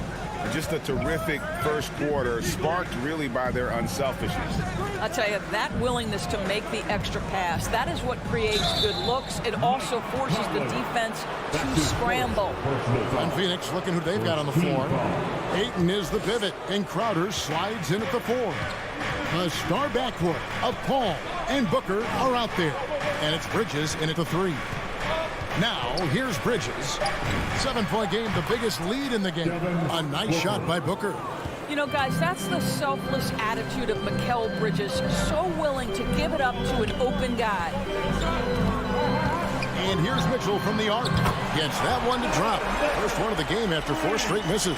S2: Just a terrific first quarter, sparked really by their unselfishness.
S8: I'll tell you, that willingness to make the extra pass, that is what creates good looks. It also forces the defense to scramble.
S1: And Phoenix, looking who they've got on the floor. Ayton is the pivot, and Crowder slides in at the 4. The star backcourt of Paul and Booker are out there. And it's Bridges in at the 3. Now, here's Bridges. 7-point game, the biggest lead in the game. A nice shot by Booker.
S8: You know, guys, that's the selfless attitude of Mikal Bridges. So willing to give it up to an open guy.
S1: And here's Mitchell from the arc. Gets that one to drop. First one of the game after 4 straight misses.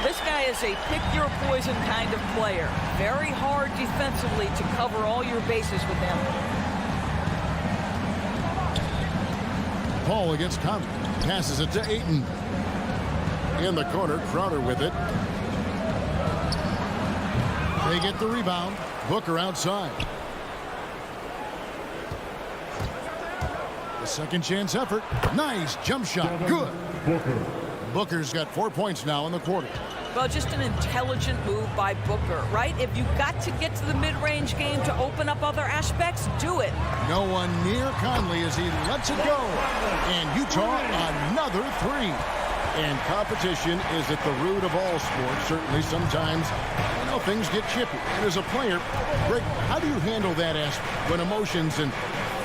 S8: This guy is a pick-your-poison kind of player. Very hard defensively to cover all your bases with him.
S1: Paul against Conley. Passes it to Ayton. In the corner, Crowder with it. They get the rebound. Booker outside. The second chance effort. Nice jump shot. Good. Booker's got 4 points now in the quarter.
S8: Well, just an intelligent move by Booker, right? If you've got to get to the mid-range game to open up other aspects, do it.
S1: No one near Conley as he lets it go. And Utah, another 3. And competition is at the root of all sports. Certainly sometimes, things get chippy. And as a player, Greg, how do you handle that aspect when emotions and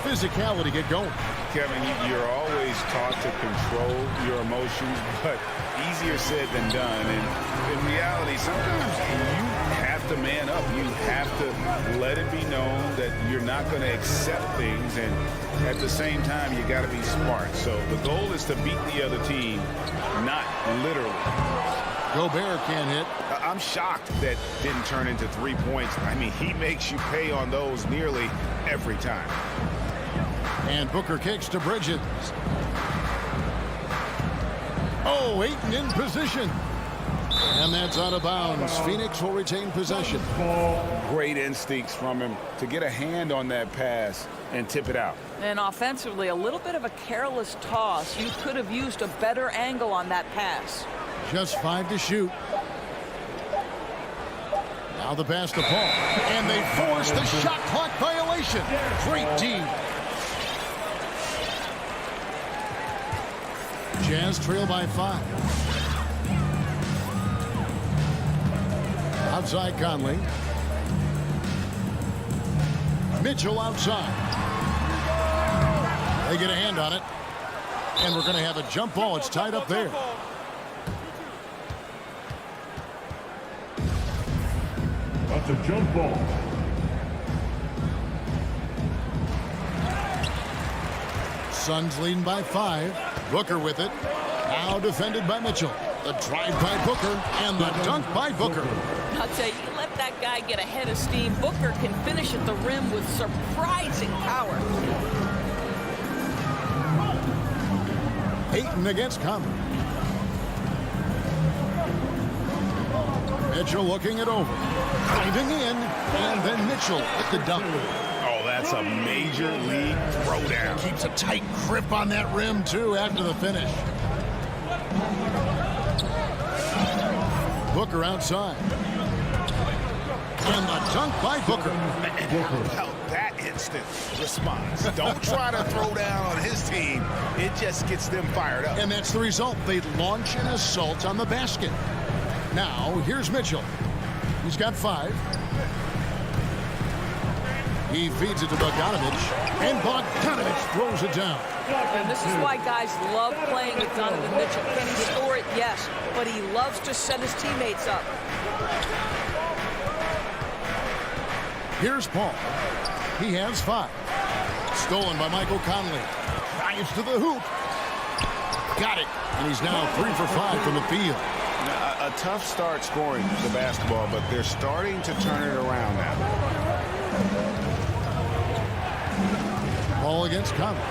S1: physicality get going?
S2: Kevin, you're always taught to control your emotions, but easier said than done. And in reality, sometimes you have to man up. You have to let it be known that you're not going to accept things. And at the same time, you got to be smart. So the goal is to beat the other team, not literally.
S1: Gobert can't hit.
S2: I'm shocked that didn't turn into 3 points. I mean, he makes you pay on those nearly every time.
S1: And Booker kicks to Bridges. Oh, Ayton in position. And that's out of bounds. Phoenix will retain possession.
S2: Great instincts from him to get a hand on that pass and tip it out.
S8: And offensively, a little bit of a careless toss. You could have used a better angle on that pass.
S1: Just 5 to shoot. Now the pass to Paul. And they force the shot clock violation. Great D. Jazz trail by 5. Outside Conley. Mitchell outside. They get a hand on it. And we're going to have a jump ball. It's tied up there.
S10: That's a jump ball.
S1: Suns leading by 5. Booker with it. Now defended by Mitchell. The drive by Booker and the dunk by Booker.
S8: I'll tell you, you let that guy get ahead of steam. Booker can finish at the rim with surprising power.
S1: Ayton against Conley. Mitchell looking it over. Finding in. And then Mitchell at the dunk.
S2: Oh, that's a major league throwdown.
S1: Keeps a tight grip on that rim, too, after the finish. Booker outside. And the dunk by Booker.
S2: How about that instant response? Don't try to throw down on his team. It just gets them fired up.
S1: And that's the result. They launch an assault on the basket. Now, here's Mitchell. He's got 5. He feeds it to Bogdanovich. And Bogdanovich throws it down.
S8: And this is why guys love playing with Donovan Mitchell. Can he score it? Yes. But he loves to set his teammates up.
S1: Here's Paul. He has 5. Stolen by Michael Conley. Drives to the hoop. Got it. And he's now 3 for 5 from the field.
S2: A tough start scoring the basketball, but they're starting to turn it around now.
S1: Ball against Conley.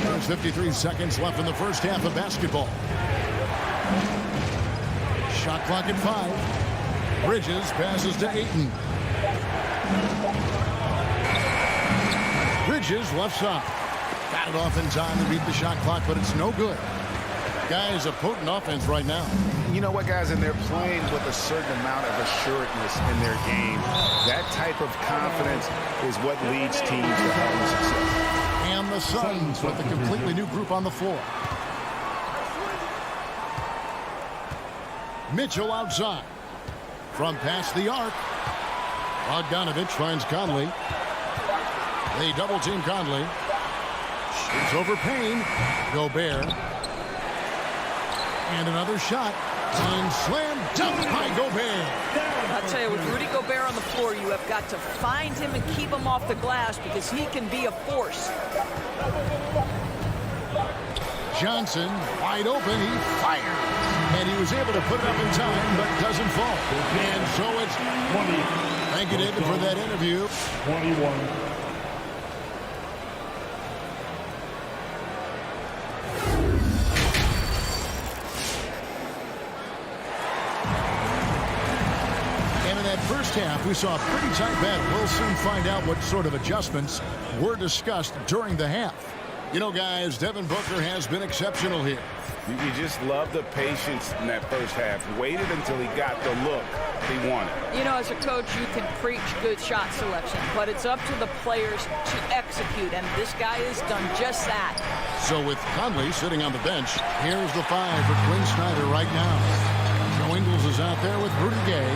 S1: There's 53 seconds left in the first half of basketball. Shot clock at 5. Bridges passes to Ayton. Bridges left side. Got it off in time to beat the shot clock, but it's no good. Guys, a potent offense right now.
S2: You know what, guys? And they're playing with a certain amount of assuredness in their game. That type of confidence is what leads teams to having success.
S1: And the Suns with a completely new group on the floor. Mitchell outside. From past the arc. Bogdanovich finds Conley. They double team Conley. Shoots over Payne. Gobert. And another shot. And slam dunk by Gobert.
S8: I'll tell you, with Rudy Gobert on the floor, you have got to find him and keep him off the glass because he can be a force.
S1: Johnson, wide open, he fired. And he was able to put it up in time, but doesn't fall. And so it's 20. Thank you, David, for that interview.
S10: 21.
S1: First half, we saw a pretty tight battle. We'll soon find out what sort of adjustments were discussed during the half. You know, guys, Devin Booker has been exceptional here.
S2: You just love the patience in that first half. Waited until he got the look he wanted.
S8: You know, as a coach, you can preach good shot selection, but it's up to the players to execute, and this guy has done just that.
S1: So with Conley sitting on the bench, here's the 5 for Quinn Snyder right now. Joe Ingles is out there with Rudy Gay.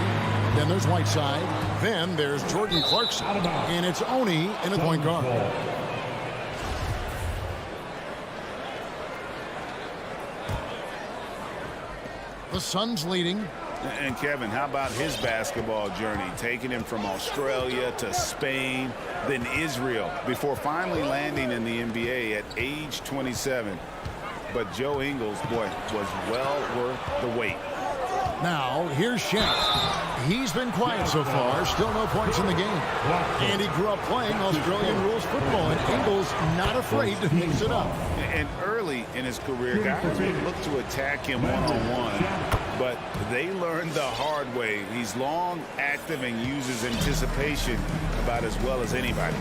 S1: Then there's Whiteside. Then there's Jordan Clarkson. And it's Oni in the point guard. The Suns leading.
S2: And Kevin, how about his basketball journey? Taking him from Australia to Spain, then Israel, before finally landing in the NBA at age 27. But Joe Ingles, boy, was well worth the wait.
S1: Now, here's Shannon. He's been quiet so far. Still no points in the game. And he grew up playing Australian rules football. And Ingles not afraid to mix it up.
S2: And early in his career, guys would look to attack him one-on-one. But they learned the hard way. He's long, active, and uses anticipation about as well as anybody.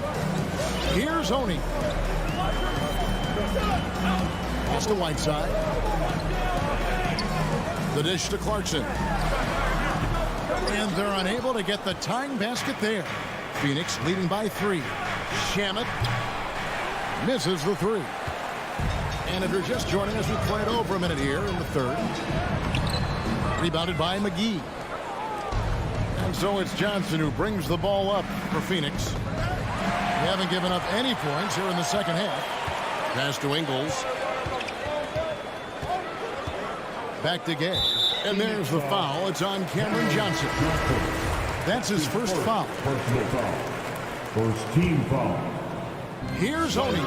S1: Here's Oni. It's to Whiteside. The dish to Clarkson. And they're unable to get the tying basket there. Phoenix leading by 3. Shamet misses the 3. And if you're just joining us, we play it over a minute here in the third. Rebounded by McGee. And so it's Johnson who brings the ball up for Phoenix. They haven't given up any points here in the second half. Pass to Ingles. Back to Gay. And there's the foul. It's on Cameron Johnson. That's his first foul.
S10: Personal foul. First team foul.
S1: Here's Oni.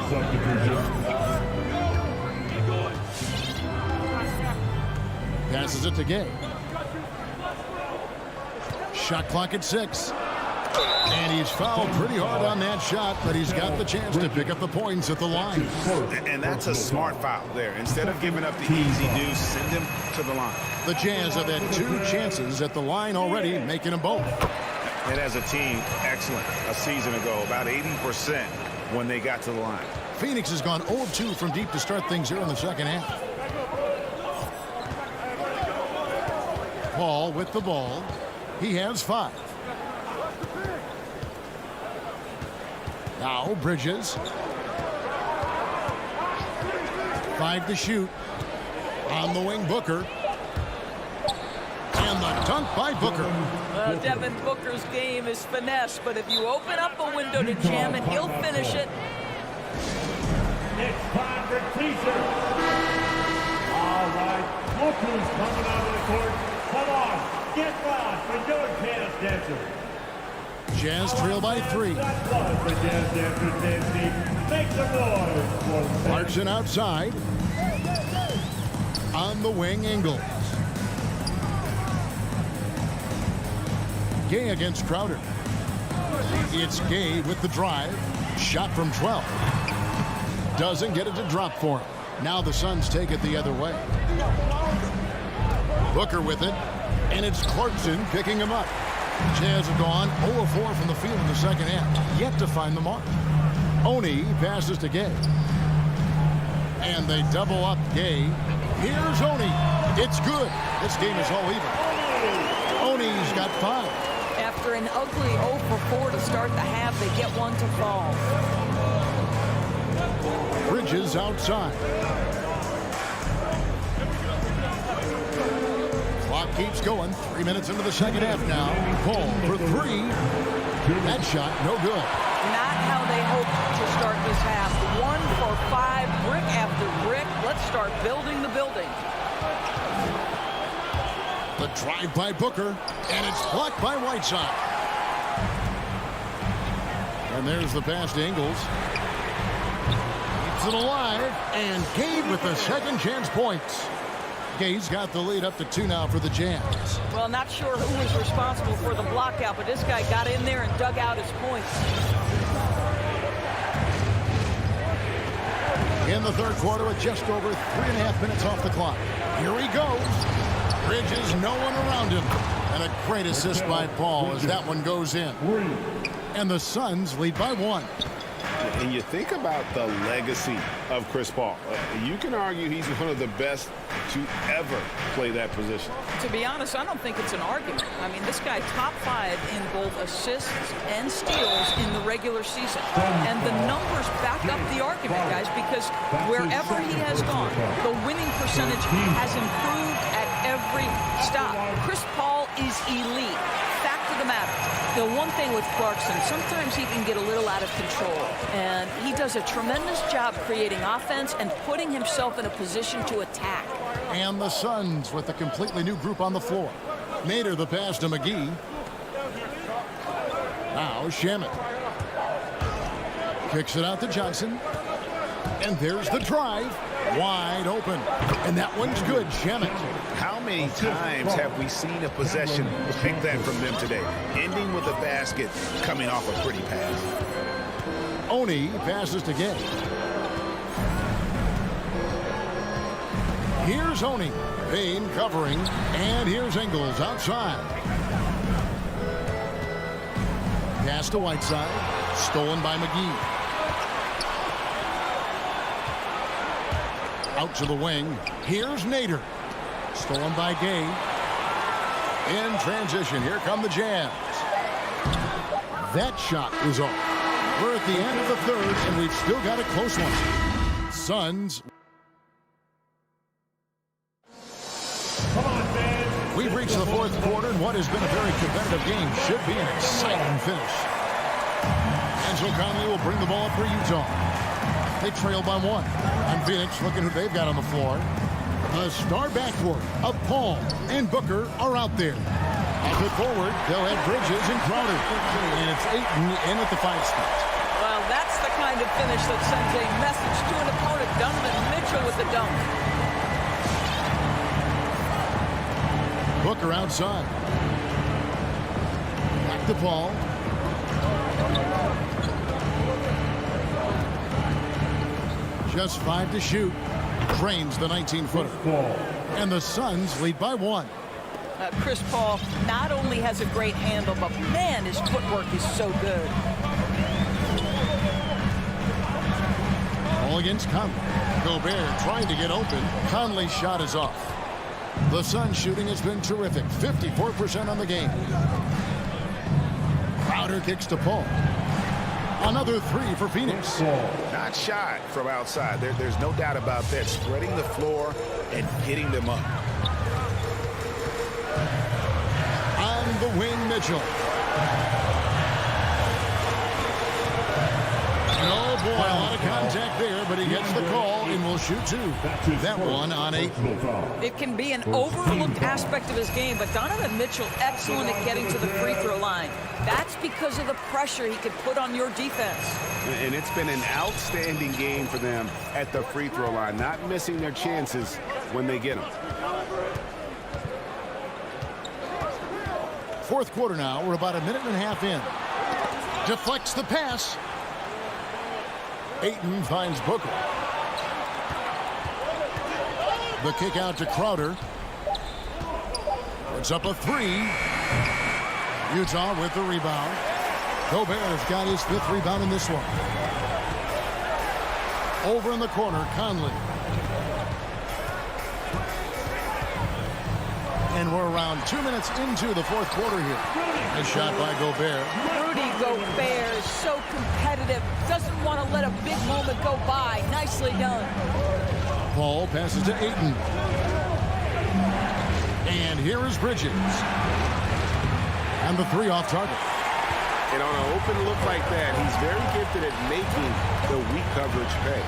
S1: Passes it to Gay. Shot clock at 6. And he's fouled pretty hard on that shot, but he's got the chance to pick up the points at the line.
S2: And that's a smart foul there. Instead of giving up the easy deuce, send him to the line.
S1: The Jazz have had 2 chances at the line already, making them both.
S2: And as a team, excellent. A season ago, about 80% when they got to the line.
S1: Phoenix has gone 0-2 from deep to start things here in the second half. Paul with the ball. He has 5. Now Bridges. 5 to shoot. On the wing, Booker. And the dunk by Booker.
S8: Devin Booker's game is finesse, but if you open up a window to jam it, he'll finish it.
S4: It's time for T-shirt. All right, look who's coming out of the court. Come on, get loud for your Jazz Dancer.
S1: Jazz trail by 3.
S4: That was the Jazz Dancer, Nancy. Make some noise for
S1: Clarkson outside. On the wing, Ingles. Gay against Crowder. It's Gay with the drive. Shot from 12. Doesn't get it to drop for him. Now the Suns take it the other way. Booker with it. And it's Clarkson picking him up. Jazz have gone 0-4 from the field in the second half. Yet to find the mark. Oni passes to Gay. And they double up Gay. Here's Oni. It's good. This game is all even. Oni's got 5.
S8: After an ugly 0-for-4 to start the half, they get one to fall.
S1: Bridges outside. Clock keeps going. 3 minutes into the second half now. Paul for 3. That shot, no good.
S8: Not how they hoped to start this half. 1 for 5, brick after brick. Let's start building the building.
S1: The drive by Booker, and it's blocked by Whiteside. And there's the pass to Ingles. Keeps it alive, and Gay with the second chance points. Gay's got the lead up to 2 now for the Jazz.
S8: Well, not sure who was responsible for the block out, but this guy got in there and dug out his points.
S1: In the third quarter with just over 3.5 minutes off the clock. Here he goes. Bridges, no one around him. And a great assist by Paul as that one goes in. And the Suns lead by 1.
S2: And you think about the legacy of Chris Paul. You can argue he's one of the best to ever play that position.
S8: To be honest, I don't think it's an argument. I mean, this guy top 5 in both assists and steals in the regular season. And the numbers back up the argument, guys, because wherever he has gone, the winning percentage has improved at every stop. Chris Paul is elite. Fact of the matter. The one thing with Clarkson, sometimes he can get a little out of control. And he does a tremendous job creating offense and putting himself in a position to attack.
S1: And the Suns with a completely new group on the floor. Nader the pass to McGee. Now Shamet. Kicks it out to Johnson. And there's the drive. Wide open. And that one's good. Shemet.
S2: How many times have we seen a possession like that from them today? Ending with a basket, coming off a pretty pass.
S1: Oni passes to Gay. Here's Oni. Payne covering. And here's Ingles outside. Pass to Whiteside. Stolen by McGee. Out to the wing. Here's Nader. Stolen by Gay. In transition. Here come the Jazz. That shot is off. We're at the end of the third, and we've still got a close one. Suns. We've reached the fourth quarter, and what has been a very competitive game should be an exciting finish. Angelo Conley will bring the ball up for Utah. They trail by one. And Phoenix, looking who they've got on the floor. The star backcourt of Paul and Booker are out there. Off it forward, they'll have Bridges and Crowder. And it's Ayton in at the 5 spot.
S8: Well, that's the kind of finish that sends a message to an opponent. Donovan Mitchell with the dunk.
S1: Booker outside. Back to Paul. Just 5 to shoot. Drains the 19-footer. And the Suns lead by 1.
S8: Chris Paul not only has a great handle, but man, his footwork is so good.
S1: Ball against Conley. Gobert trying to get open. Conley's shot is off. The Suns shooting has been terrific. 54% on the game. Crowder kicks to Paul. Another 3 for Phoenix.
S2: Not shot from outside. There's no doubt about that. Spreading the floor and getting them up.
S1: On the wing, Mitchell. Oh boy, a lot of contact there, but he gets the call and will shoot 2. That one on 8.
S8: It can be an overlooked aspect of his game, but Donovan Mitchell excellent at getting to the free throw line. That's because of the pressure he can put on your defense.
S6: And it's been an outstanding game for them at the free throw line, not missing their chances when they get them.
S1: Fourth quarter now. We're about a minute and a half in. Deflects the pass. Ayton finds Booker. The kick out to Crowder. It's up a 3. Utah with the rebound. Gobert has got his 5th rebound in this one. Over in the corner, Conley. And we're around 2 minutes into the fourth quarter here. A shot by Gobert.
S8: Rudy Gobert is so competitive. Doesn't want to let a big moment go by. Nicely done.
S1: Paul passes to Ayton. And here is Bridges. And the 3 off target.
S6: And on an open look like that, he's very gifted at making the weak coverage pay.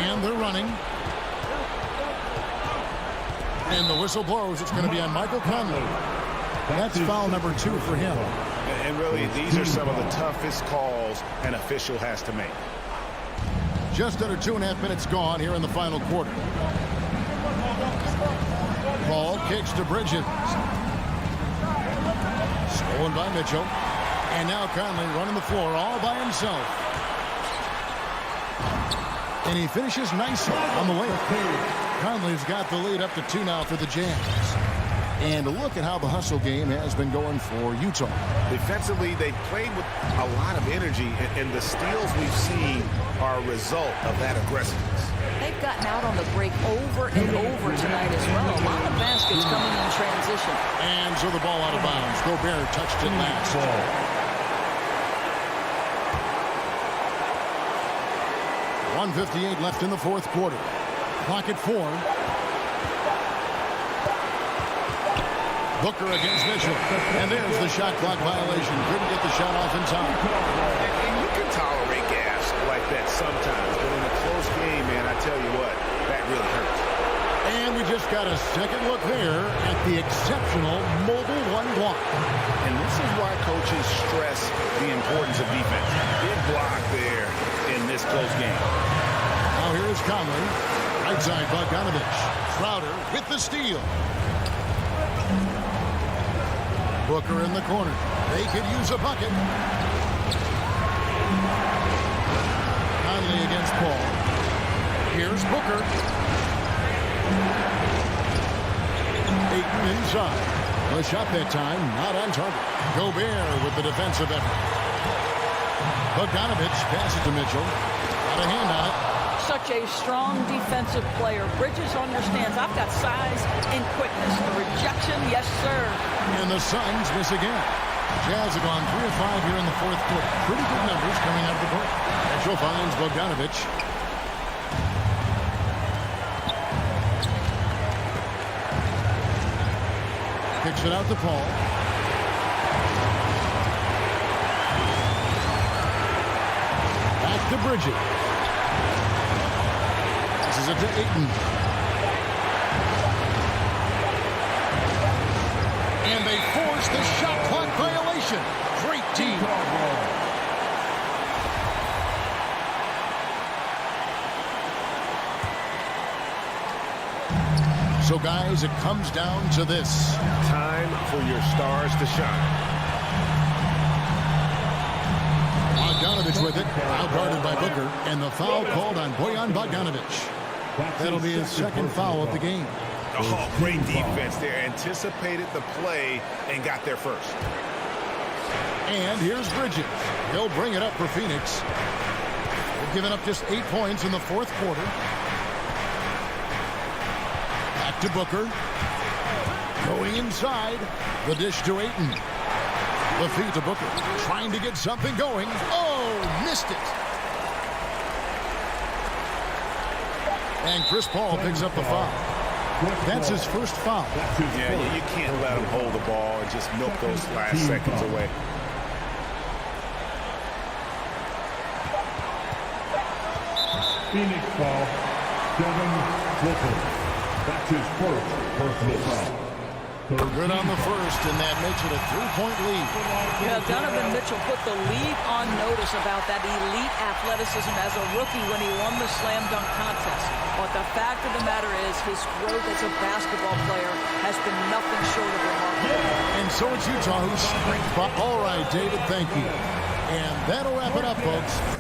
S1: And they're running. And the whistle blows. It's going to be on Michael Conley. That's foul number 2 for him.
S2: And really, these are some of the toughest calls an official has to make.
S1: Just under 2.5 minutes gone here in the final quarter. Ball kicks to Bridges. Stolen by Mitchell. And now Conley running the floor all by himself. And he finishes nicely on the layup. Conley's got the lead up to 2 now for the Jazz. And look at how the hustle game has been going for Utah.
S2: Defensively, they played with a lot of energy, and the steals we've seen are a result of that aggressiveness.
S8: They've gotten out on the break over and over tonight as well. A lot of baskets coming in transition.
S1: And so the ball out of bounds. Gobert touched it last. 1:58 left in the fourth quarter. Clock at 4. Booker against Mitchell. And there's the shot clock violation. Couldn't get the shot off in time.
S2: And you can tolerate gas like that sometimes. But in a close game, man, I tell you what, that really hurts.
S1: And we just got a second look there at the exceptional mobile 1 block.
S2: And this is why coaches stress the importance of defense. Big block there in this close game.
S1: Here's Conley. Right side, Bogdanovich. Crowder with the steal. Booker in the corner. They could use a bucket. Conley against Paul. Here's Booker. Ayton inside. The shot that time not on target. Gobert with the defensive effort. Bogdanovich passes to Mitchell. Got a hand on it.
S8: Such a strong defensive player. Bridges understands I've got size and quickness. The rejection, yes, sir.
S1: And the Suns miss again. Jazz have gone 3 of 5 here in the fourth quarter. Pretty good numbers coming out of the break. Mitchell finds Bogdanovich. Kicks it out to Paul. Back to Bridges. This is it to Ayton. And they force the shot clock violation. Great team. So, guys, it comes down to this.
S6: Time for your stars to shine.
S1: Bogdanovich with it. Out guarded by Booker. And the foul called on Bojan Bogdanovich. That'll be his second foul of the game.
S2: Oh, great defense there. Anticipated the play and got there first.
S1: And here's Bridges. He'll bring it up for Phoenix. They've given up just 8 points in the fourth quarter. Back to Booker. Going inside. The dish to Ayton. The feed to Booker. Trying to get something going. Oh, missed it. And Chris Paul picks up the foul. That's his first foul.
S2: Yeah, you can't let him hold the ball and just milk those last seconds away.
S10: Phoenix foul, Devin Booker. That's his first personal foul.
S1: Good on the first, and that makes it a 3-point lead.
S8: Yeah, Donovan Mitchell put the league on notice about that elite athleticism as a rookie when he won the slam dunk contest. But the fact of the matter is his growth as a basketball player has been nothing short of remarkable.
S1: And so it's Utah who's strength. All right, David, thank you. And that'll wrap it up, folks.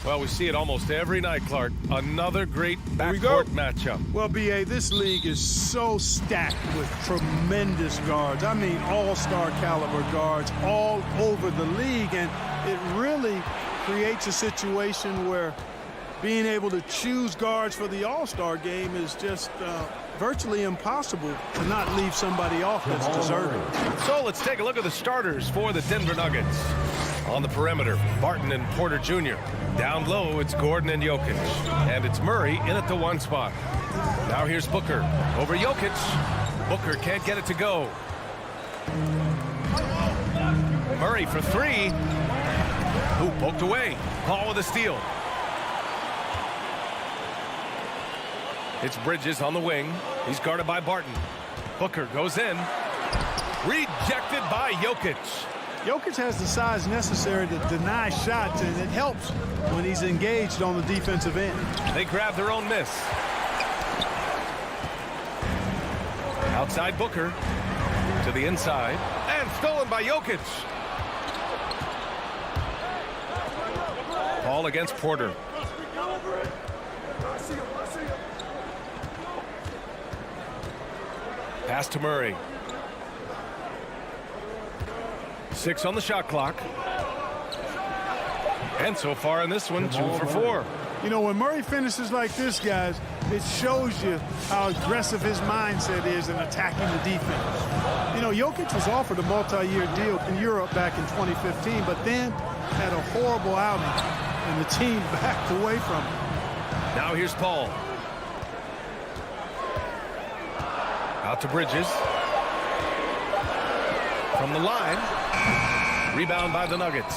S7: Well, we see it almost every night, Clark. Another great backcourt matchup.
S3: Well, B.A., this league is so stacked with tremendous guards. I mean, all-star caliber guards all over the league, and it really creates a situation where being able to choose guards for the all-star game is just virtually impossible to not leave somebody off that's deserving.
S7: So let's take a look at the starters for the Denver Nuggets. On the perimeter, Barton and Porter Jr. Down low, it's Gordon and Jokic. And it's Murray in at the 1 spot. Now here's Booker over Jokic. Booker can't get it to go. Murray for 3. Who poked away. Paul with a steal. It's Bridges on the wing. He's guarded by Barton. Booker goes in. Rejected by Jokic.
S3: Jokic has the size necessary to deny shots, and it helps when he's engaged on the defensive end.
S7: They grab their own miss. Outside Booker to the inside, and stolen by Jokic. Ball against Porter. Pass to Murray. 6 on the shot clock. And so far in this one, 2 for 4.
S3: You know, when Murray finishes like this, guys, it shows you how aggressive his mindset is in attacking the defense. You know, Jokic was offered a multi-year deal in Europe back in 2015, but then had a horrible outing, and the team backed away from him.
S7: Now here's Paul. Out to Bridges. From the line. Rebound by the Nuggets.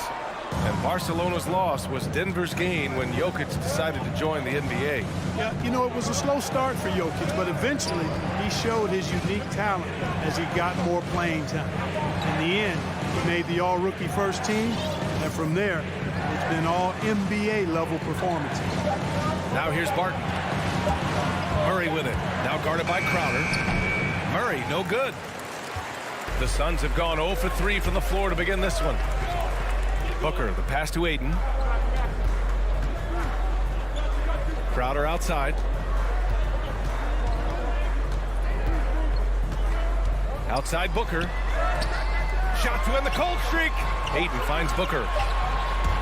S7: And Barcelona's loss was Denver's gain when Jokic decided to join the NBA.
S3: Yeah, you know, it was a slow start for Jokic, but eventually he showed his unique talent as he got more playing time. In the end, he made the all-rookie first team, and from there, it's been all NBA-level performances.
S7: Now here's Barton. Murray with it. Now guarded by Crowder. Murray, no good. The Suns have gone 0 for 3 from the floor to begin this one. Booker, the pass to Ayton. Crowder outside. Outside Booker. Shot to end the cold streak. Ayton finds Booker.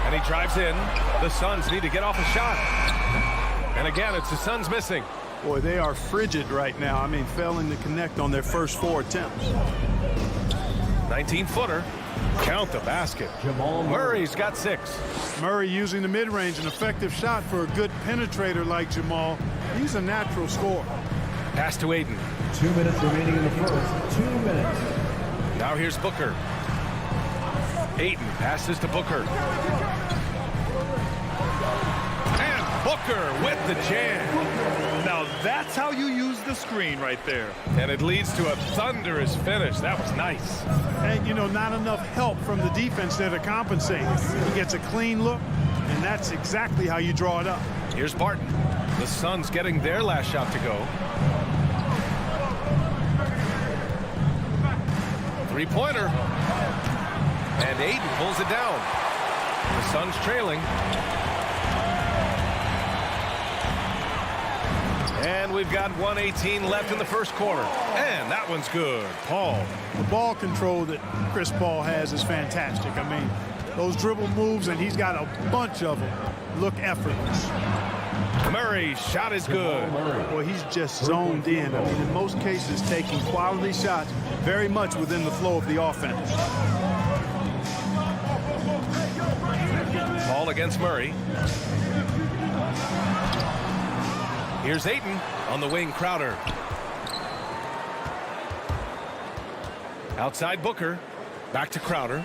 S7: And he drives in. The Suns need to get off a shot. And again, it's the Suns missing.
S3: Boy, they are frigid right now. I mean, failing to connect on their first 4 attempts.
S7: 19-footer. Count the basket. Murray's got 6.
S3: Murray using the mid-range, an effective shot for a good penetrator like Jamal. He's a natural scorer.
S7: Pass to Ayton.
S4: 2 minutes remaining in the first. 2 minutes.
S7: Now here's Booker. Ayton passes to Booker. And Booker with the jam.
S9: Now that's how you use the screen right there.
S7: And it leads to a thunderous finish. That was nice.
S3: And, you know, not enough help from the defense there to compensate. He gets a clean look, and that's exactly how you draw it up.
S7: Here's Barton. The Suns getting their last shot to go. 3-pointer. And Ayton pulls it down. The Suns trailing. And we've got 1:18 left in the first quarter. And that one's good. Paul.
S3: The ball control that Chris Paul has is fantastic. I mean, those dribble moves, and he's got a bunch of them, look effortless.
S7: Murray's shot is good.
S3: Well, he's just zoned in. I mean, in most cases, taking quality shots very much within the flow of the offense.
S7: Paul against Murray. Here's Ayton on the wing. Crowder. Outside Booker. Back to Crowder.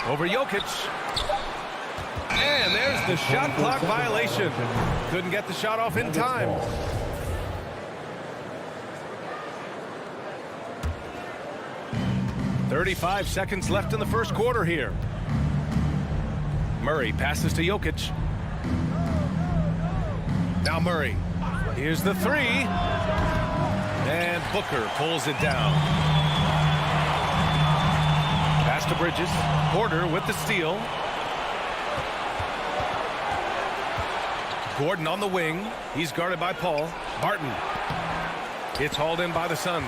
S7: Over Jokic. And there's the shot clock violation. Couldn't get the shot off in time. .35 seconds left in the first quarter here. Murray passes to Jokic. Now Murray. Here's the 3. And Booker pulls it down. Pass to Bridges. Porter with the steal. Gordon on the wing. He's guarded by Paul. Barton. It's hauled in by the Suns.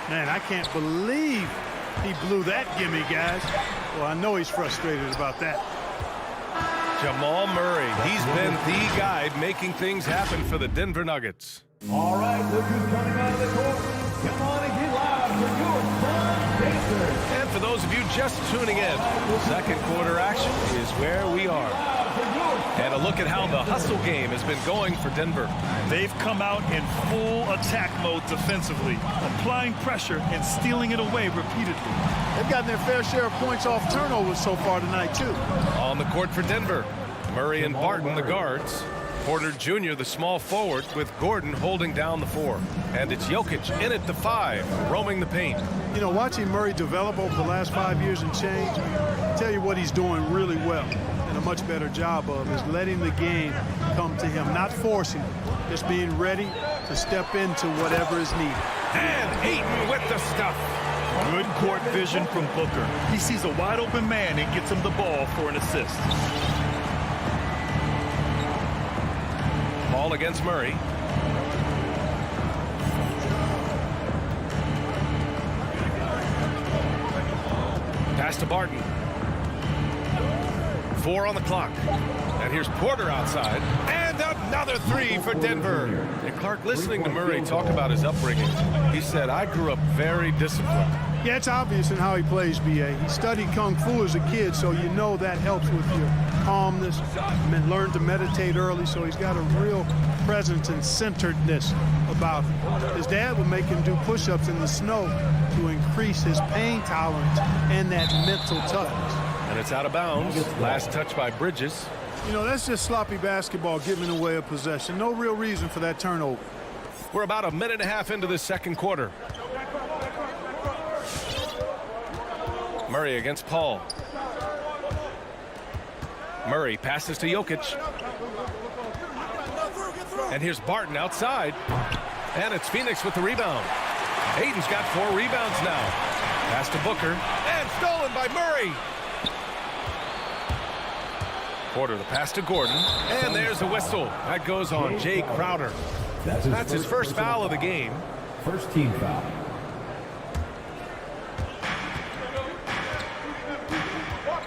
S3: Man, I can't believe he blew that gimme, guys. Well, I know he's frustrated about that.
S7: Jamal Murray. He's been the guy making things happen for the Denver Nuggets.
S4: All right, look who's coming out of the court. Come on and get loud for your Sun Pacers.
S7: And for those of you just tuning in, second quarter action is where we are. And a look at how the hustle game has been going for Denver.
S9: They've come out in full attack mode defensively, applying pressure and stealing it away repeatedly.
S3: They've gotten their fair share of points off turnovers so far tonight, too.
S7: On the court for Denver, Murray and Barton, the guards. Porter Jr., the small forward, with Gordon holding down the 4. And it's Jokic in at the 5, roaming the paint.
S3: You know, watching Murray develop over the last 5 years and change, I tell you what he's doing really well and a much better job of is letting the game come to him, not forcing it, just being ready to step into whatever is needed.
S7: And Ayton with the stuff.
S9: Good court vision from Booker. He sees a wide open man and gets him the ball for an assist.
S7: Ball against Murray. Pass to Barton. 4 on the clock. And here's Porter outside. And another 3 for Denver. And Clark, listening to Murray talk about his upbringing, he said, I grew up very disciplined.
S3: Yeah, it's obvious in how he plays, B.A. He studied Kung Fu as a kid, so you know that helps with your calmness. And learned to meditate early, so he's got a real presence and centeredness about him. His dad would make him do push-ups in the snow to increase his pain tolerance and that mental toughness.
S7: And it's out of bounds. Last touch by Bridges.
S3: You know, that's just sloppy basketball giving away a possession. No real reason for that turnover.
S7: We're about a minute and a half into the second quarter. Murray against Paul. Murray passes to Jokic. And here's Barton outside. And it's Phoenix with the rebound. Ayton's got 4 rebounds now. Pass to Booker. And stolen by Murray. Porter, the pass to Gordon. And there's the whistle. That goes on Jay Crowder. That's his first foul of the game.
S4: First team foul.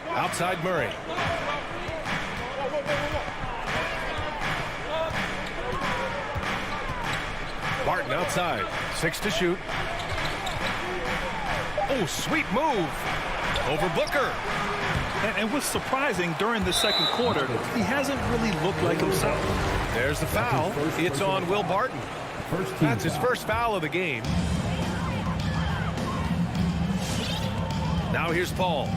S7: Outside Murray. Barton outside. 6 to shoot. Oh, sweet move. Over Booker.
S9: And what's surprising during the second quarter, he hasn't really looked like himself.
S7: There's the foul. It's on Will Barton. That's his first foul of the game. Now here's Paul.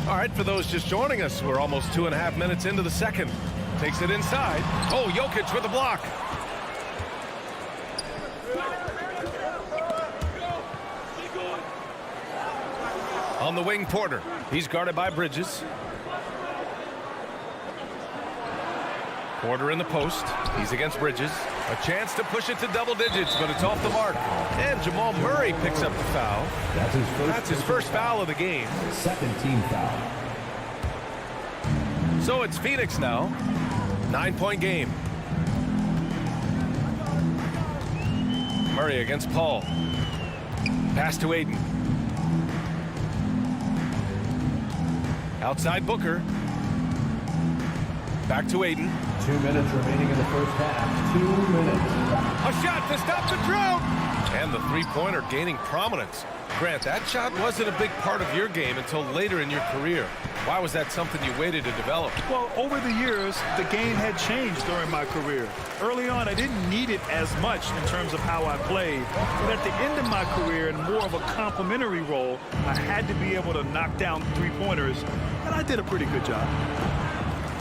S7: All right, for those just joining us, we're almost 2.5 minutes into the second. Takes it inside. Oh, Jokic with the block. On the wing, Porter. He's guarded by Bridges. Porter in the post. He's against Bridges. A chance to push it to double digits, but it's off the mark. And Jamal Murray picks up the foul. That's his first foul of the game.
S4: Second team foul.
S7: So it's Phoenix now. 9-point game. Murray against Paul. Pass to Ayton. Outside Booker. Back to Ayton.
S4: 2 minutes remaining in the first half. 2 minutes.
S7: A shot to stop the drought. And the three-pointer gaining prominence. Grant, that shot wasn't a big part of your game until later in your career. Why was that something you waited to develop?
S9: Well, over the years, the game had changed during my career. Early on, I didn't need it as much in terms of how I played. But at the end of my career, in more of a complementary role, I had to be able to knock down three-pointers, and I did a pretty good job.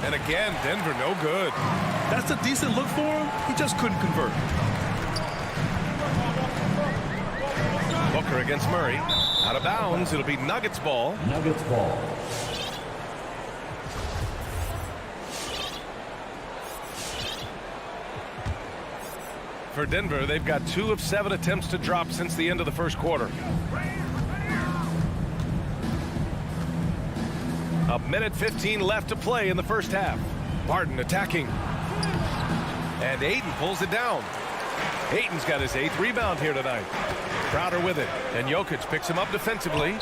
S7: And again, Denver no good.
S9: That's a decent look for him. He just couldn't convert.
S7: Booker against Murray. Out of bounds. It'll be Nuggets ball.
S4: Nuggets ball.
S7: For Denver, they've got 2 of 7 attempts to drop since the end of the first quarter. A minute 15 left to play in the first half. Barton attacking. And Ayton pulls it down. Ayton's got his 8th rebound here tonight. Crowder with it. And Jokic picks him up defensively.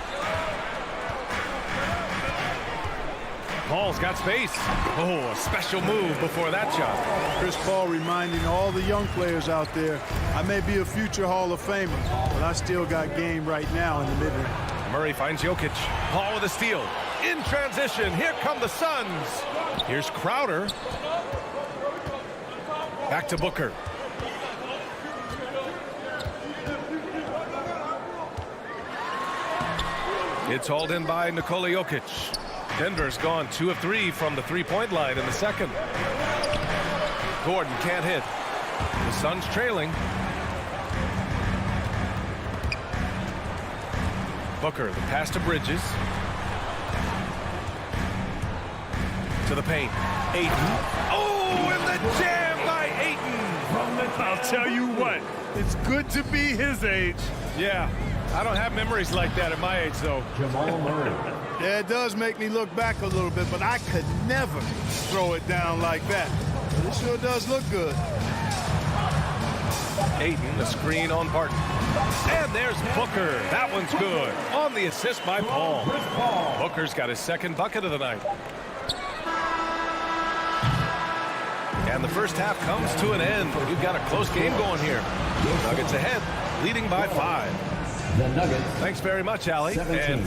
S7: Paul's got space. Oh, a special move before that shot.
S3: Chris Paul reminding all the young players out there, I may be a future Hall of Famer, but I still got game right now in the mid-range.
S7: Murray finds Jokic. Paul with a steal. In transition, here come the Suns. Here's Crowder. Back to Booker. It's hauled in by Nikola Jokic. Denver's gone 2 of 3 from the three-point line in the second. Gordon can't hit. The Suns trailing. Booker, the pass to Bridges. To the paint. Ayton. Oh, and the jam by Ayton.
S9: I'll tell you what, it's good to be his age.
S7: Yeah, I don't have memories like that at my age, though.
S10: Jamal Murray.
S3: Yeah, it does make me look back a little bit, but I could never throw it down like that. But it sure does look good.
S7: Ayton, the screen on Barton. And there's Booker. That one's good. On the assist by Paul. Booker's got his 2nd bucket of the night. And the first half comes to an end. We've got a close game going here. Nuggets ahead, leading by 5.
S10: The Nuggets.
S7: Thanks very much, Allie.
S10: 17.
S7: And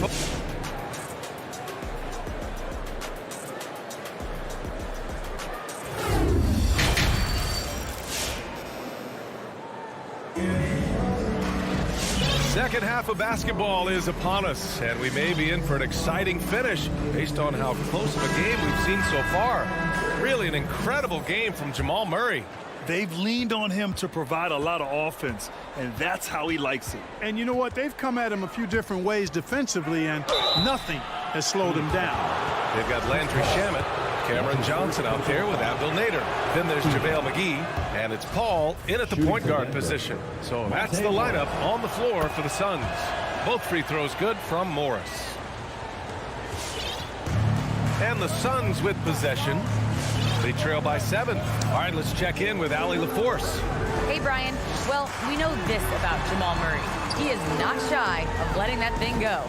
S7: second half of basketball is upon us, and we may be in for an exciting finish based on how close of a game we've seen so far. Really an incredible game from Jamal Murray.
S9: They've leaned on him to provide a lot of offense, and that's how he likes it.
S3: And you know what? They've come at him a few different ways defensively, and nothing has slowed him down.
S7: They've got Landry Shamet, Cameron Johnson out there with Abdel Nader. Then there's JaVale McGee, and it's Paul in at the point guard position. So that's the lineup on the floor for the Suns. Both free throws good from Morris. And the Suns with possession. They trail by 7. All right, let's check in with Allie LaForce.
S13: Hey, Brian. Well, we know this about Jamal Murray. He is not shy of letting that thing go.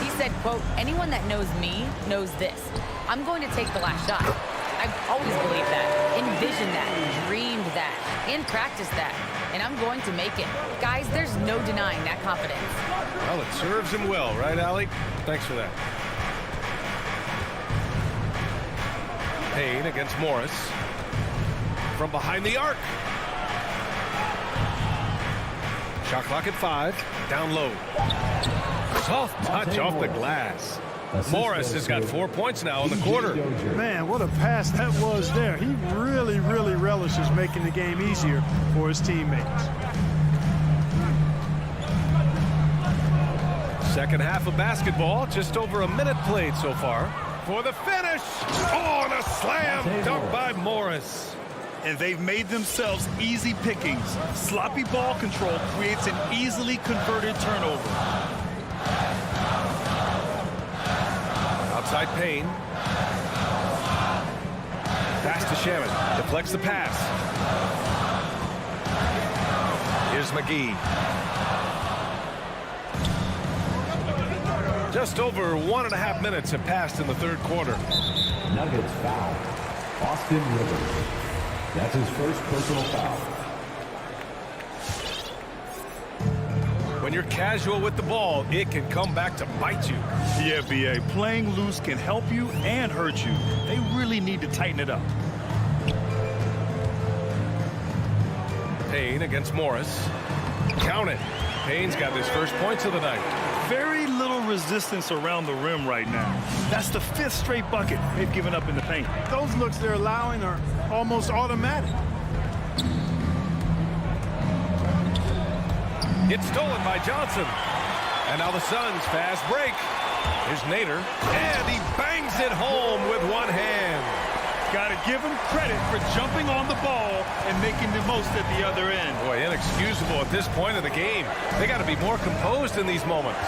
S13: He said, quote, anyone that knows me knows this. I'm going to take the last shot. I've always believed that, envisioned that, dreamed that, and practiced that. And I'm going to make it. Guys, there's no denying that confidence.
S7: Well, it serves him well, right, Allie? Thanks for that. Payne against Morris. From behind the arc. Shot clock at 5. Down low. Soft touch off the glass. Morris has got 4 points now in the quarter.
S3: Man, what a pass that was there. He really, really relishes making the game easier for his teammates.
S7: Second half of basketball, just over a minute played so far. For the finish! Oh, and a slam dunk by Morris.
S9: And they've made themselves easy pickings. Sloppy ball control creates an easily converted turnover.
S7: Outside Payne. Pass to Shamet. Deflects the pass. Here's McGee. Just over 1.5 minutes have passed in the third quarter.
S10: Nuggets foul. Austin Rivers. That's his first personal foul.
S7: When you're casual with the ball, it can come back to bite you.
S9: Yeah, B.A. Playing loose can help you and hurt you. They really need to tighten it up.
S7: Payne against Morris. Count it. Payne's got his first points of the night.
S9: Very little resistance around the rim right now. That's the 5th straight bucket they've given up in the paint.
S3: Those looks they're allowing are almost automatic.
S7: It's stolen by Johnson. And now the Suns fast break. Here's Nader. And he bangs it home with one hand.
S9: Got to give him credit for jumping on the ball and making the most at the other end.
S7: Boy, inexcusable at this point of the game. They got to be more composed in these moments.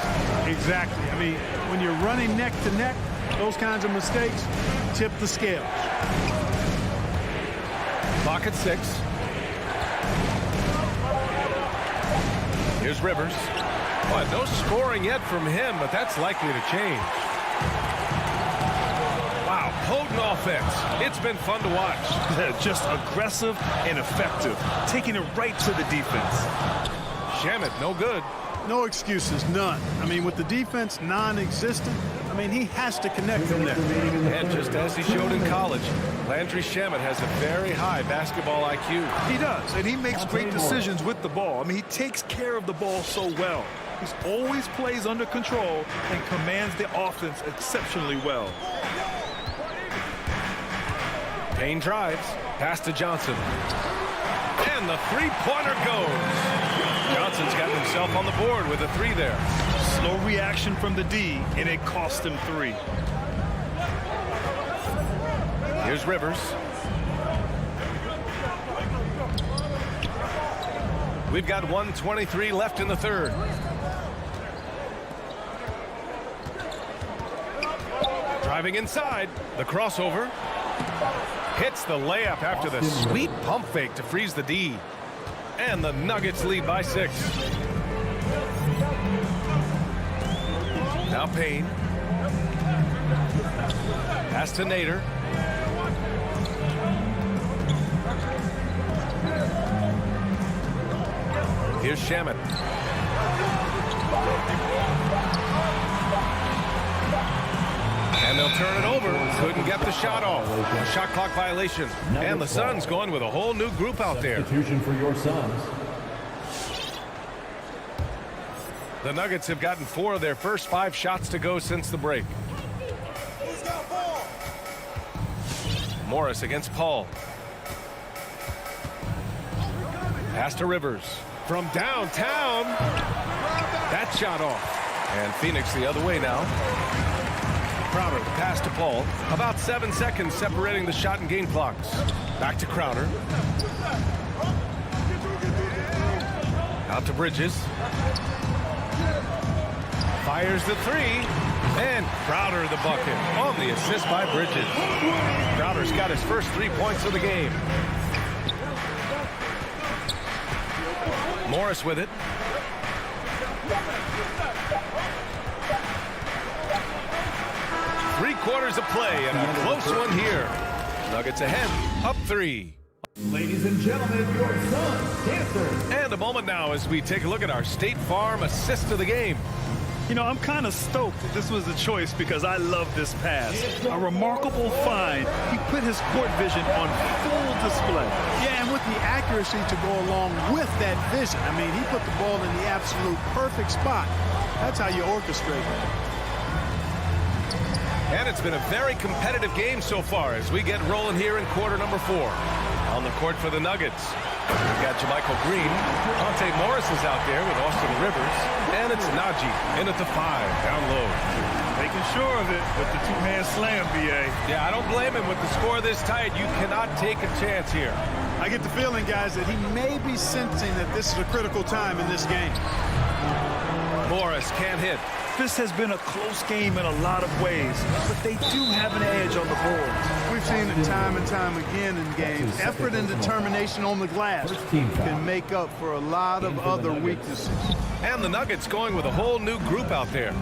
S3: Exactly. I mean, when you're running neck to neck, Those kinds of mistakes tip the scales.
S7: Clock at 6. Here's Rivers. Boy, no scoring yet from him, but that's likely to change. Wow, potent offense. It's been fun to watch.
S9: Just aggressive and effective, taking it right to the defense.
S7: Shamet, no good.
S3: No excuses, none. I mean, with the defense non-existent, I mean, he has to connect from there.
S7: And just as he showed in college, Landry Shamet has a very high basketball IQ.
S9: He does, and he makes great decisions with the ball. I mean, he takes care of the ball so well. He always plays under control and commands the offense exceptionally well.
S7: Payne drives, pass to Johnson. And the three-pointer goes. Johnson's got himself on the board with a 3 there.
S9: Slow reaction from the D, and it cost him 3.
S7: Here's Rivers. We've got 1:23 left in the third. Driving inside, the crossover. Hits the layup after the sweet pump fake to freeze the D. And the Nuggets lead by 6. Now Payne. Pass to Nader. Here's Shamet. And they'll turn it over. Couldn't get the shot off. A shot clock violation. And the Suns going with a whole new group out there.
S10: Substitution for your Suns.
S7: The Nuggets have gotten 4 of their first 5 shots to go since the break. Morris against Paul. Pass to Rivers. From downtown. That shot off. And Phoenix the other way now. Crowder, pass to Paul. About 7 seconds separating the shot and game clocks. Back to Crowder. Out to Bridges. Fires the 3. And Crowder the bucket on the assist by Bridges. Crowder's got his first 3 points of the game. Morris with it. Three-quarters of play and a close one here. Nuggets ahead, up 3.
S10: Ladies and gentlemen, your Suns dancers.
S7: And a moment now as we take a look at our State Farm assist of the game.
S9: You know, I'm kind of stoked that this was a choice because I love this pass. A remarkable find. He put his court vision on full display.
S3: Yeah, and with the accuracy to go along with that vision. I mean, he put the ball in the absolute perfect spot. That's how you orchestrate it.
S7: And it's been a very competitive game so far as we get rolling here in quarter number 4. On the court for the Nuggets, we've got JaMychal Green. Monte Morris is out there with Austin Rivers. And it's Najee in at the 5, down low.
S9: Making sure of it with the two-hand slam, B.A.
S7: Yeah, I don't blame him with the score this tight. You cannot take a chance here.
S3: I get the feeling, guys, that he may be sensing that this is a critical time in this game.
S7: Morris can't hit.
S9: This has been a close game in a lot of ways, but they do have an edge on the boards.
S3: We've seen it time and time again in games. Effort and determination on the glass can make up for a lot of other weaknesses.
S7: And the Nuggets going with a whole new group out there.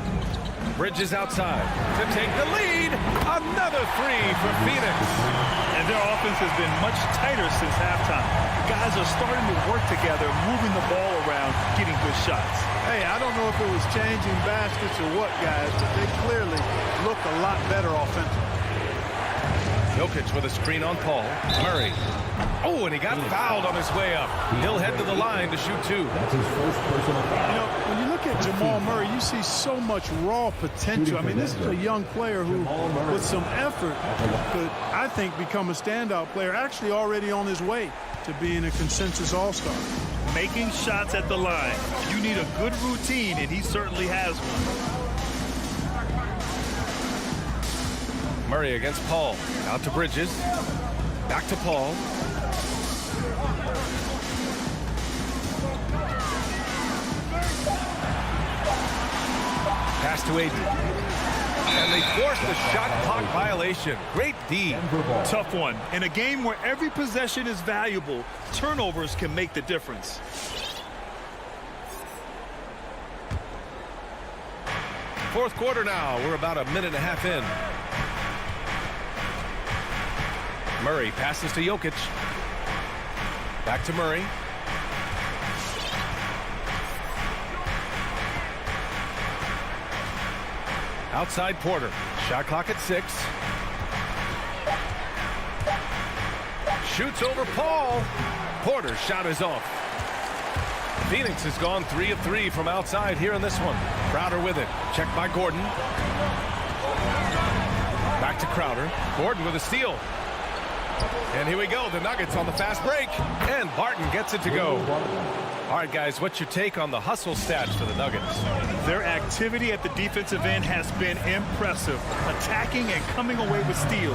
S7: Bridges outside to take the lead. Another 3 for Phoenix.
S9: And their offense has been much tighter since halftime. Guys are starting to work together, moving the ball around, getting good shots.
S3: Hey, I don't know if it was changing baskets or what, guys, but they clearly look a lot better offensively.
S7: Jokic with a screen on Paul. Murray. Oh, and he got fouled on his way up. He'll head to the line to shoot 2.
S10: That's his first personal foul.
S3: You know, when you look at Jamal Murray, you see so much raw potential. I mean, this is a young player who, with some effort, could, I think, become a standout player, actually already on his way to being a consensus all-star.
S9: Making shots at the line. You need a good routine, and he certainly has one.
S7: Murray against Paul. Out to Bridges. Back to Paul. Pass to Ayton. And they forced the shot clock violation. Great D.
S9: Tough one. In a game where every possession is valuable, turnovers can make the difference.
S7: Fourth quarter now. We're about a minute and a half in. Murray passes to Jokic. Back to Murray. Outside Porter. Shot clock at 6. Shoots over Paul. Porter's shot is off. Phoenix has gone 3 of 3 from outside here in this one. Crowder with it. Checked by Gordon. Back to Crowder. Gordon with a steal. And here we go. The Nuggets on the fast break. And Barton gets it to go. All right, guys, what's your take on the hustle stats for the Nuggets?
S9: Their activity at the defensive end has been impressive, attacking and coming away with steals.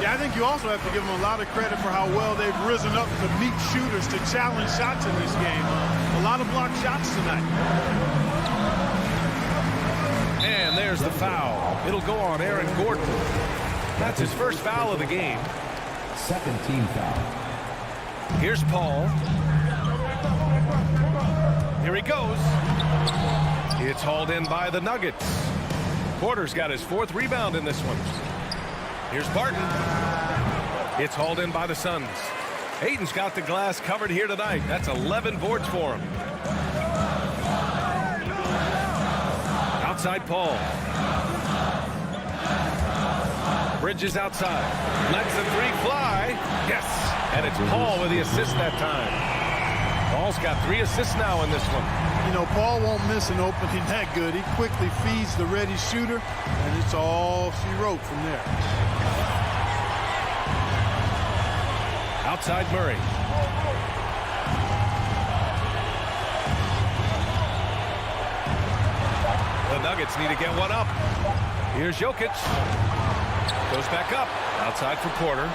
S3: Yeah, I think you also have to give them a lot of credit for how well they've risen up to meet shooters to challenge shots in this game. A lot of blocked shots tonight.
S7: And there's the foul. It'll go on Aaron Gordon. That's his first foul of the game.
S10: Second team foul.
S7: Here's Paul. Here he goes. It's hauled in by the Nuggets. Porter's got his 4th rebound in this one. Here's Barton. It's hauled in by the Suns. Ayton's got the glass covered here tonight. That's 11 boards for him. Outside Paul. Bridges outside. Lets the 3 fly. Yes. And it's Paul with the assist that time. Paul's got 3 assists now in this one.
S3: You know, Paul won't miss an opening that good. He quickly feeds the ready shooter, and it's all she wrote from there.
S7: Outside Murray. The Nuggets need to get one up. Here's Jokic. Goes back up. Outside for Porter.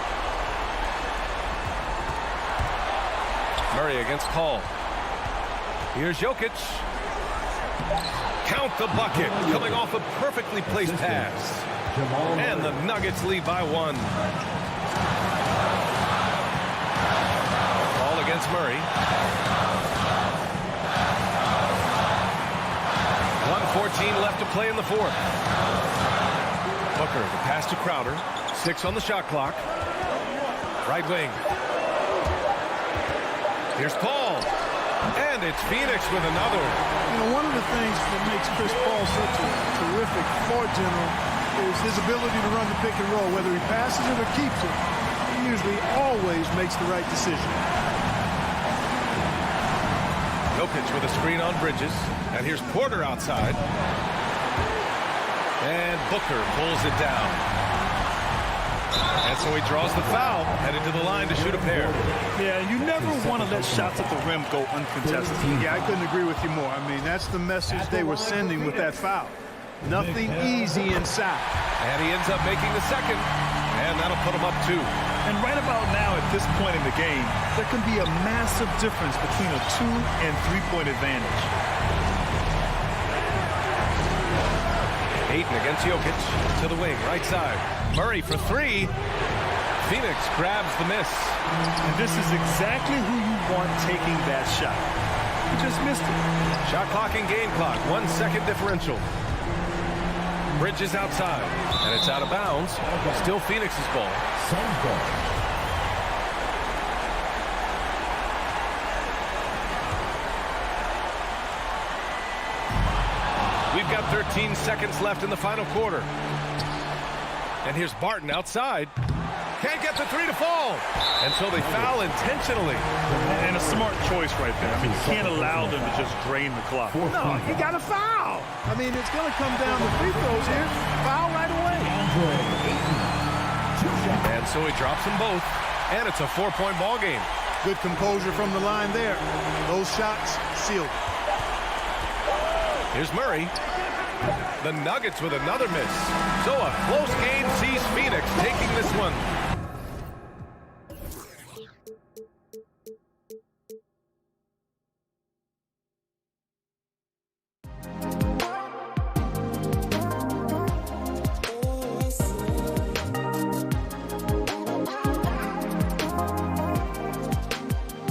S7: Murray against Paul. Here's Jokic. Count the bucket. Coming off a perfectly placed pass. And the Nuggets lead by 1. Paul against Murray. 1:14 left to play in the 4th. Booker, the pass to Crowder. 6 on the shot clock. Right wing. Here's Paul. And it's Phoenix with another.
S3: You know, one of the things that makes Chris Paul such a terrific floor general is his ability to run the pick and roll. Whether he passes it or keeps it, he usually always makes the right decision.
S7: Jokic with a screen on Bridges. And here's Porter outside. And Booker pulls it down. And so he draws the foul, headed to the line to shoot a pair.
S9: Yeah, you never want to let shots at the rim go uncontested.
S3: Yeah, I couldn't agree with you more. I mean, that's the message they were sending with that foul. Nothing easy inside.
S7: And he ends up making the second. And that'll put him up 2.
S9: And right about now, at this point in the game, there can be a massive difference between a 2- and 3-point advantage.
S7: Ayton against Jokic to the wing, right side. Murray for 3. Phoenix grabs the miss.
S9: And this is exactly who you want taking that shot. He just missed it.
S7: Shot clock and game clock, 1 second differential. Bridges outside, and it's out of bounds. Still Phoenix's ball. We've got 13 seconds left in the final quarter. And here's Barton outside. Can't get the 3 to fall. And so they foul intentionally.
S9: And a smart choice right there. I mean, you can't allow them to just drain the clock.
S3: No, you got to foul. I mean, it's going to come down to free throws here. Foul right away.
S7: And so he drops them both. And it's a 4-point ball game.
S3: Good composure from the line there. Those shots sealed.
S7: Here's Murray. The Nuggets with another miss. So a close game sees Phoenix taking this one.